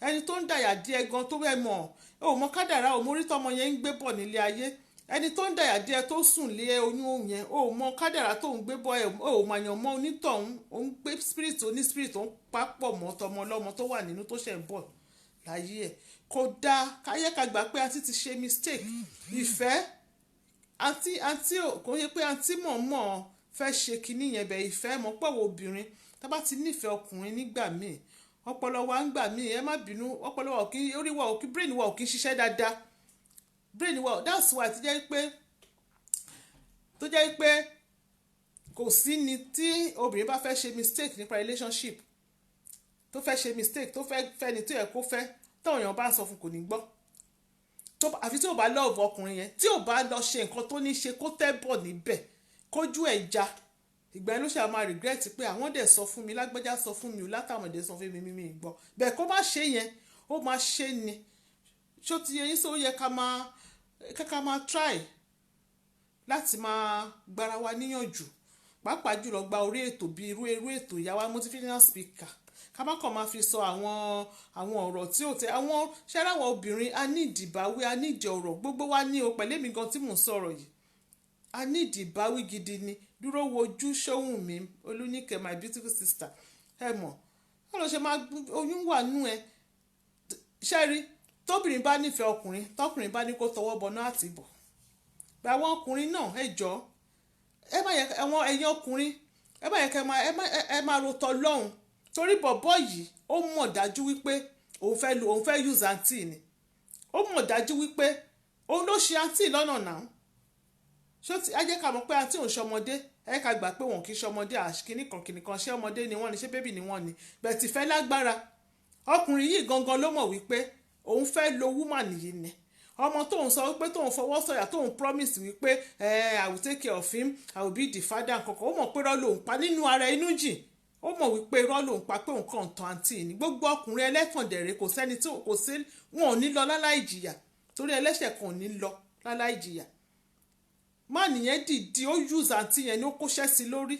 ẹni tó ń dàyà díẹ̀ gan tó bẹ́ẹ̀ mọ̀ ò mọ kádàrá ò mórí tọmọ yẹn ń gbé bọ̀ nílé ayé ẹni tó ń dàyà díẹ̀ tó sùn lé oyún yẹn ò mọ kádàrá tó ń gbé bọ̀ ẹ̀ ò màyàn mọ́ onítọ̀hún ò ń gbé spirit oní spirit tó ń papọ̀ mọ́ tọmọ ọlọ́mọ tó wà nínú tó ṣẹ̀ ń bọ̀ láyé ẹ̀ kò dáa káyé ká gbà pé àǹtí ti ṣe mistake ìfẹ́ àǹtí kò yẹ pé àǹtí mọ̀ọ́mọ̀ fẹ́ ṣe kinní yẹn bẹ̀ ìfẹ́ mọ̀ pọ̀wọ̀ obìnrin tá bá ti nífẹ̀ẹ́ ọkùnrin nígbà míì ọpọlọ wa ń gbà míì ẹ má bínú ọpọlọ wa òkì orí wa òkì brain wa òkì ṣiṣẹ́ dáadáa brain wa that's why tó jẹ́ pé kò sí ni tí obìnrin bá fẹ́ ṣe mistake nípa relationship tó fẹ́ ṣe mistake tó fẹ́ ni tó yẹ kó fẹ́ táwọn èèyàn bá sọ fún kò ní gbọ́ àfi tí ò bá lọ́ọ̀bù ọkùnrin yẹn tí ò bá lọ ṣe nǹkan tó ní ṣe kó tẹ́ bọ̀ níbẹ̀ kójú ẹ̀ já ìgbà yẹn ló ṣe máa regret pé àwọn dẹ̀ sọ fún mi lágbájá sọ fún mi ò látàwọn dẹ̀ sọ fún mi gbọ́ bẹ́ẹ̀ kó má ṣe yẹn ó máa ṣe ni ṣó ti yẹ yín sọ ó yẹ ká máa try láti máa gbára wa níyànjú pàápàá jùlọ gba orí ètò bíi irú ètò ìyàwó motivational speaker ká má kàn máa fi sọ àwọn ọ̀rọ̀ tí ò tẹ àwọn ṣẹ́ráwọ̀ obìnrin a ní ìdìbáwí a ní ìdí ọ̀rọ̀ gbogbo wa ní o pẹ̀lẹ́mi gan tí mò ń sọ̀rọ̀ yìí a ní ìdìbáwí gidi ni dúró wojú ṣóhùn mi Olúníkẹ́ my beautiful sister ẹ mọ̀ wọ́n lọ ṣe máa oyún wà nú ẹ ṣẹ́rí tóbìnrin bá nífẹ̀ẹ́ ọkùnrin tọkùnrin bá ní kó tọwọ́ bọ náà àti bọ̀ bí àwọn ọkùnrin náà ẹ jọ ẹ má yẹ àwọn ẹ̀yin ọkùnrin ẹ má yẹ kẹ́ ẹ má ro tọ lọ́hùn torí bọ̀bọ́ yìí ó mọ̀ dájú wípé òun fẹ́ use àǹtí ni ó mọ̀ dájú wípé òun ló ṣe àǹtí lọ́nà náà ṣé ẹ jẹ́ ká mọ̀ pé àǹtí òun ṣọmọdé ẹ ká gbà pé wọn kì í ṣọmọdé kìnnìkan ṣé ọmọdé ni wọ́n ni ṣé bébì ni wọ́n ni bẹ́ẹ̀ tí fẹ́ lágbára ọkùnrin yìí gangan ló mọ̀ wípé òun fẹ́ lo woman yìí ni ọmọ tóun sọ wípé tóun fọwọ́ sọ̀yà tóun promise wípé I will take care of him I will be the father kankan ó mọ̀ pé irọ́ lòun pa nínú ara inú jìn ó mọ̀ wípé irọ́ lòun pa pé òun kàn tán àǹtí ni gbogbo ọkùnrin ẹlẹ́kàndẹ̀rẹ́ kò sẹ́ni tí kò sí wọn ò ní lọ láláì jìyà torí ẹlẹ́ṣẹ̀ kan ò ní lọ láláì jìyà má nìyẹn dìdí ó use àǹtí yẹn ni ó kóṣẹ́ sí lórí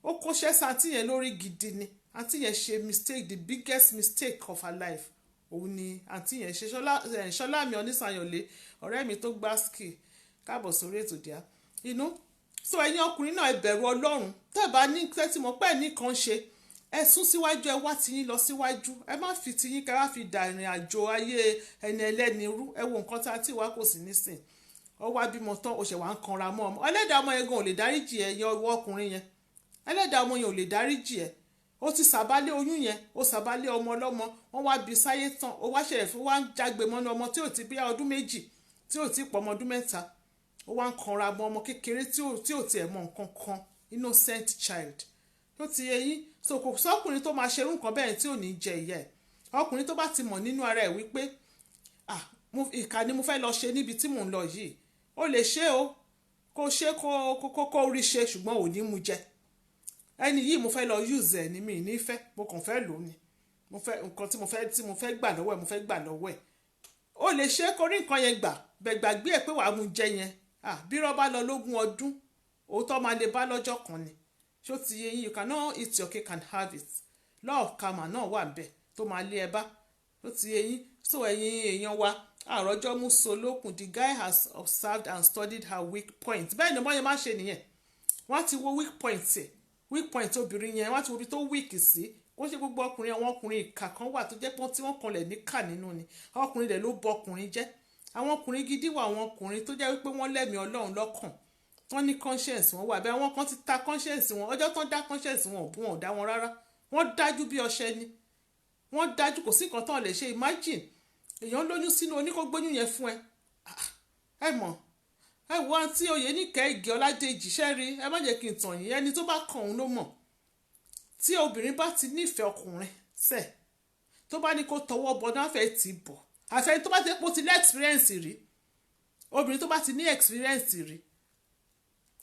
ó kóṣẹ́ sí àǹtí yẹn lórí gidi ni àǹtí yẹn ṣe mistake the biggest mistake of her life òun ni àǹtí yẹn ṣe Ṣọlámi Onísànyànlé ọ̀rẹ́ mi tó gbá ski káàbọ̀ sórí ètò díà inú so ẹ̀yin ọkùnrin náà ẹ bẹ̀rù Ọlọ́run tẹ́ẹ̀bá ní tẹ́tí mọ̀ pé nìkan ṣe ẹ sún síwájú ẹ wá tiyín lọ síwájú ẹ má fi tiyín ká wá fi dà ìrìn àjò ayé ẹni ẹlẹ́ni rú ẹ wo nǹkan tá a ti wá kò sí nísìn ọ wá bímọ tán o ṣẹ̀ wá ń kanra mọ́ ọmọ ẹlẹ́dàá ọmọ yẹn gan ò lè dáríjì ẹ yan ọwọ́ ọkùnrin yẹn ẹlẹ́dàá ọmọ yẹn ò lè dáríjì ẹ ó ti sàbálé oyún yẹn ó sàbálé ọmọ ọlọ́mọ wọ́n wá bí sáyé tán ó wá ṣẹlẹ̀ fún wá ń jágbe mọ́nú ọmọ tí ò ti bí ọdún méjì tí ò ti pọ̀ ọmọ ọdún mẹ́ta ó wá ń kanra mọ́ ọmọ kékeré tí ò tiẹ̀ mọ nǹkan kan innocent child tó ti yẹ yín so kò sọkùnrin tó máa ṣerú nǹkan bẹ́ẹ̀ tí ò ní jẹ ìyá ẹ̀ ọkùnrin tó bá ti mọ̀ nínú ara ẹ̀ wípé ìkà ni mo fẹ́ lọ ṣe níbi tí mò ń lọ yìí ó lè ṣe o kó ṣe kó rí ṣe ṣùgbọ́n ò ní mú jẹ ẹni yìí mo fẹ́ lọ use ẹ̀ ní mi nífẹ̀ẹ́ mo kàn fẹ́ lò ó ni mo fẹ́ nǹkan tí mo fẹ́ gbà lọ́wọ́ ẹ̀ mo fẹ́ gbà lọ́wọ́ ẹ̀ ó lè ṣe kó rí nǹkan yẹn gbà bẹ̀ gbàgbé ẹ̀ pé wàá mú jẹ yẹn bí irọ́ bá lọ lógún ọdún òótọ́ máa lè bá lọ́jọ́ kan ni ṣó ti yẹ yín you cannot eat your cake and have it law of karma náà wà bẹ́ẹ̀ tó máa lé ẹ bá ṣó ti yẹ yín so ẹ̀yin èèyàn wa àròjọ́ mú so lókun the guy has observed and studied her weak point bẹ́ẹ̀ ni wọ́n yẹn máa ṣe nìyẹn wọ́n ti wo weak point ẹ̀ weak point obìnrin yẹn wọ́n ti wo ibi tó weak sí wọ́n ṣe gbogbo ọkùnrin àwọn ọkùnrin ìkà kan wà tó jẹ́ pọ́n tí wọ́n kanlẹ̀ níkà nínú ni ọkùnrin rẹ̀ ló bọ ọkùnrin jẹ́ àwọn ọkùnrin gidi wà àwọn ọkùnrin tó jẹ́ wípé wọ́n lẹ́mìí Ọlọ́run lọ́kàn wọ́n ní conscience wọn wà bẹ́ẹ̀ wọ́n kan ti ta conscience wọn ọjọ́ tán dá conscience wọn ò dá wọn rárá wọ́n dájú bí ọṣẹ ni wọ́n dájú kò sí nǹkan tán lè ṣe imagine èèyàn lóyún sínú oníkógbóyún yẹn fún ẹ mọ̀ ẹ wo àǹtí Oyèníkẹ́ Ìgè Ọládèjì ṣẹ́rí ẹ má jẹ́ kí n tàn yín ẹni tó bá kàn òun ló mọ̀ tí obìnrin bá ti nífẹ̀ẹ́ ọkùnrin tó bá ní kó tọwọ́ bọ náà fẹ́ tì bọ̀ àfẹ́ tó bá ti pọ̀ ti lẹ́ experience rí obìnrin tó bá ti ní experience rí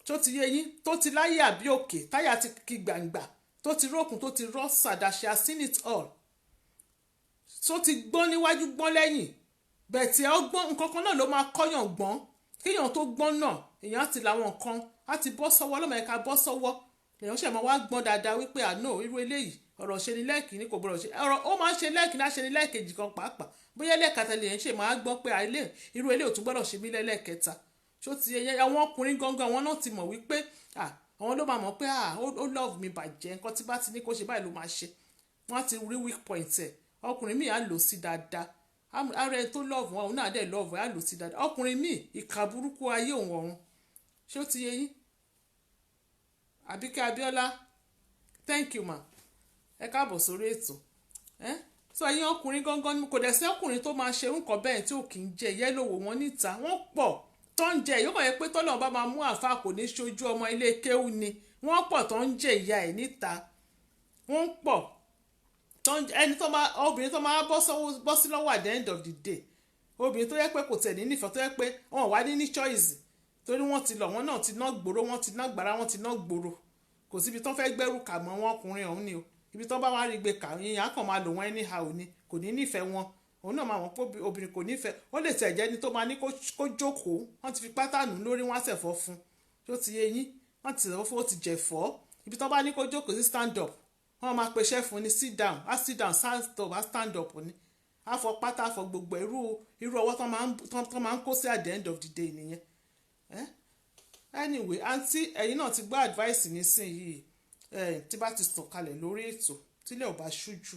tó ti yé yín tó ti láyé àbí òkè táyà ti kí gbàǹgbà tó ti rókun tó ti rọ́ sàdáṣe has seen it all tó ti gbọ́n níwájú gbọ́n lẹ́yìn bẹ̀tì ọgbọ́n nǹkan kan náà ló máa kọ́yàn gbọ́n kéèyàn tó gbọ́n náà èèyàn ti làwọn nǹkan á ti bọ́ sọ́wọ́ lọ́mọ ẹ̀ka bọ́ sọ́wọ́ èèyàn ṣẹ̀ máa wá gbọ́n dáadáa wípé àná irú eléyìí ọ̀rọ̀ ṣe ni lẹ́ẹ̀kìíní kò gbọ́dọ̀ ṣe ọ̀rọ̀ ó máa ń ṣe lẹ́ẹ̀kìíní á ṣe ni lẹ́ẹ̀kejì kan pàápàá bóyá lẹ́ẹ̀kẹta lèèyàn ṣe máa gbọ́ pé irú eléyìí ò tún gbọ́dọ̀ ṣe mí lẹ́ẹ̀kẹta ṣó ti yẹ àwọn ọkùnrin gangan àwọn náà ti mọ̀ wípé àwọn ló máa mọ̀ pé ó love mi bàjẹ́ nǹkan tí bá ti ní kó ṣe báyìí ló máa ṣe wọ́n ti rí weak point ẹ̀ ọkùnrin míì á lò sí dáadáa ara ẹ tó love wọn òun náà dẹ̀ love ẹ̀ á lò sí dáadáa ọkùnrin míì ìka burúkú ayé òun ọ̀run ṣé ó ti yẹ yín Àbíkẹ́ Abíọ́lá thank you ma ẹ káàbọ̀ sórí ètò so ẹ̀yin ọkùnrin gangan kò dẹ̀ sí ọkùnrin tó máa ṣe nǹkan bẹ́ẹ̀ tí ò kì í jẹ yẹ́lòwò wọn níta wọ́n pọ̀ tó ń jẹ yóò kàn yẹ pé tọ́lọ́ bá máa mú àáfàá kò ní ṣojú ọmọ ilé kéwú ni wọ́n pọ̀ tó ń jẹ ìyá ẹ̀ níta wọ́n pọ̀ ẹni tó máa obìnrin tó máa bọ́ sí lọ́wọ́ at the end of the day obìnrin tó yẹ pé kò tẹ̀ ní nífẹ̀ẹ́ tó yẹ pé wọ́n wá ní choice torí wọ́n ti lọ wọ́n náà ti ná gbòòrò wọ́n ti ná gbàrà wọ́n ti ná gbòòrò kò síbi tó fẹ́ gbẹ́rù kà mọ́ wọn ọkùnrin ọ̀hún ni o ibi tó bá wá rí gbé kà yín á kàn máa lò wọ́n anyhow ni kò ní nífẹ̀ẹ́ wọn òun náà máa wọ́n pé obìnrin kò nífẹ̀ẹ́ ó lè tẹ̀ jẹ́ ni tó máa ní kó jókòó wọ́n ti fi pátánù lórí wọ́n á ṣẹ̀fọ́ fún tó ti yé yín wọ́n ti ṣẹ̀fọ́ fún ó ti jẹ̀fọ́ ibi tó bá ní kó jókòó sí stand up wọ́n máa pèsè fún ni sit down stand up á stand up ni á fọ pátá á fọ gbogbo irú ọwọ́ tó máa ń kó sí at the end of the day nìyẹn anyway àǹtí ẹ̀yin náà ti gbọ́ advice nísìnyìí tí bá ti sọ̀ kalẹ̀ lórí ètò tílẹ̀ ò bá ṣújù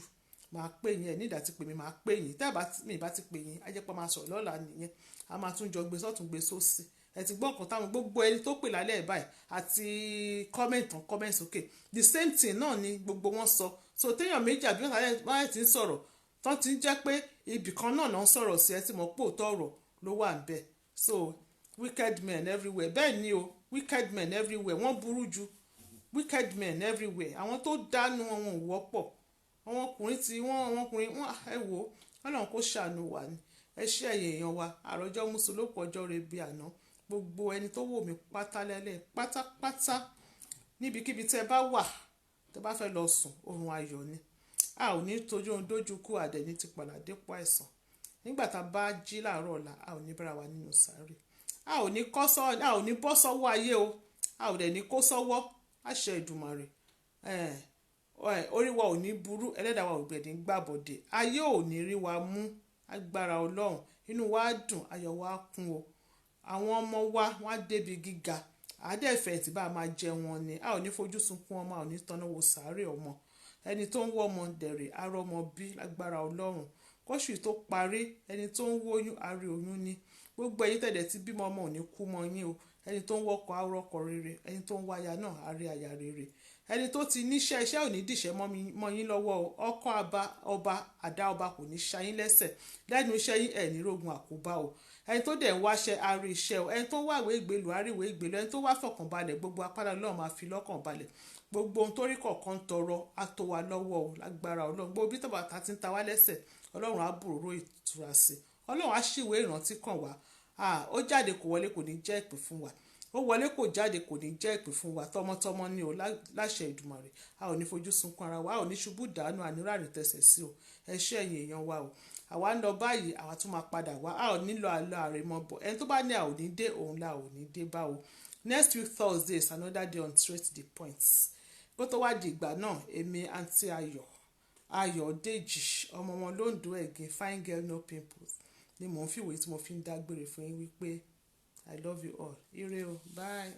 máa pè yín ẹ̀ nídàá ti pè mí máa pè yín tẹ́ mi bá ti pè yín á jẹ́ pé máa sọ̀rọ̀ lọ́la nìyẹn a máa tún jọ gbé sọ́tún gbé sósì ẹ ti gbọ́ nǹkan táwọn gbogbo ẹni tó pè lálẹ́ ẹ̀ báyìí àti comment sókè the same thing náà ni gbogbo wọn sọ so téèyàn méjì àbí wọ́n ti ń sọ̀rọ̀ tán ti ń jẹ́ pé ibì kan náà ń sọ̀rọ̀ sí ẹ tí mo pò tọ̀rọ̀ ló wà ń bẹ̀ so wicked men everywhere bẹ́ẹ̀ ni o wicked men everywhere wọ́n burú ju wicked men everywhere àwọn tó dánú wọn ò wọ́pọ̀ àwọn ọkùnrin tí àwọn ọkùnrin ẹ wò Ọlọ́run kó ṣàánú wa ni ẹ ṣe ẹ̀yẹ èèyàn wa àròjọ mùsùlùmí ọjọ́ rẹ̀ bí àná gbogbo ẹni tó wò mí pátá lẹ́lẹ̀ pátápátá níbikíbi tẹ́ bá wà tẹ́ bá fẹ́ lọ sùn oorun ayọ̀ ni a ò ní tójú ohun dójú kú àdẹ̀ní ti padà dépò àìsàn nígbà tá a bá jí láàárọ̀ ọ̀la a ò ní bára wa nínú sáré a ò ní bọ́ sọ́wọ́ ayé o a ò dẹ̀ ní kó sọ́wọ́ àṣẹ Ìdùmarè orí wa ò ní burú ẹlẹ́dàá wa ò gbẹ̀dẹ̀ ń gbàbọ̀dẹ̀ ayé ò ní rí wa mú agbára Ọlọ́run inú wa dùn ayọ̀ wa kún o àwọn ọmọ wa wọ́n á débi gíga àádẹ́fẹ̀ tí bá a máa jẹ wọn ni a ò ní fojú sunkún ọmọ a ò ní tanná wo sàárè ọmọ ẹni tó ń wọ́ ọmọ dẹ̀rẹ̀ arọ́ ọmọ bí lágbára Ọlọ́run kóṣù tó parí ẹni tó ń wóyún àárẹ̀ oyún ni gbogbo ẹ̀yin tẹ̀dẹ̀ tí bímọ ọmọ ò ní kú mọ́ yín o ẹni tó ń wọkọ̀ arọ́kọ̀ rere ẹni tó ń wáyà náà àárẹ̀ àyà rere ẹni tó ti níṣẹ́ iṣẹ́ ò ní dìṣẹ́ mọ́ yín lọ́wọ́ o ọkọ̀ ọba àdá ọba kò ní ṣayín lẹ́sẹ̀ lẹ́nu iṣẹ́ yín ẹ̀ ní rògùn àkóbá o ẹni tó dẹ̀ ń wáṣẹ́ àrí iṣẹ́ o ẹni tó wá ìwé ìgbèlú àríwé ìgbèlú ẹni tó wá fọkànbalẹ̀ gbogbo apádà Ọlọ́run máa fi lọ́kàn balẹ̀ gbogbo ohun tó rí kọ̀ọ̀kan tọrọ á tó wa lọ́wọ́ o lágbára Ọlọ́run gbogbo bí tọ́ba ta ti ń ta wá lẹ́sẹ̀ Ọlọ́run á bòrò ìtura sí Ọlọ́run á ṣìwé ìrántí kàn wá ó jáde kò wọlé kò ní jẹ́ ìpè fún wa ó wọlé kò jáde kò ní jẹ́ ìpè fún wa tọmọtọmọ ni o láṣẹ Ìdùmarè a ò ní fojú sunkún ara wa a ò ní ṣubú dànù àníràrì tẹsẹ̀ sí o ẹ ṣé ẹ̀yin èèyàn wa o àwa ń lọ báyìí àwa tún máa padà wá a ò nílò àlọ́ àrèmọ bọ̀ ẹni tó bá ní a ò ní dé òun la ò ní dé bá o next week Thursday is another day on straight to the point kó tó wá di ìgbà náà èmi àǹtí Ayọ̀dèjì ọmọ wọn lóńdó ẹ̀gìn fine girl no pimples ni mò ń fìwé tí mo fi ń dágbére fún yín wípé I love you all ire o bye.